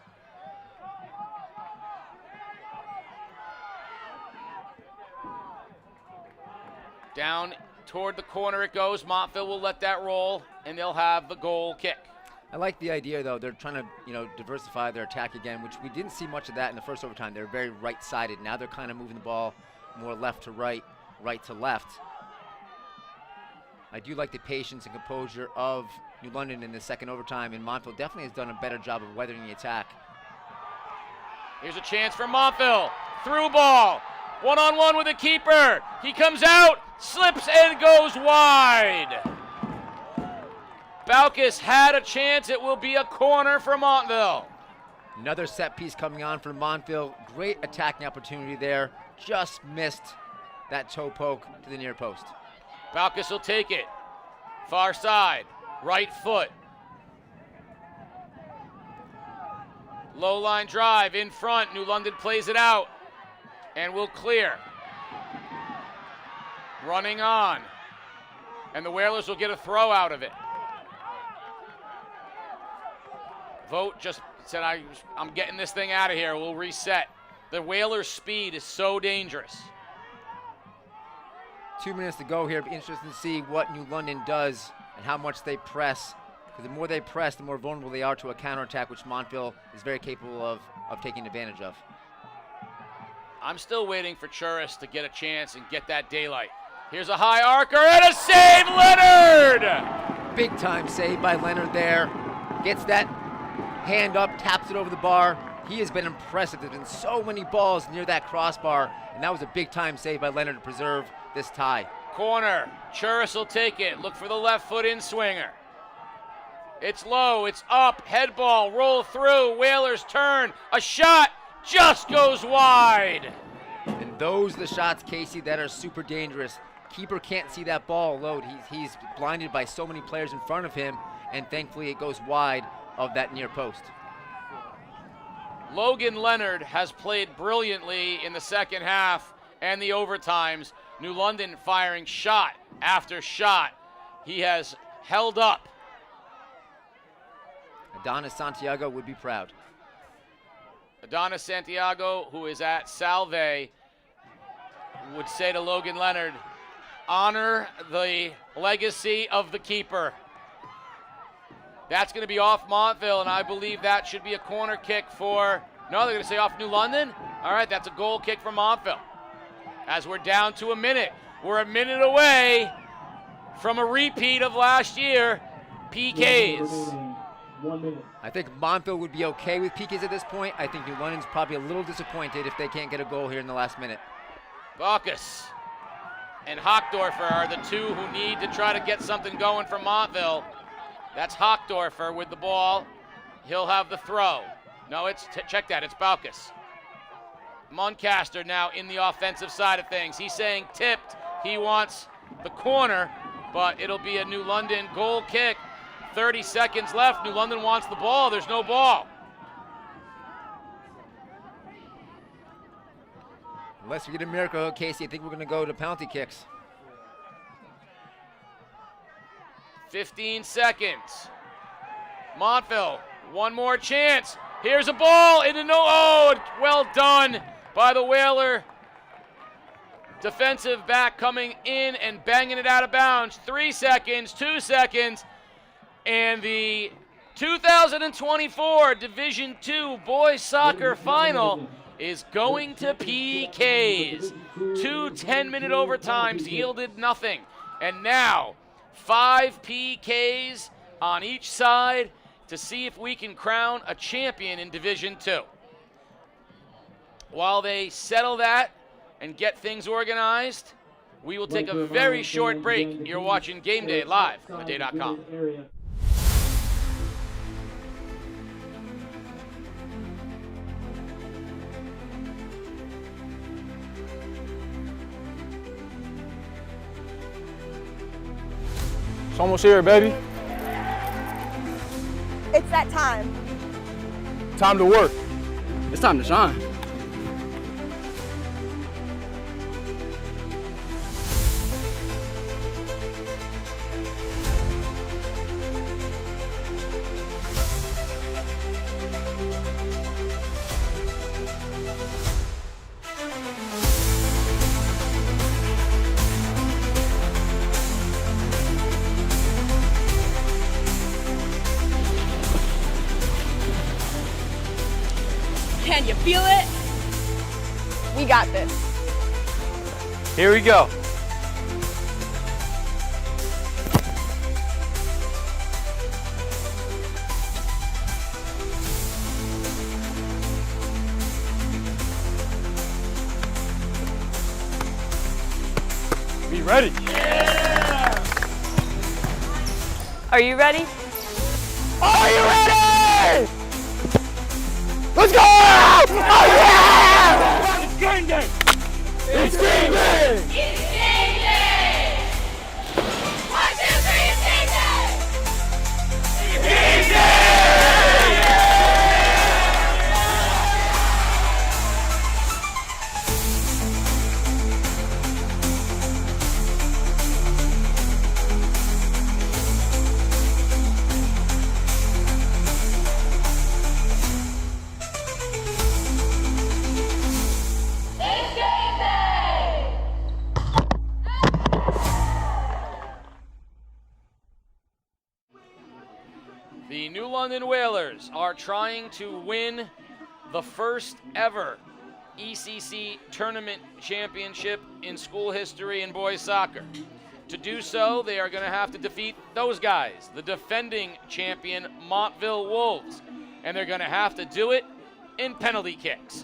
Down toward the corner it goes. Montville will let that roll, and they'll have the goal kick. I like the idea, though. They're trying to, diversify their attack again, which we didn't see much of that in the first overtime. They're very right-sided. Now they're kind of moving the ball more left to right, right to left. I do like the patience and composure of New London in the second overtime, and Montville definitely has done a better job of weathering the attack. Here's a chance for Montville. Through ball. One-on-one with the keeper. He comes out, slips, and goes wide. Balkus had a chance. It will be a corner for Montville. Another set piece coming on for Montville. Great attacking opportunity there. Just missed that toe poke to the near post. Balkus will take it. Far side, right foot. Low line drive in front. New London plays it out and will clear. Running on. And the Whalers will get a throw out of it. Vogt just said, I'm getting this thing out of here. We'll reset. The Whalers' speed is so dangerous. 2 minutes to go here. It'll be interesting to see what New London does and how much they press. Because the more they press, the more vulnerable they are to a counterattack, which Montville is very capable of taking advantage of. I'm still waiting for Churis to get a chance and get that daylight. Here's a high arcer and a save, Leonard! Big time save by Leonard there. Gets that hand up, taps it over the bar. He has been impressive. There's been so many balls near that crossbar, and that was a big time save by Leonard to preserve this tie. Corner, Churis will take it. Look for the left foot in swinger. It's low, it's up, head ball, roll through, Whalers turn, a shot, just goes wide. And those are the shots, Casey, that are super dangerous. Keeper can't see that ball load. He's blinded by so many players in front of him, and thankfully it goes wide of that near post. Logan Leonard has played brilliantly in the second half and the overtimes. New London firing shot after shot. He has held up. Adonis Santiago would be proud. Adonis Santiago, who is at Salve, would say to Logan Leonard, honor the legacy of the keeper. That's going to be off Montville, and I believe that should be a corner kick for, no, they're going to say off New London? All right, that's a goal kick for Montville. As we're down to a minute. We're a minute away from a repeat of last year. PKs. 1 minute. I think Montville would be okay with PKs at this point. I think New London's probably a little disappointed if they can't get a goal here in the last minute. Baucus and Hockdorfer are the two who need to try to get something going for Montville. That's Hockdorfer with the ball. He'll have the throw. No, check that, it's Baucus. Muncaster now in the offensive side of things. He's saying tipped. He wants the corner, but it'll be a New London goal kick. 30 seconds left. New London wants the ball. There's no ball. Unless we get a miracle, Casey, I think we're going to go to penalty kicks. 15 seconds. Montville, one more chance. Here's a ball into well done by the Whaler. Defensive back coming in and banging it out of bounds. 3 seconds, 2 seconds, and the 2024 Division II Boys Soccer Final is going to PKs. 2 10-minute overtimes yielded nothing. And now, 5 PKs on each side to see if we can crown a champion in Division II. While they settle that and get things organized, we will take a very short break. You're watching Game Day live on theday.com. It's almost here, baby. It's that time. Time to work. It's time to shine. Can you feel it? We got this. Here we go. Be ready. Yeah! Are you ready? Are you ready? Let's go! Oh yeah! It's game day! It's game day! It's game day! 1, 2, 3, it's game day! It's game day! The New London Whalers are trying to win the first ever ECC tournament championship in school history in boys soccer. To do so, they are going to have to defeat those guys, the defending champion Montville Wolves, and they're going to have to do it in penalty kicks.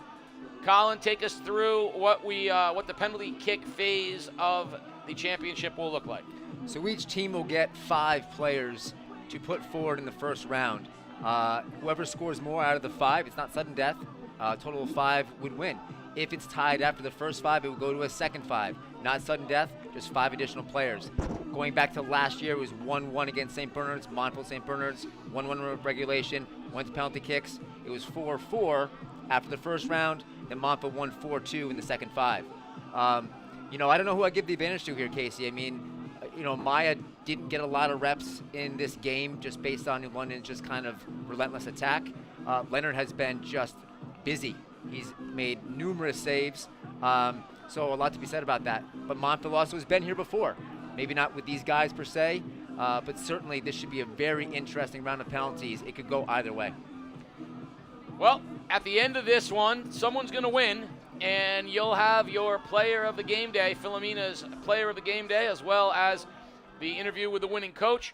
Colin, take us through what the penalty kick phase of the championship will look like. So each team will get 5 players to put forward in the first round. Whoever scores more out of the 5, it's not sudden death, total of 5 would win. If it's tied after the first 5, it will go to a second 5. Not sudden death, just 5 additional players. Going back to last year, it was 1-1 against St. Bernard's, Montville St. Bernard's, 1-1 regulation, went to penalty kicks. It was 4-4 after the first round, then Montville won 4-2 in the second 5. I don't know who I give the advantage to here, Casey. I mean, Maya didn't get a lot of reps in this game just based on New London's just kind of relentless attack. Leonard has been just busy. He's made numerous saves, so a lot to be said about that. But Montville also has been here before. Maybe not with these guys per se, but certainly this should be a very interesting round of penalties. It could go either way. Well, at the end of this one, someone's going to win, and you'll have your player of the game day, Philomena's player of the game day, as well as the interview with the winning coach.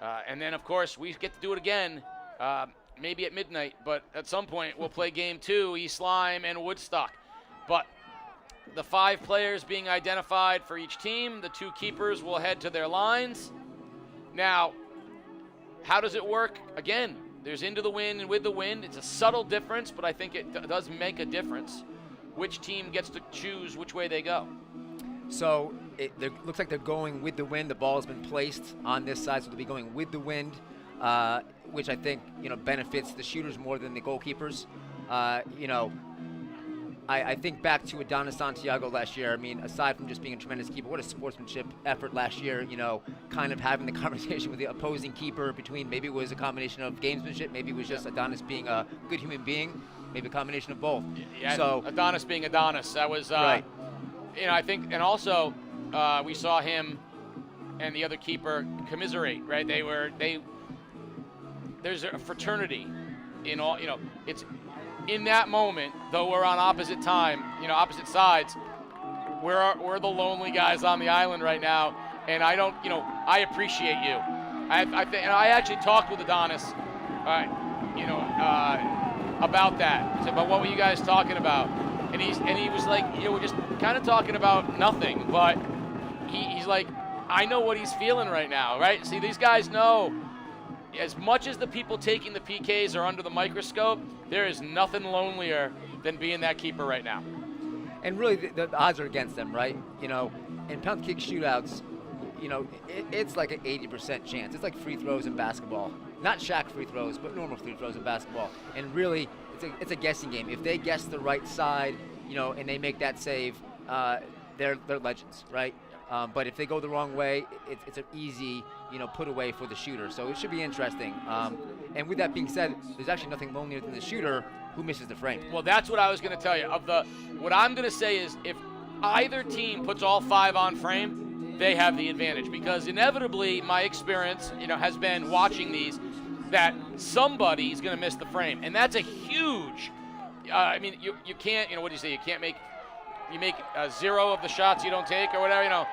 And then, of course, we get to do it again maybe at midnight, but at some point we'll play game 2, East Lyme and Woodstock. But the 5 players being identified for each team, the 2 keepers will head to their lines. Now, how does it work? Again, there's into the wind and with the wind. It's a subtle difference, but I think it does make a difference. Which team gets to choose which way they go? So it looks like they're going with the wind. The ball has been placed on this side, so they'll be going with the wind, which I think benefits the shooters more than the goalkeepers. I think back to Adonis Santiago last year. I mean, aside from just being a tremendous keeper, what a sportsmanship effort last year, kind of having the conversation with the opposing keeper between maybe it was a combination of gamesmanship, maybe it was just Adonis being a good human being, maybe a combination of both. Yeah, so Adonis being Adonis, that was, right. I think, and also we saw him and the other keeper commiserate, right? There's a fraternity in all, it's in that moment, though we're on opposite opposite sides, we're the lonely guys on the island right now, and I don't, I appreciate you. I actually talked with Adonis, about that. I said, but what were you guys talking about? And he was like, we're just kind of talking about nothing, but he's like, I know what he's feeling right now, right? See, these guys know, as much as the people taking the PKs are under the microscope, there is nothing lonelier than being that keeper right now. And really, the odds are against them, right? In pound kick shootouts, it's like an 80% chance. It's like free throws in basketball. Not Shaq free throws, but normal free throws in basketball. And really, it's a guessing game. If they guess the right side, and they make that save, they're legends, right? But if they go the wrong way, it's an easy, put away for the shooter. So it should be interesting. And with that being said, there's actually nothing lonelier than the shooter who misses the frame. Well, that's what I was going to tell you. What I'm going to say is, if either team puts all 5 on frame, they have the advantage, because inevitably, my experience, has been watching these, that somebody's going to miss the frame, and that's a huge. You can't. What do you say? You make 0 of the shots you don't take, or whatever.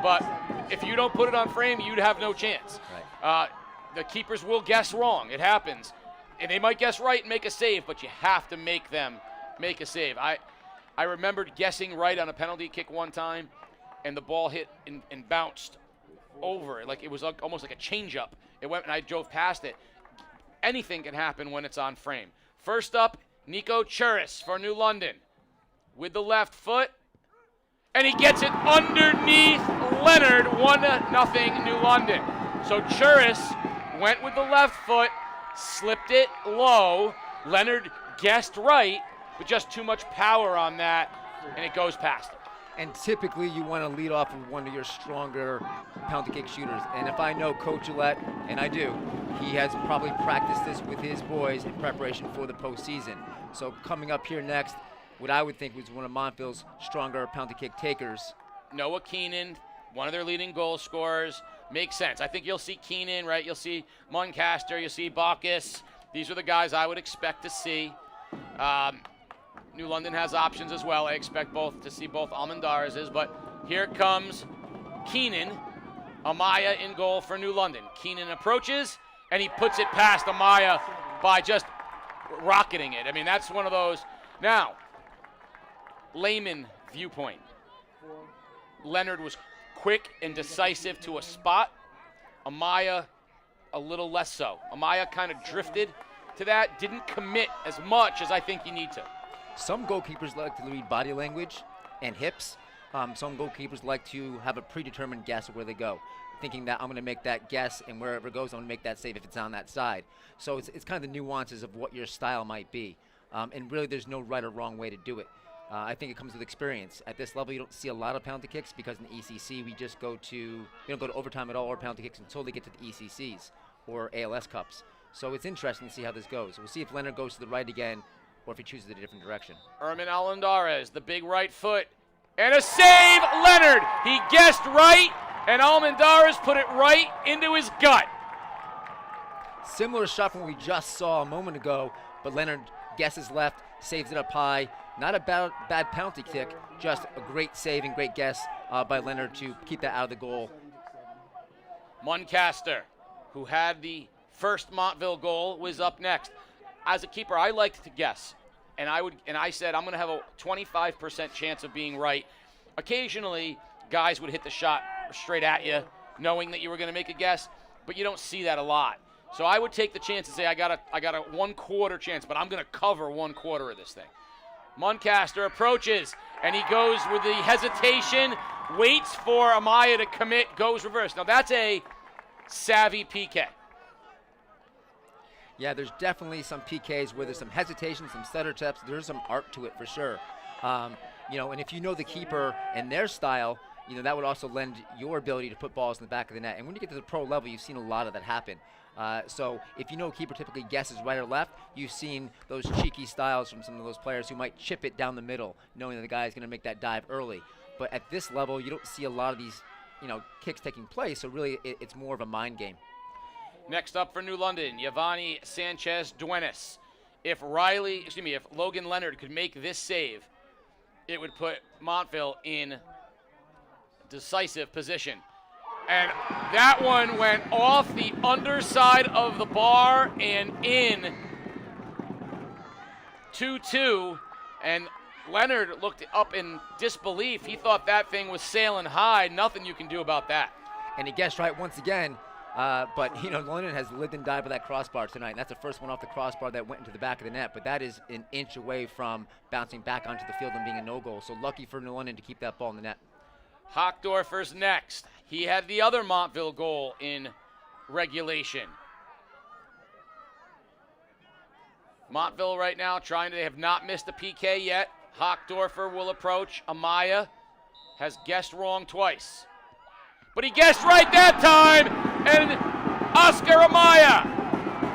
But if you don't put it on frame, you'd have no chance. Right. The keepers will guess wrong. It happens. And they might guess right and make a save, but you have to make them make a save. I remembered guessing right on a penalty kick one time, and the ball hit and bounced over. Like it was almost like a change-up. It went, and I drove past it. Anything can happen when it's on frame. First up, Nico Churis for New London. With the left foot, and he gets it underneath Leonard, 1-0 New London. So Churis went with the left foot, slipped it low. Leonard guessed right, but just too much power on that, and it goes past him. And typically you want to lead off with one of your stronger pound kick shooters. And if I know Coach Gillette, and I do, he has probably practiced this with his boys in preparation for the postseason. So coming up here next, what I would think was one of Montville's stronger pound kick takers. Noah Keenan, one of their leading goal scorers. Makes sense. I think you'll see Keenan, right? You'll see Muncaster, you'll see Bacchus. These are the guys I would expect to see. New London has options as well. I expect to see both Almendares, but here comes Keenan. Amaya in goal for New London. Keenan approaches, and he puts it past Amaya by just rocketing it. I mean, that's one of those. Now, layman viewpoint. Leonard was quick and decisive to a spot. Amaya, a little less so. Amaya kind of drifted to that, didn't commit as much as I think you need to. Some goalkeepers like to read body language and hips. Some goalkeepers like to have a predetermined guess of where they go, thinking that I'm going to make that guess, and wherever it goes, I'm going to make that save if it's on that side. So it's kind of the nuances of what your style might be. And really, there's no right or wrong way to do it. I think it comes with experience. At this level, you don't see a lot of penalty kicks because in the ECC, we don't go to overtime at all or penalty kicks until they get to the ECCs or ALS Cups. So it's interesting to see how this goes. We'll see if Leonard goes to the right again or if he chooses a different direction. Ermin Almendares, the big right foot, and a save, Leonard. He guessed right, and Almendares put it right into his gut. Similar shot from what we just saw a moment ago, but Leonard guesses left, saves it up high. Not a bad penalty kick, just a great save and great guess by Leonard to keep that out of the goal. Muncaster, who had the first Montville goal was up next. As a keeper, I liked to guess, and I said I'm going to have a 25% chance of being right. Occasionally, guys would hit the shot straight at you, knowing that you were going to make a guess, but you don't see that a lot. So I would take the chance and say I got a 1/4 chance, but I'm going to cover 1/4 of this thing. Muncaster approaches, and he goes with the hesitation, waits for Amaya to commit, goes reverse. Now that's a savvy PK. Yeah, there's definitely some PKs where there's some hesitation, some stutter steps. There's some art to it for sure. And if you know the keeper and their style, that would also lend your ability to put balls in the back of the net. And when you get to the pro level, you've seen a lot of that happen. So if you know a keeper typically guesses right or left, you've seen those cheeky styles from some of those players who might chip it down the middle, knowing that the guy is going to make that dive early. But at this level, you don't see a lot of these, kicks taking place. So really, it's more of a mind game. Next up for New London, Yavani Sanchez-Duenas. If Logan Leonard could make this save, it would put Montville in decisive position. And that one went off the underside of the bar and in 2-2. And Leonard looked up in disbelief. He thought that thing was sailing high. Nothing you can do about that. And he guessed right once again. But London has lived and died with that crossbar tonight. And that's the first one off the crossbar that went into the back of the net. But that is an inch away from bouncing back onto the field and being a no-goal. So lucky for New London to keep that ball in the net. Hochdorfer's next. He had the other Montville goal in regulation. Montville right now they have not missed a PK yet. Hochdorfer will approach. Amaya has guessed wrong twice. But he guessed right that time, and Oscar Amaya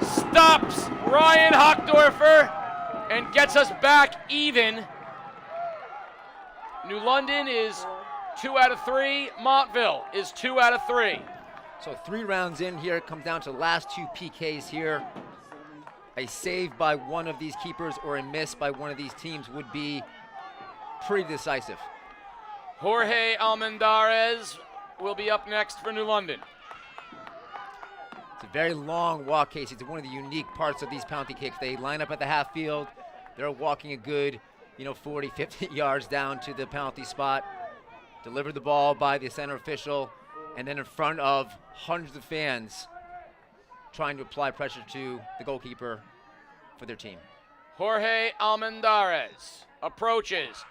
stops Ryan Hochdorfer and gets us back even. New London is 2 out of 3. Montville is 2 out of 3. So 3 rounds in here. It comes down to the last 2 PKs here. A save by one of these keepers or a miss by one of these teams would be pretty decisive. Jorge Almendarez will be up next for New London. It's a very long walk, Casey. It's one of the unique parts of these penalty kicks. They line up at the half field. They're walking a good, 40, 50 yards down to the penalty spot. Deliver the ball by the center official, and then in front of hundreds of fans trying to apply pressure to the goalkeeper for their team. Jorge Almendarez approaches,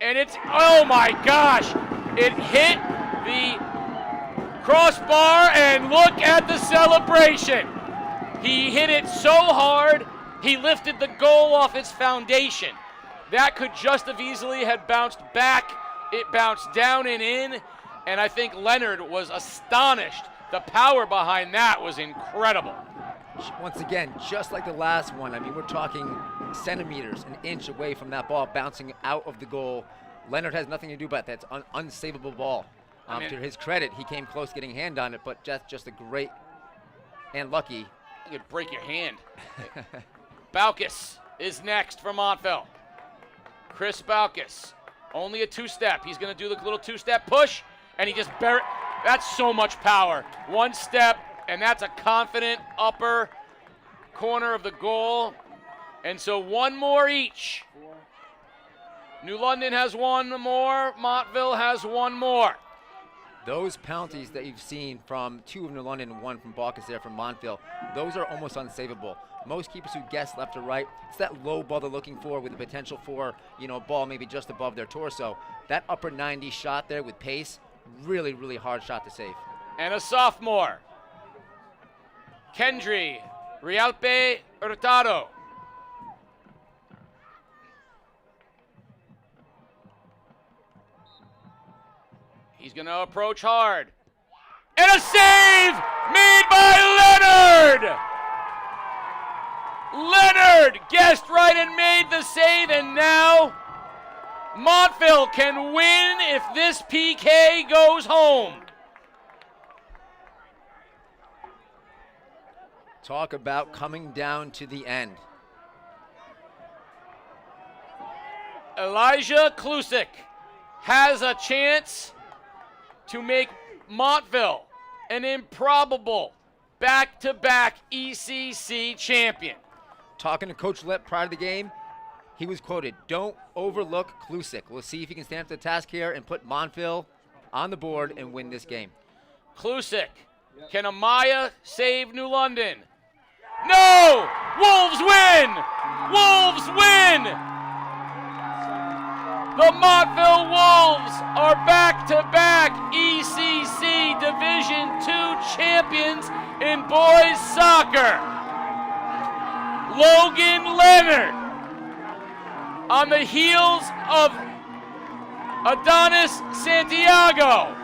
and oh my gosh, it hit the crossbar, and look at the celebration. He hit it so hard, he lifted the goal off its foundation. That could just have easily had bounced back. It bounced down and in, and I think Leonard was astonished. The power behind that was incredible. Once again, just like the last one, we're talking centimeters, an inch away from that ball bouncing out of the goal. Leonard has nothing to do about that. It's an unsavable ball. To his credit, he came close getting a hand on it, but just a great and lucky. You could break your hand. Baucus is next for Montville. Chris Baucus, only a 2-step. He's going to do the little 2-step push, and he just buried. That's so much power. 1 step, and that's a confident upper corner of the goal. And so 1 more each. New London has 1 more. Montville has 1 more. Those penalties that you've seen from 2 of New London and 1 from Baucus there from Montville, those are almost unsavable. Most keepers who guess left or right, it's that low ball they're looking for with the potential for, a ball maybe just above their torso. That upper 90 shot there with pace, really, really hard shot to save. And a sophomore, Kendry Rialpe Hurtado. He's going to approach hard. And a save made by Leonard! Leonard guessed right and made the save, and now Montville can win if this PK goes home. Talk about coming down to the end. Elijah Klusik has a chance to make Montville an improbable back-to-back ECC champion. Talking to Coach Lett prior to the game, he was quoted, "Don't overlook Klusic." We'll see if he can stand up to the task here and put Montville on the board and win this game. Klusic, can Amaya save New London? No! Wolves win! Wolves win! The Montville Wolves are back-to-back ECC Division II champions in boys soccer. Logan Leonard, on the heels of Adonis Santiago.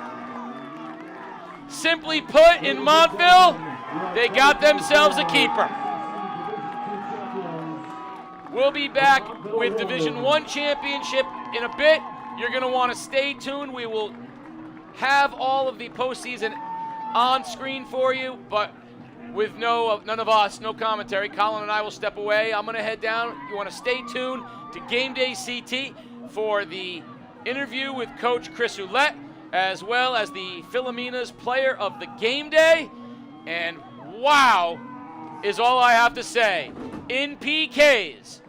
Simply put, in Montville, they got themselves a keeper. We'll be back with Division I championship in a bit. You're going to want to stay tuned. We will have all of the postseason on screen for you, but with none of us, no commentary. Colin and I will step away. I'm going to head down. You want to stay tuned to Game Day CT for the interview with Coach Chris Ouellette, as well as the Philomena's Player of the Game Day. And wow is all I have to say. In PKs,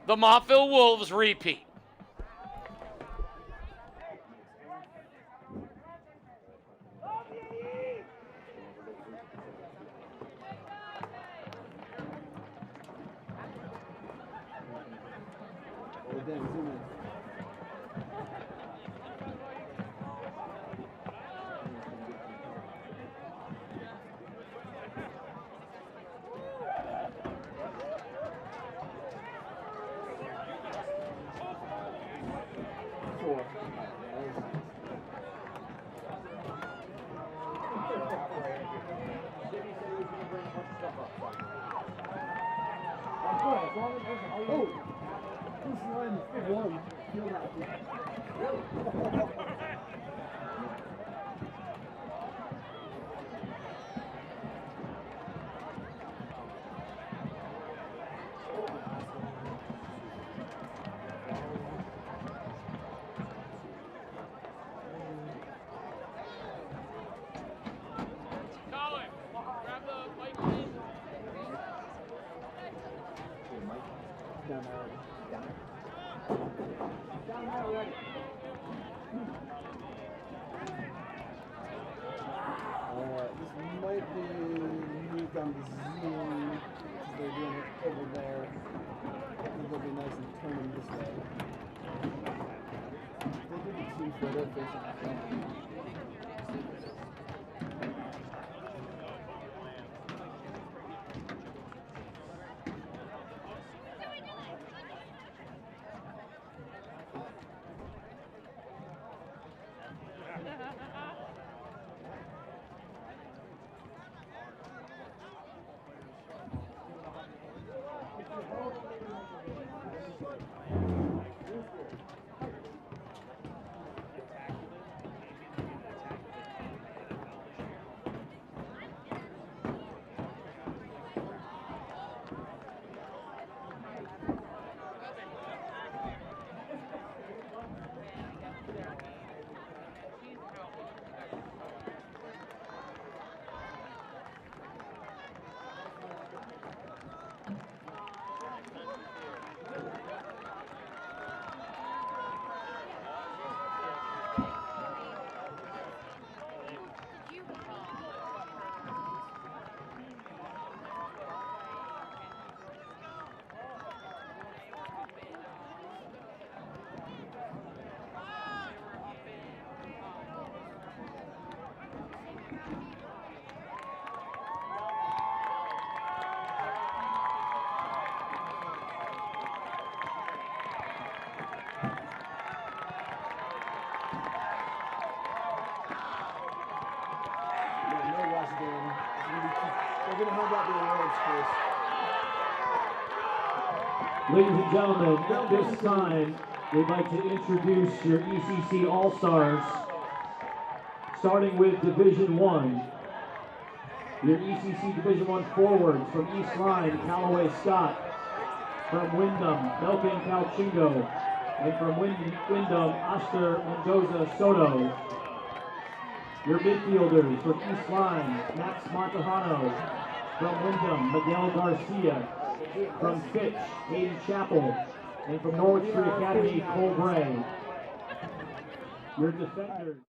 the Montville Wolves repeat. This might be unique on the Zoom, because they're doing it over there. I think it'll be nice and turning this way. They do the team photo facing Ladies and gentlemen, at this time, we'd like to introduce your ECC All-Stars, starting with Division 1. Your ECC Division 1 forwards from East Lyme, Callaway Scott. From Wyndham, Belkin Calchingo. And from Wyndham, Oscar Mendoza Soto. Your midfielders from East Lyme, Max Montejano. From Wyndham, Miguel Garcia. From Fitch, Hayden Chappell. And from Norwich Free Academy, Cole Gray. Your defenders.